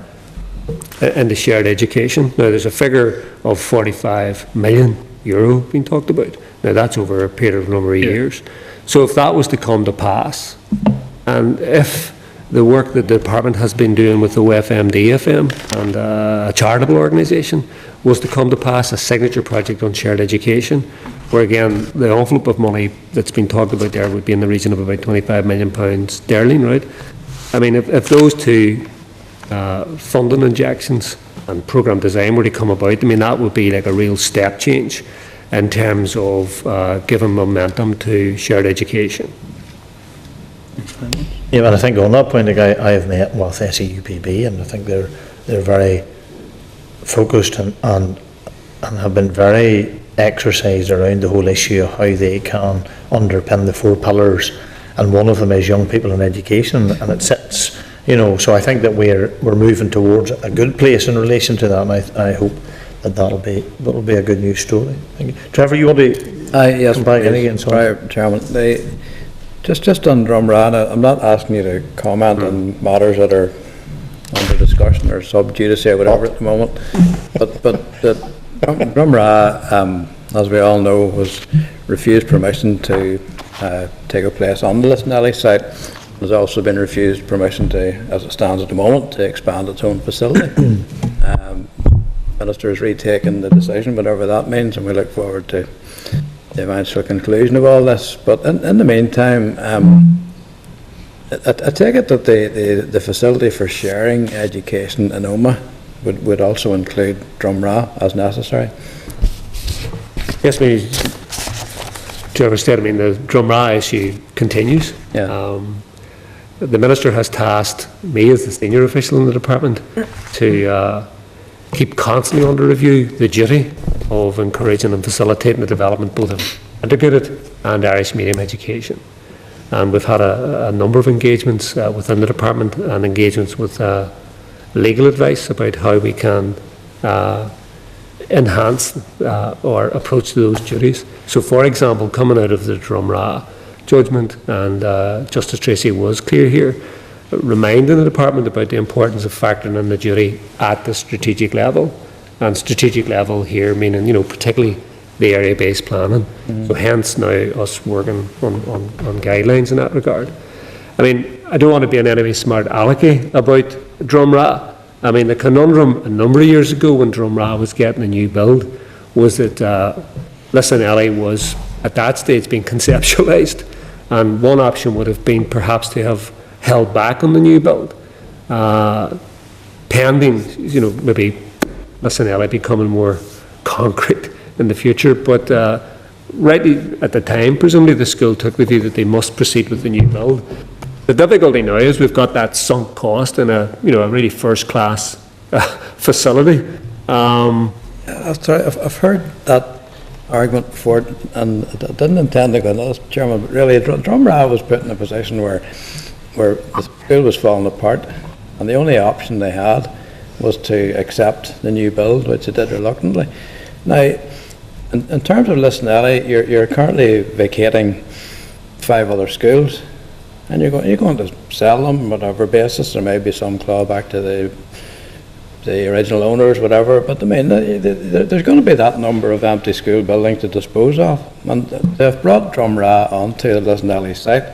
into shared education. Now, there's a figure of €45 million being talked about. Now that's over a period of a number of years. So if that was to come to pass, and if the work that the department has been doing with OFMDFM and a charitable organisation was to come to pass a signature project on shared education, where again, the envelope of money that's been talked about there would be in the region of about £25 million sterling, right? I mean, if those two funding injections and programme design were to come about, I mean, that would be like a real step change in terms of giving momentum to shared education. Yeah, and I think on that point, like I have met with SEUPB, and I think they're very focused and have been very exercised around the whole issue of how they can underpin the 4 pillars, and one of them is young people in education, and it sits, you know, so I think that we're moving towards a good place in relation to that, and I hope that that'll be a good news story. Thank you. Trevor, you want to yes, come back in please. again? Sorry. Chairman, just on Drumrana, I'm not asking you to comment on matters that are under discussion or sub judice or whatever at the moment, but the Drumrana, as we all know, was refused permission to take a place on the Lisnelly site. There's also been refused permission to, as it stands at the moment, to expand its own facility. Minister has retaken the decision, whatever that means, and we look forward to the eventual conclusion of all this. But in the meantime, I take it that the facility for sharing education in Omagh would also include Drumrana as necessary. Yes, Trevor said, I mean, the Drumrana issue continues. Yeah. The Minister has tasked me as the senior official in the department to keep constantly under review the duty of encouraging and facilitating the development both of integrated and Irish medium education. And we've had a number of engagements within the department and engagements with legal advice about how we can enhance or approach those duties. So, for example, coming out of the Drumrana judgment, and Justice Tracy was clear here, reminding the department about the importance of factoring in the duty at the strategic level, and strategic level here meaning, you know, particularly the area-based planning. So hence now us working on guidelines in that regard. I mean, I don't want to be an enemy smart alecky about Drumrana. I mean, the conundrum a number of years ago when Drumrana was getting a new build was that Lisnelly was at that stage being conceptualised, and one option would have been perhaps to have held back on the new build, pending, you know, maybe Lisnelly becoming more concrete in the future. But rightly at the time, presumably the school took the view that they must proceed with the new build. The difficulty now is we've got that sunk cost in a really first-class facility. I've heard that argument before, and I didn't intend to go into this, Chairman, but really Drumrana was put in a position where the school was falling apart, and the only option they had was to accept the new build, which they did reluctantly. Now, in terms of Lisnelly, you're currently vacating 5 other schools, and you're going to sell them on whatever basis. There may be some clawback to the original owners, whatever, but I mean, there's going to be that number of empty school buildings to dispose of, and they've brought Drumrana onto the Lisnelly site.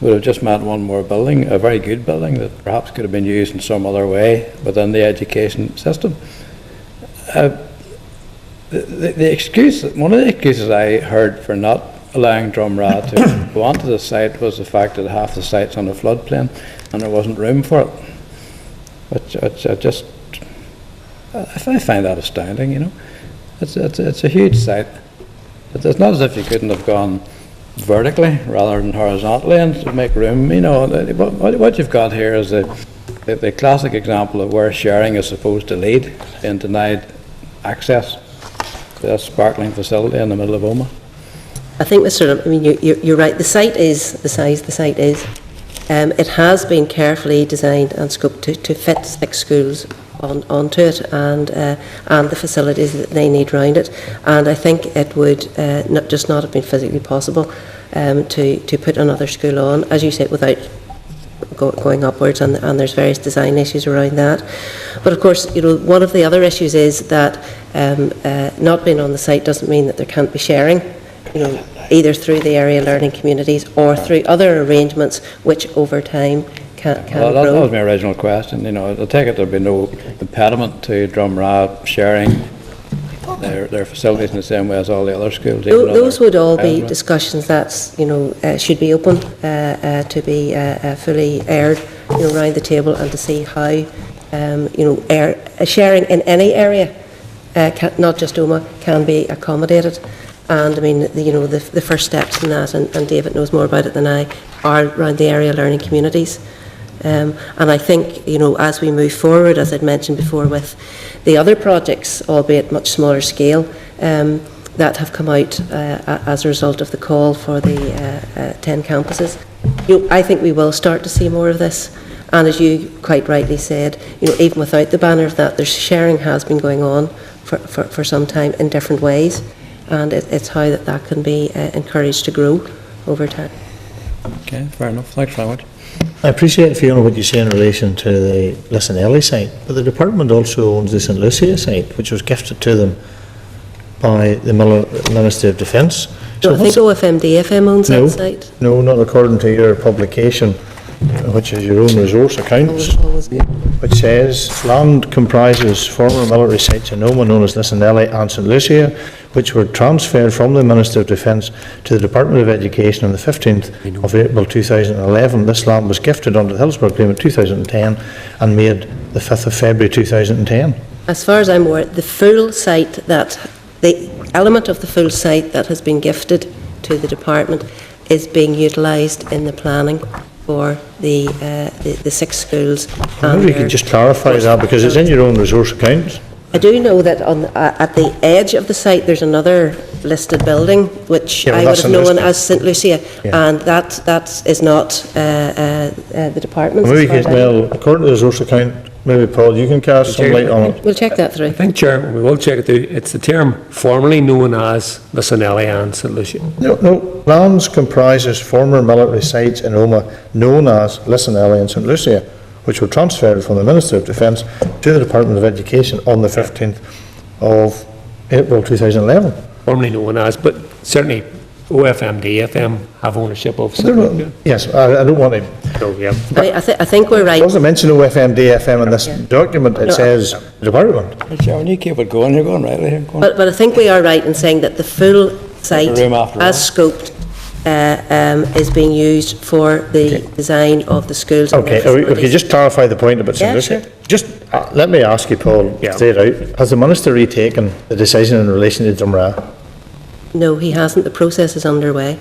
Would have just meant one more building, a very good building that perhaps could have been used in some other way within the education system. The excuse, one of the excuses I heard for not allowing Drumrana to go onto the site was the fact that half the site's on a floodplain and there wasn't room for it. Which I find that astounding, you know. It's a huge site. It's not as if you couldn't have gone vertically rather than horizontally and to make room. You know, what you've got here is the classic example of where sharing is supposed to lead in denied access to a sparkling facility in the middle of Omagh. I think, Mr. Dunn, I mean, you're right. The site is the size the site is. It has been carefully designed and scoped to fit 6 schools onto it, and the facilities that they need around it. And I think it would not have been physically possible to put another school on, as you said, without going upwards, and there's various design issues around that. But of course, you know, one of the other issues is that not being on the site doesn't mean that there can't be sharing, you know, either through the area learning communities or through other arrangements which over time can Well, that grow. was my original question, I take it there'll be no impediment to Drumra sharing their facilities in the same way as all the other schools. even though Those they're would all be private. discussions that, should be open to be fully aired, around the table and to see how, sharing in any area, not just OMA, can be accommodated. And I mean, the first steps in that, and David knows more about it than I, are around the area learning communities. And I think, as we move forward, as I'd mentioned before, with the other projects, albeit much smaller scale, that have come out as a result of the call for the 10 campuses, I think we will start to see more of this. And as you quite rightly said, even without the banner of that, there's sharing has been going on for some time in different ways, and it's how that can be encouraged to grow over time. Okay, fair enough. Thanks very much. I appreciate, Fiona, what you say in relation to the Lissanelli site, but the department also owns the St Lucia site, which was gifted to them by the Ministry of Defence. So I think OFMDFM owns No. that site. No, not according to your publication, which is your own resource accounts, which says land comprises former military sites in Oma known as Lissanelli and St Lucia, which were transferred from the Minister of Defence to the Department of Education on the 15th of April 2011. This land was gifted under the Hillsborough Agreement 2010 and made the 5th of February 2010. As far as I'm aware, the element of the full site that has been gifted to the department is being utilised in the planning for the 6 schools. Maybe you could just clarify that, because it's in your own resource accounts. I do know that at the edge of the site there's another listed building which Yeah, well, I would that's have St. known Lucia. as St Lucia, Yeah. and that is not the department's. Maybe as far as I know. well, according to the resource account, maybe Paul, you can cast some light on it. We'll check that through. I think, Chair, we will check it. It's the term formerly known as Lissanelli and St Lucia. No, lands comprises former military sites in Oma known as Lissanelli and St Lucia, which were transferred from the Minister of Defence to the Department of Education on the 15th of April 2011. Formerly known as, but certainly OFMDFM have ownership of St Lucia. Yes, I don't want to. So, yeah. I think we're right. It doesn't mention OFMDFM in this document, it says the department. Chair, when you keep it going, you're going right here. Go on. But I think we are right in saying that the full site, The room after as all. scoped, is being used for the design of the schools. and their Okay, we facilities. just clarify the point about St Yeah, Lucia. sure. Just let me ask you, Paul, Yeah. straight out, has the Minister retaken the decision in relation to Drumra? No, he hasn't. The process is underway.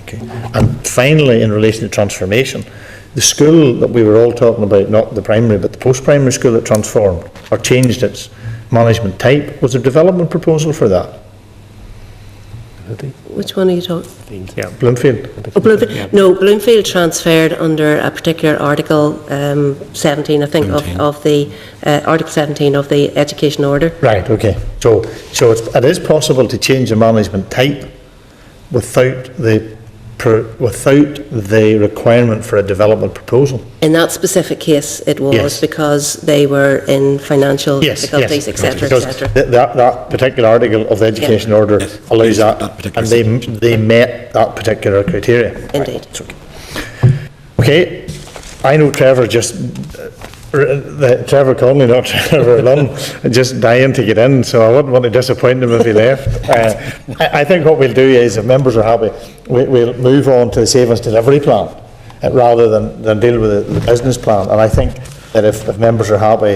Okay. And finally, in relation to transformation, the school that we were all talking about, not the primary, but the post-primary school that transformed or changed its management type, was there a development proposal for that? Which one are you talking? Yeah. Bloomfield? Oh, Bloomfield. No, Bloomfield transferred under a particular Article 17, I think, of the Article 17 of the Education Order. Right, okay. So it is possible to change the management type without the requirement for a development proposal? In that specific case, it was Yes. because they were in financial difficulties, etc., Because etc. that particular article of the Education Order allows that, and they met that particular criteria. Indeed. Okay, I know Trevor Trevor Conley, not Trevor Lunn, just dying to get in, so I wouldn't want to disappoint him if he left. I think what we'll do is, if members are happy, we'll move on to the savings delivery plan, rather than deal with the business plan. And I think that if members are happy,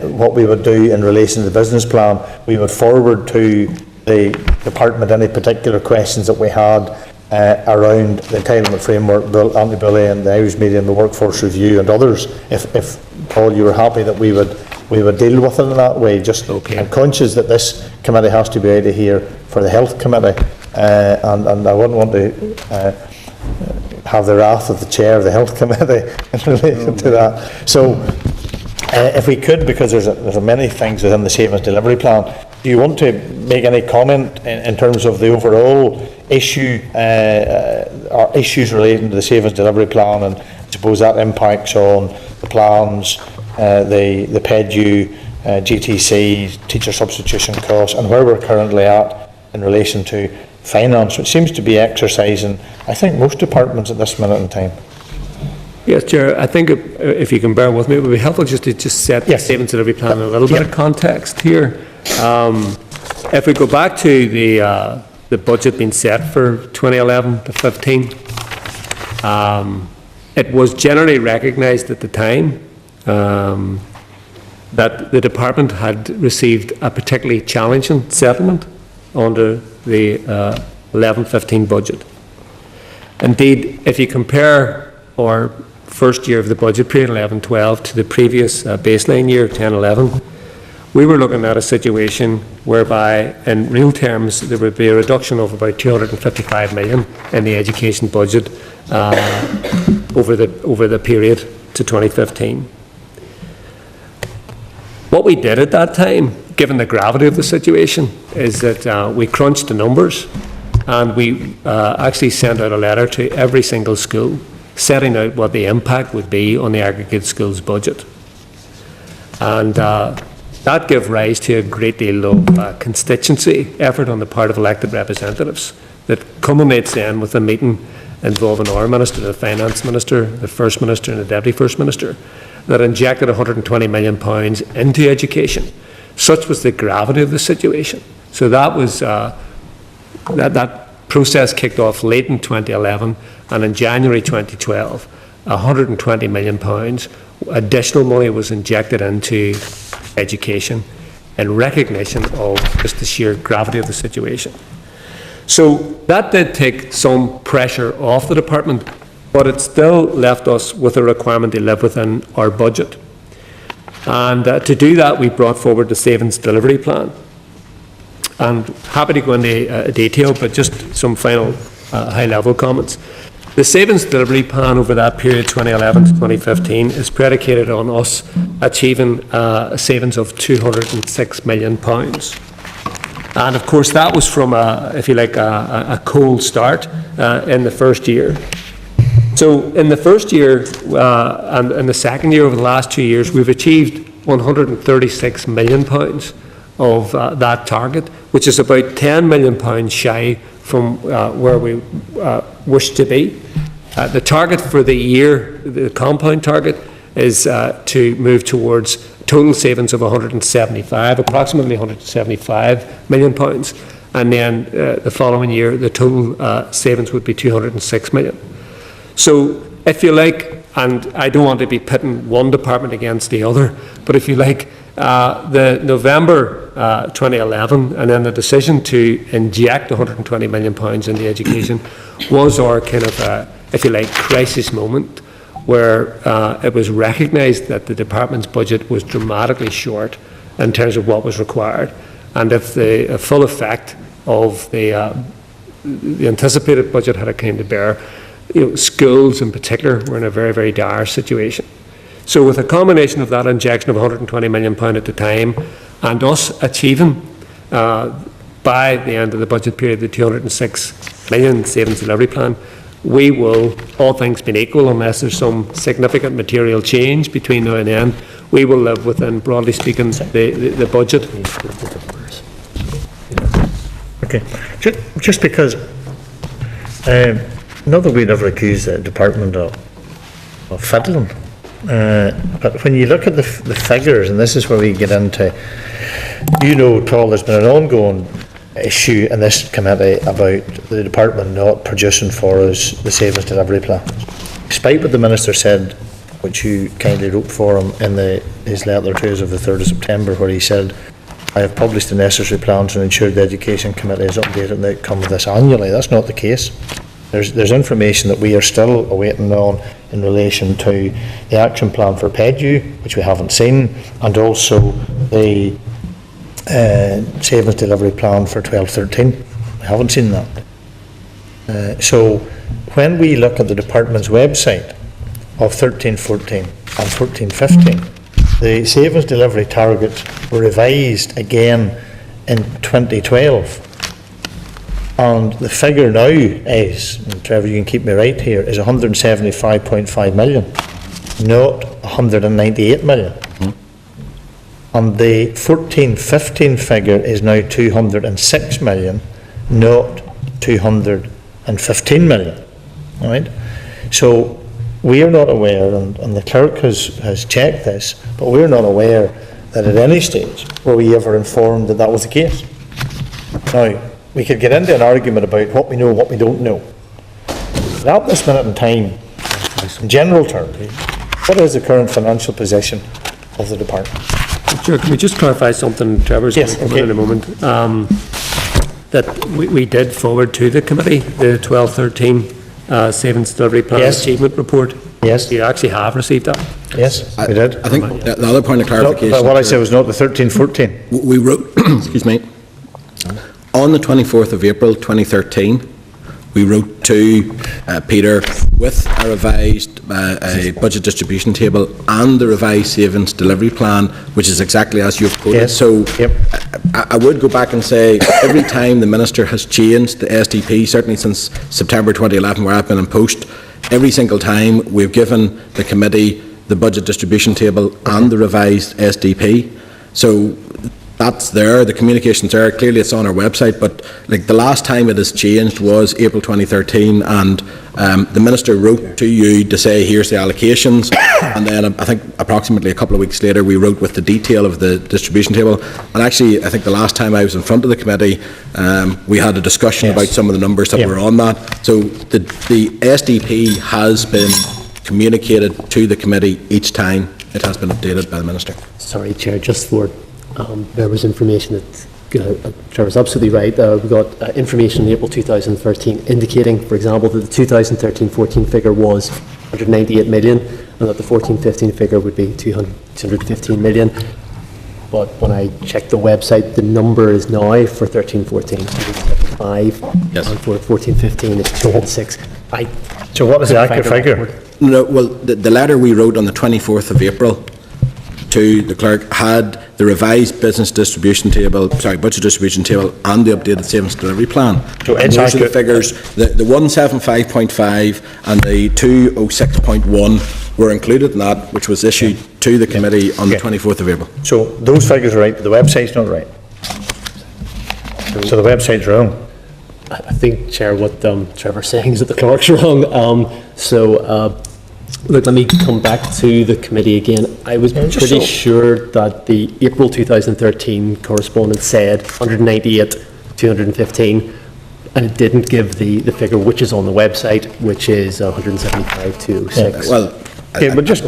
what we would do in relation to the business plan, we would forward to the department any particular questions that we had around the entitlement framework, anti-bullying, the Irish Media and the workforce review and others. If Paul, you were happy that we would deal with it in that way, just I'm conscious that this committee has to be out of here for the health committee, and I wouldn't want to have the wrath of the chair of the health committee in relation to that. So if we could, because there's many things within the savings delivery plan, do you want to make any comment in terms of the overall issue or issues relating to the savings delivery plan, and I suppose that impacts on the plans, the PEDU, GTC, teacher substitution costs, and where we're currently at in relation to finance, which seems to be exercising, I think, most departments at this minute in time. Yes, Chair, I think if you can bear with me, it would be helpful just to set the savings delivery plan in a little bit of context here. If we go back to the budget being set for 2011 to 15, it was generally recognised at the time that the department had received a particularly challenging settlement under the 11-15 budget. Indeed, if you compare our first year of the budget period, 11-12, to the previous baseline year, 10-11, we were looking at a situation whereby, in real terms, there would be a reduction of about 255 million in the education budget over the period to 2015. What we did at that time, given the gravity of the situation, is that we crunched the numbers, and we actually sent out a letter to every single school setting out what the impact would be on the aggregate school's budget. And that gave rise to a great deal of constituency effort on the part of elected representatives that culminates then with a meeting involving our Minister, the Finance Minister, the First Minister and the Deputy First Minister, that injected £120 million into education. Such was the gravity of the situation. So that was that process kicked off late in 2011, and in January 2012, £120 million additional money was injected into education in recognition of just the sheer gravity of the situation. So that did take some pressure off the department, but it still left us with a requirement to live within our budget. And to do that, we brought forward the savings delivery plan. And happy to go into detail, but just some final high-level comments. The savings delivery plan over that period, 2011 to 2015, is predicated on us achieving a savings of £206 million. And of course, that was from, if you like, a cold start in the first year. So in the first year and in the second year, over the last 2 years, we've achieved £136 million of that target, which is about £10 million shy from where we wish to be. The target for the year, the compound target, is to move towards total savings of approximately £175 million, and then the following year the total savings would be £206 million. So if you like, and I don't want to be pitting one department against the other, but if you like, the November 2011 and then the decision to inject £120 million into education was our kind of, if you like, crisis moment, where it was recognised that the department's budget was dramatically short in terms of what was required, and if the full effect of the anticipated budget had come to bear, schools in particular were in a very, very dire situation. So with a combination of that injection of £120 million at the time, and us achieving by the end of the budget period the £206 million savings delivery plan, we will, all things being equal, unless there's some significant material change between now and then, we will live within, broadly speaking, the budget. Okay, just because, not that we'd ever accuse the department of fiddling, but when you look at the figures, and this is where we get into, Paul, there's been an ongoing issue in this committee about the department not producing for us the savings delivery plan. Despite what the Minister said, which you kindly wrote for him in his letter to us of the 3rd of September, where he said, I have published the necessary plans and ensured the Education Committee is updated on the outcome of this annually. That's not the case. There's information that we are still awaiting on in relation to the action plan for PEDU, which we haven't seen, and also the savings delivery plan for 12-13. We haven't seen that. So when we look at the department's website of 13-14 and 14-15, the savings delivery targets were revised again in 2012. And the figure now is, and Trevor, you can keep me right here, is 175.5 million, not 198 million. And the 14-15 figure is now 206 million, not 215 million. All right? So we are not aware, and the clerk has checked this, but we're not aware that at any stage were we ever informed that that was the case. Now, we could get into an argument about what we know and what we don't know. But at this minute in time, in general terms, what is the current financial position of the department? Sure, can we just clarify something, Trevor's going to come in a moment? That we did forward to the committee the 12-13 Savings Delivery Plan Achievement Report. Yes. You actually have received that? Yes, we did. I think the other point of clarification. No, what I said was not the 13-14. We wrote, excuse me, on the 24th of April 2013, we wrote to Peter with a revised a budget distribution table and the revised savings delivery plan, which is exactly as you've quoted. Yes. So I would go back and say every time the Minister has changed the SDP, certainly since September 2011 where I've been in post, every single time we've given the committee the budget distribution table and the revised SDP. So that's there, the communication's there, clearly it's on our website, but like the last time it has changed was April 2013, and the Minister wrote to you to say here's the allocations, and then I think approximately a couple of weeks later we wrote with the detail of the distribution table. And actually I think the last time I was in front of the committee we had a discussion about some of the numbers that were on that. So the SDP has been communicated to the committee each time it has been updated by the Minister. Sorry, Chair, just for there was information that Trevor's absolutely right. We got information in April 2013 indicating, for example, that the 2013-14 figure was 198 million and that the 14-15 figure would be 215 million. But when I checked the website, the number is now for 13-14, 175, and for 14-15 it's 206. So what is the accurate figure? No, well, the letter we wrote on the 24th of April to the clerk had the revised budget distribution table and the updated savings delivery plan. So and those are the figures, the 175.5 and the 206.1 were included in that, which was issued to the committee on the 24th of April. So those figures are right, but the website's not right. So the website's wrong. I think, Chair, what Trevor's saying is that the clerk's wrong. Look, let me come back to the committee again. I was pretty sure that the April 2013 correspondence said 198, 215, and it didn't give the figure which is on the website, which is 175, 206. Well, I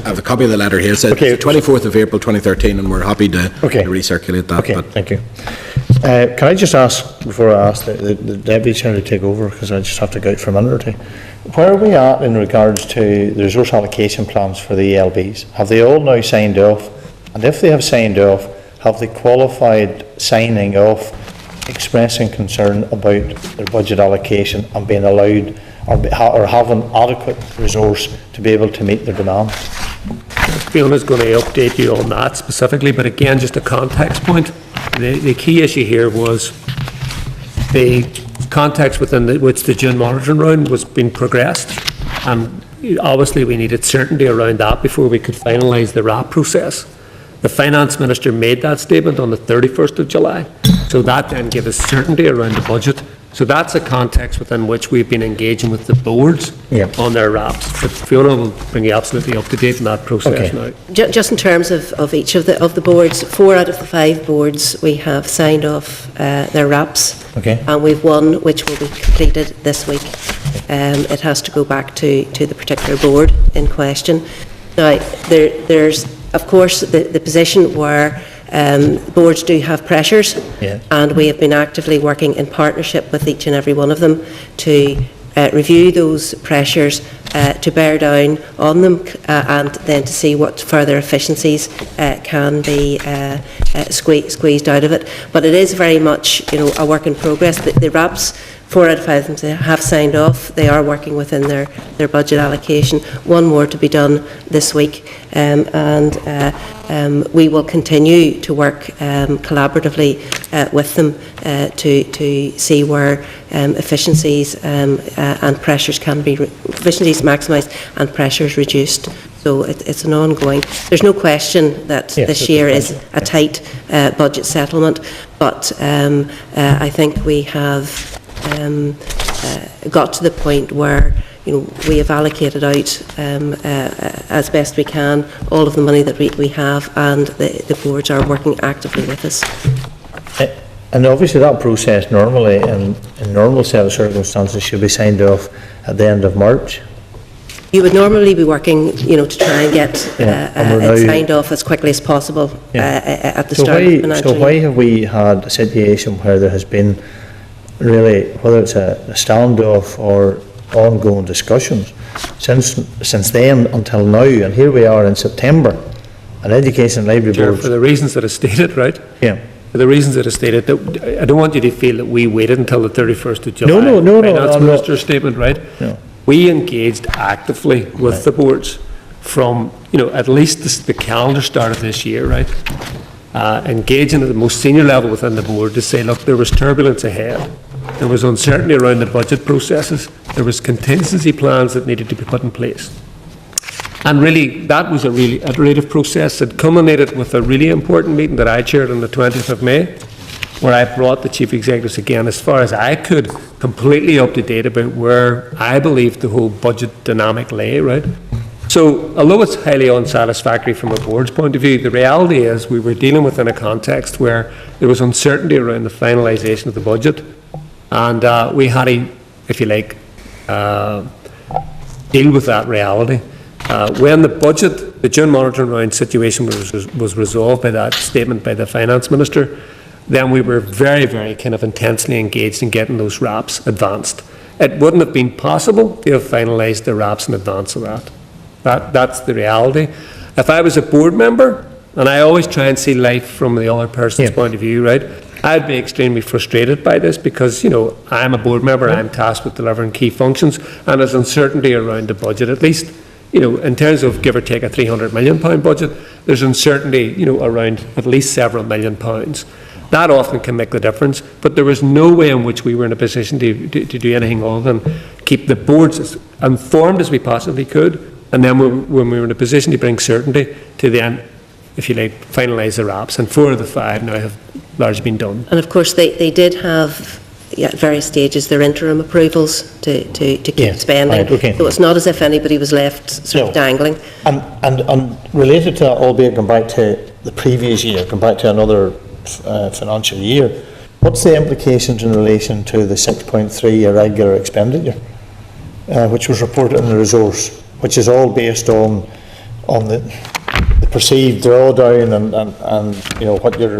have a copy of the letter here. It says 24th of April 2013, and we're happy to recirculate that. Okay, thank you. Can I just ask, before I ask the Deputy Chair to take over, because I just have to go out for a minute or two, where are we at in regards to the resource allocation plans for the ELBs? Have they all now signed off? And if they have signed off, have they qualified signing off, expressing concern about their budget allocation and being allowed or having adequate resource to be able to meet their demands? Fiona's going to update you on that specifically, but again, just a context point. The key issue here was the context within which the June monitoring round was being progressed, and obviously we needed certainty around that before we could finalise the RAP process. The Finance Minister made that statement on the 31st of July, so that then gave us certainty around the budget. So that's a context within which we've been engaging with the boards on their RAPs. But Fiona will bring you absolutely up to date in that process now. Just in terms of each of the boards, 4 out of the 5 boards we have signed off their RAPs, and we've one which will be completed this week. It has to go back to the particular board in question. Now, there's of course the position where boards do have pressures, and we have been actively working in partnership with each and every one of them to review those pressures, to bear down on them, and then to see what further efficiencies can be squeezed out of it. But it is very much, a work in progress. The RAPs, 4 out of 5 of them have signed off. They are working within their budget allocation. One more to be done this week, and we will continue to work collaboratively with them to see where efficiencies and pressures can be efficiencies maximised and pressures reduced. So it's an ongoing. There's no question that this year is a tight budget settlement, but I think we have got to the point where, we have allocated out as best we can all of the money that we have, and the boards are working actively with us. And obviously that process normally, in normal set of circumstances, should be signed off at the end of March. You would normally be working, to try and get it signed off as quickly as possible at the start of the financial year. So why have we had a situation where there has been really, whether it's a standoff or ongoing discussions, since then until now, and here we are in September, an Education and Library Board... For the reasons that are stated, right? Yeah. For the reasons that are stated, that I don't want you to feel that we waited until the 31st of July. No. Finance Minister's statement, right? No. We engaged actively with the boards from, at least the calendar start of this year, right? Engaging at the most senior level within the board to say, look, there was turbulence ahead. There was uncertainty around the budget processes. There was contingency plans that needed to be put in place. And really, that was a really iterative process that culminated with a really important meeting that I chaired on the 20th of May, where I brought the chief executives again, as far as I could, completely up to date about where I believed the whole budget dynamic lay, right? So, although it's highly unsatisfactory from a board's point of view, the reality is we were dealing within a context where there was uncertainty around the finalisation of the budget, and we had to, if you like, deal with that reality. When the June monitoring round situation was resolved by that statement by the Finance Minister, then we were very, very kind of intensely engaged in getting those RAPs advanced. It wouldn't have been possible to have finalised the RAPs in advance of that. That's the reality. If I was a board member, and I always try and see life from the other person's point of view, right, I'd be extremely frustrated by this because, I'm a board member, I'm tasked with delivering key functions, and there's uncertainty around the budget, at least, in terms of give or take a £300 million budget, there's uncertainty, around at least several £1 million. That often can make the difference, but there was no way in which we were in a position to do anything other than keep the boards as informed as we possibly could, and then when we were in a position to bring certainty to then, if you like, finalise the RAPs, and 4 of the 5 now have largely been done. And of course, they did have, at various stages, their interim approvals to keep spending. Right, okay. So it's not as if anybody was left sort of dangling. And related to that, albeit going back to the previous year, going back to another financial year, what's the implications in relation to the 6.3 irregular expenditure, which was reported in the resource, which is all based on the perceived drawdown and what your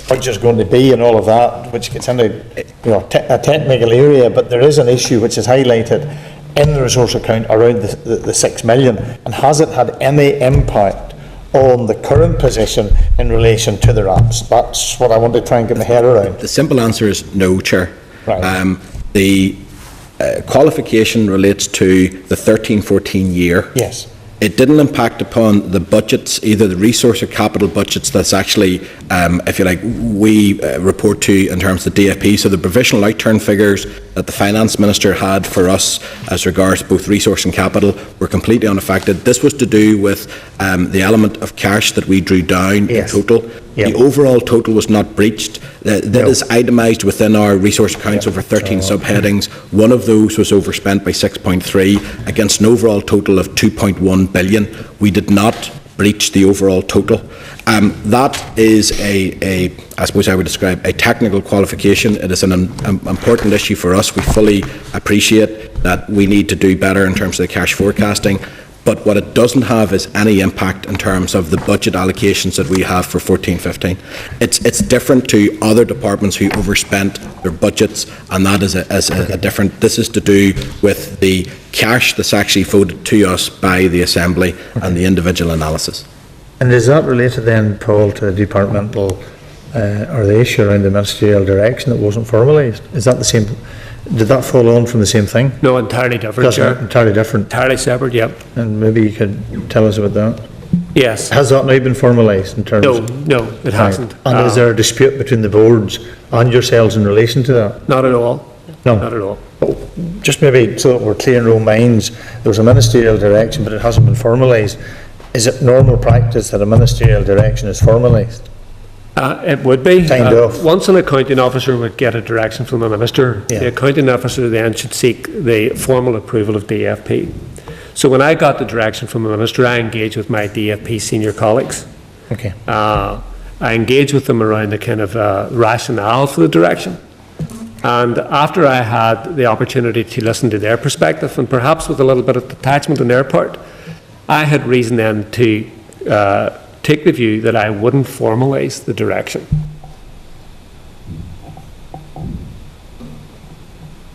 budget's going to be and all of that, which gets into a technical area, but there is an issue which is highlighted in the resource account around the 6 million, and has it had any impact on the current position in relation to the RAPs? That's what I want to try and get my head around. The simple answer is no, Chair. Right. The qualification relates to the 13-14 year. Yes. It didn't impact upon the budgets, either the resource or capital budgets that's actually, if you like, we report to in terms of the DFP. So the provisional outturn figures that the Finance Minister had for us as regards both resource and capital were completely unaffected. This was to do with the element of cash that we drew down in total. Yep. The overall total was not breached. That is itemised within our resource accounts over 13 subheadings. One of those was overspent by 6.3 against an overall total of 2.1 billion. We did not breach the overall total. That is I suppose I would describe a technical qualification. It is an important issue for us. We fully appreciate that we need to do better in terms of the cash forecasting. But what it doesn't have is any impact in terms of the budget allocations that we have for 14-15. It's different to other departments who overspent their budgets, and that is a different. This is to do with the cash that's actually voted to us by the Assembly and the individual analysis. And is that related then, Paul, to the departmental or the issue around the ministerial direction that wasn't formalised? Is that the same? Did that fall on from the same thing? No, entirely different, Chair. Entirely different? Entirely separate, yep. And maybe you could tell us about that? Yes. Has that now been formalised in terms of... No, it hasn't. And is there a dispute between the boards and yourselves in relation to that? Not at all. No? Not at all. Just maybe so that we're clear in our own minds, there was a ministerial direction but it hasn't been formalised. Is it normal practice that a ministerial direction is formalised? It would be. Signed off. Once an accounting officer would get a direction from the minister, Yeah. the accounting officer then should seek the formal approval of DFP. So when I got the direction from the minister, I engaged with my DFP senior colleagues. Okay. I engaged with them around the kind of rationale for the direction. And after I had the opportunity to listen to their perspective, and perhaps with a little bit of detachment on their part, I had reason then to take the view that I wouldn't formalise the direction.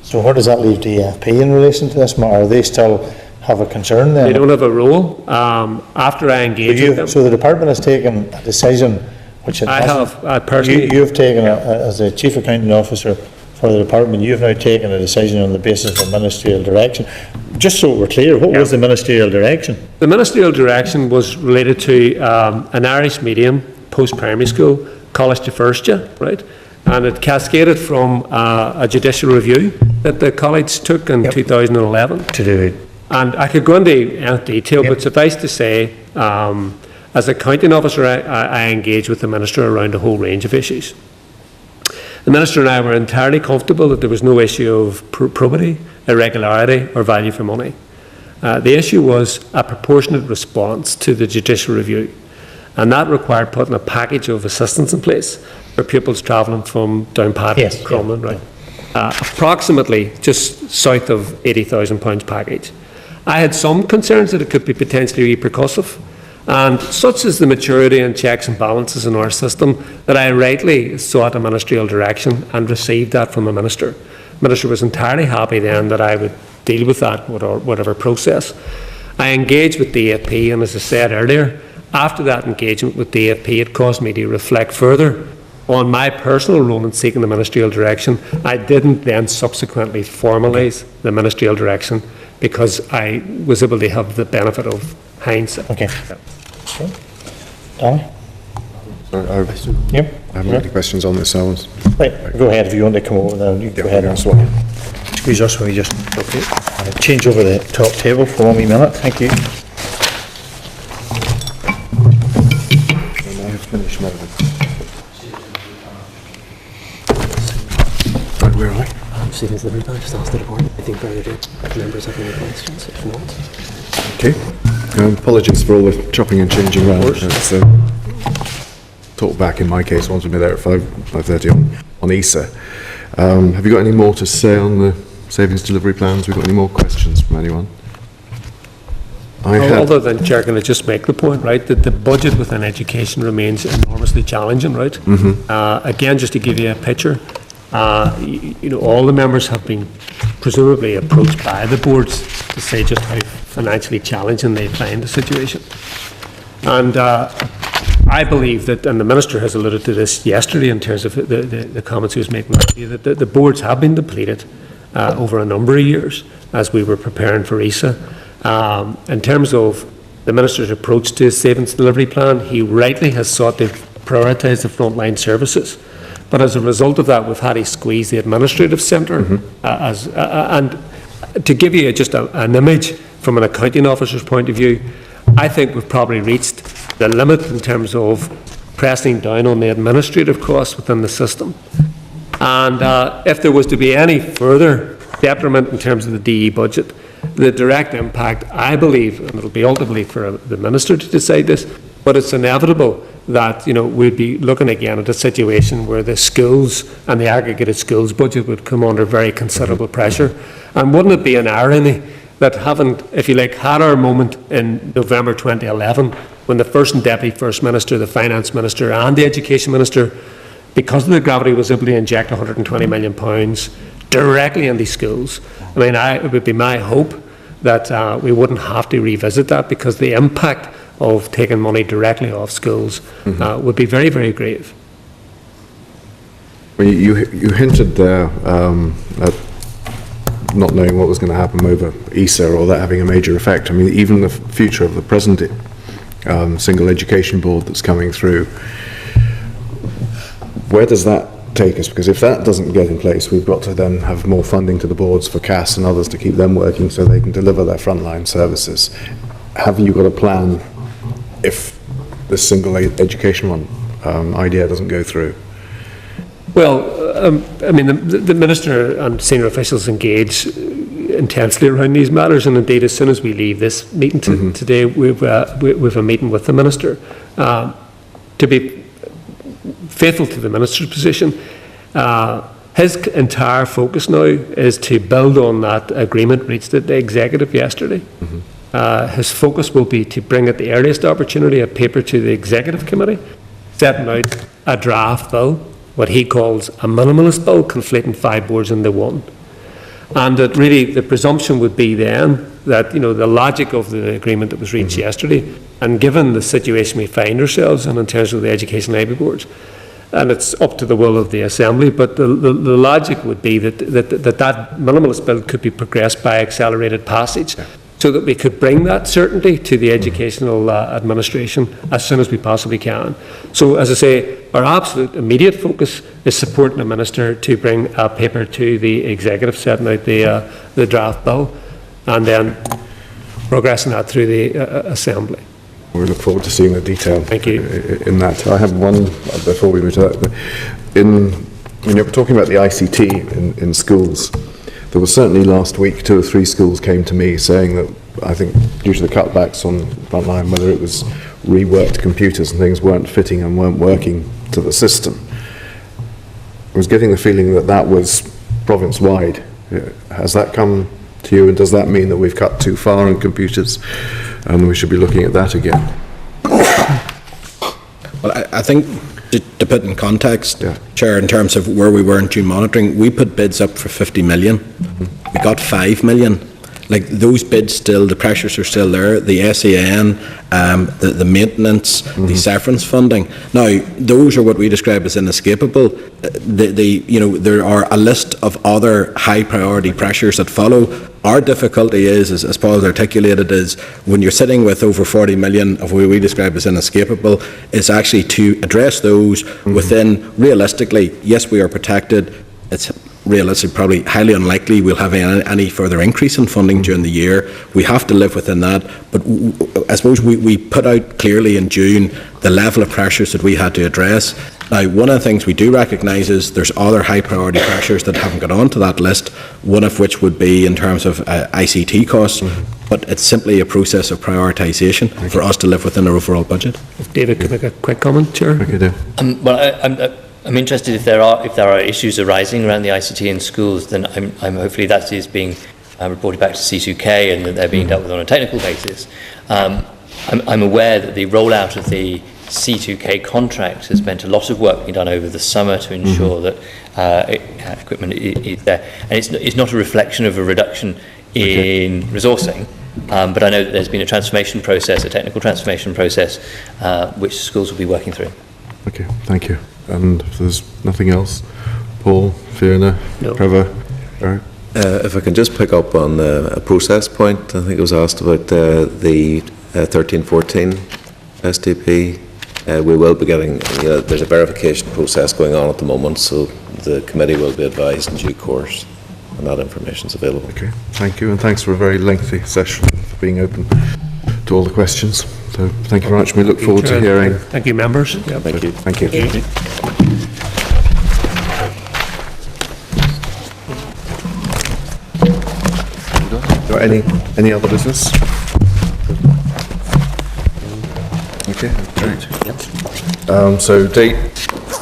So where does that leave DFP in relation to this matter? Are they still have a concern then? They don't have a role. After I engaged with them, So the department has taken a decision which it I hasn't. have, I personally, You've taken, as a chief accounting officer for the department, you've now taken a decision on the basis of ministerial direction. Just so we're clear, what was the ministerial direction? the ministerial direction was related to an Irish medium post-primary school, College to First Year, right? And it cascaded from a judicial review that the college took in 2011. To do it. And I could go into detail, but suffice to say, as accounting officer, I engaged with the minister around a whole range of issues. The minister and I were entirely comfortable that there was no issue of probity, irregularity, or value for money. The issue was a proportionate response to the judicial review, and that required putting a package of assistance in place for pupils travelling from Downpatrick to Crumlin, right? Approximately just south of £80,000 package. I had some concerns that it could be potentially repercussive, and such is the maturity and checks and balances in our system that I rightly sought a ministerial direction and received that from the minister. The minister was entirely happy then that I would deal with that, whatever process. I engaged with DFP, and as I said earlier, after that engagement with DFP, it caused me to reflect further on my personal role in seeking the ministerial direction. I didn't then subsequently formalise the ministerial direction because I was able to have the benefit of hindsight. Okay. Danny? Sorry, Yep. I haven't got any questions on this, so I was... Right, go ahead, if you want to come over there, you can go ahead and squeeze us when we just change over the top table for 1 wee minute, thank you. Right, where are I? Stephen's the very just asked the department. I think further to members have any questions, if not. Okay. Apologies for all the chopping and changing around. It's talk back in my case once we've been there at 5:30 on ESA. Have you got any more to say on the savings delivery plans? Have we got any more questions from anyone? Other than, Chair, can I just make the point, right, that the budget within education remains enormously challenging, right? Again, just to give you a picture, all the members have been presumably approached by the boards to say just how financially challenging they find the situation. And I believe that, and the Minister has alluded to this yesterday in terms of the comments he was making, that the boards have been depleted over a number of years as we were preparing for ESA. In terms of the Minister's approach to his savings delivery plan, he rightly has sought to prioritise the frontline services. But as a result of that, we've had to squeeze the administrative centre. And to give you just an image from an accounting officer's point of view, I think we've probably reached the limit in terms of pressing down on the administrative costs within the system. And if there was to be any further detriment in terms of the DE budget, the direct impact, I believe, and it'll be ultimately for the Minister to decide this, but it's inevitable that, we'd be looking again at a situation where the schools and the aggregated schools budget would come under very considerable pressure. And wouldn't it be an irony that having, if you like, had our moment in November 2011, when the First and Deputy First Minister, the Finance Minister and the Education Minister, because of the gravity, was able to inject £120 million directly into schools. I mean, it would be my hope that we wouldn't have to revisit that, because the impact of taking money directly off schools would be very, very grave. Well, you hinted there at not knowing what was going to happen over ESA or that having a major effect. I mean, even the future of the present single education board that's coming through, where does that take us? Because if that doesn't get in place, we've got to then have more funding to the boards for CAS and others to keep them working so they can deliver their frontline services. Have you got a plan if this single education one idea doesn't go through? Well, I mean, the Minister and senior officials engage intensely around these matters, and indeed, as soon as we leave this meeting today, we've a meeting with the Minister. To be faithful to the Minister's position, his entire focus now is to build on that agreement reached at the Executive yesterday. His focus will be to bring at the earliest opportunity a paper to the Executive Committee, setting out a draft bill, what he calls a minimalist bill, conflating 5 boards into one. And that really the presumption would be then that, you know, the logic of the agreement that was reached yesterday, and given the situation we find ourselves in terms of the education library boards, and it's up to the will of the Assembly, but the logic would be that minimalist bill could be progressed by accelerated passage, so that we could bring that certainty to the educational administration as soon as we possibly can. So, as I say, our absolute immediate focus is supporting the Minister to bring a paper to the Executive, setting out the draft bill, and then progressing that through the Assembly. We look forward to seeing the detail. Thank you. In that. I have one before we move to that. When you're talking about the ICT in schools, there was certainly last week 2 or 3 schools came to me saying that, I think due to the cutbacks on frontline, whether it was reworked computers and things weren't fitting and weren't working to the system. I was getting the feeling that that was province-wide. Has that come to you, and does that mean that we've cut too far on computers and we should be looking at that again? Well, I think to put in context, Chair, in terms of where we were in June monitoring, we put bids up for 50 million. We got 5 million. Like, those bids still, the pressures are still there, the SAN, the maintenance, the severance funding. Now, those are what we describe as inescapable. There are a list of other high priority pressures that follow. Our difficulty is, as Paul has articulated, is when you're sitting with over 40 million of what we describe as inescapable, is actually to address those within, realistically, yes, we are protected. It's realistically probably highly unlikely we'll have any further increase in funding during the year. We have to live within that, but I suppose we put out clearly in June the level of pressures that we had to address. Now, one of the things we do recognise is there's other high priority pressures that haven't got onto that list, one of which would be in terms of ICT costs, but it's simply a process of prioritisation for us to live within our overall budget. If David could make a quick comment, Chair. Okay, Dave. I'm interested if there are issues arising around the ICT in schools, then I'm hopefully that is being reported back to C2K and that they're being dealt with on a technical basis. I'm aware that the rollout of the C2K contract has meant a lot of work being done over the summer to ensure that equipment is there, and it's not a reflection of a reduction in resourcing. But I know that there's been a transformation process, a technical transformation process, which schools will be working through. Okay, thank you. And if there's nothing else, Paul, Fiona, Trevor, Eric? If I can just pick up on a process point, I think it was asked about the 13-14 SDP. We will be getting, there's a verification process going on at the moment, so the committee will be advised in due course, and that information is available. Okay, thank you, and thanks for a very lengthy session, for being open to all the questions. So thank you very much. We look forward to hearing. Thank you, members. Yep. Thank you. Thank you. Thank you. Any other business? Okay, great. So date,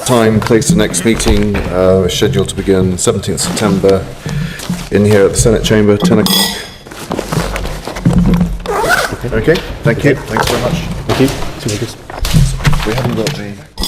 time, place of next meeting is scheduled to begin 17th September in here at the Senate Chamber, 10 o'clock. Okay, thank you. Thanks very much. Thank you. We haven't got the...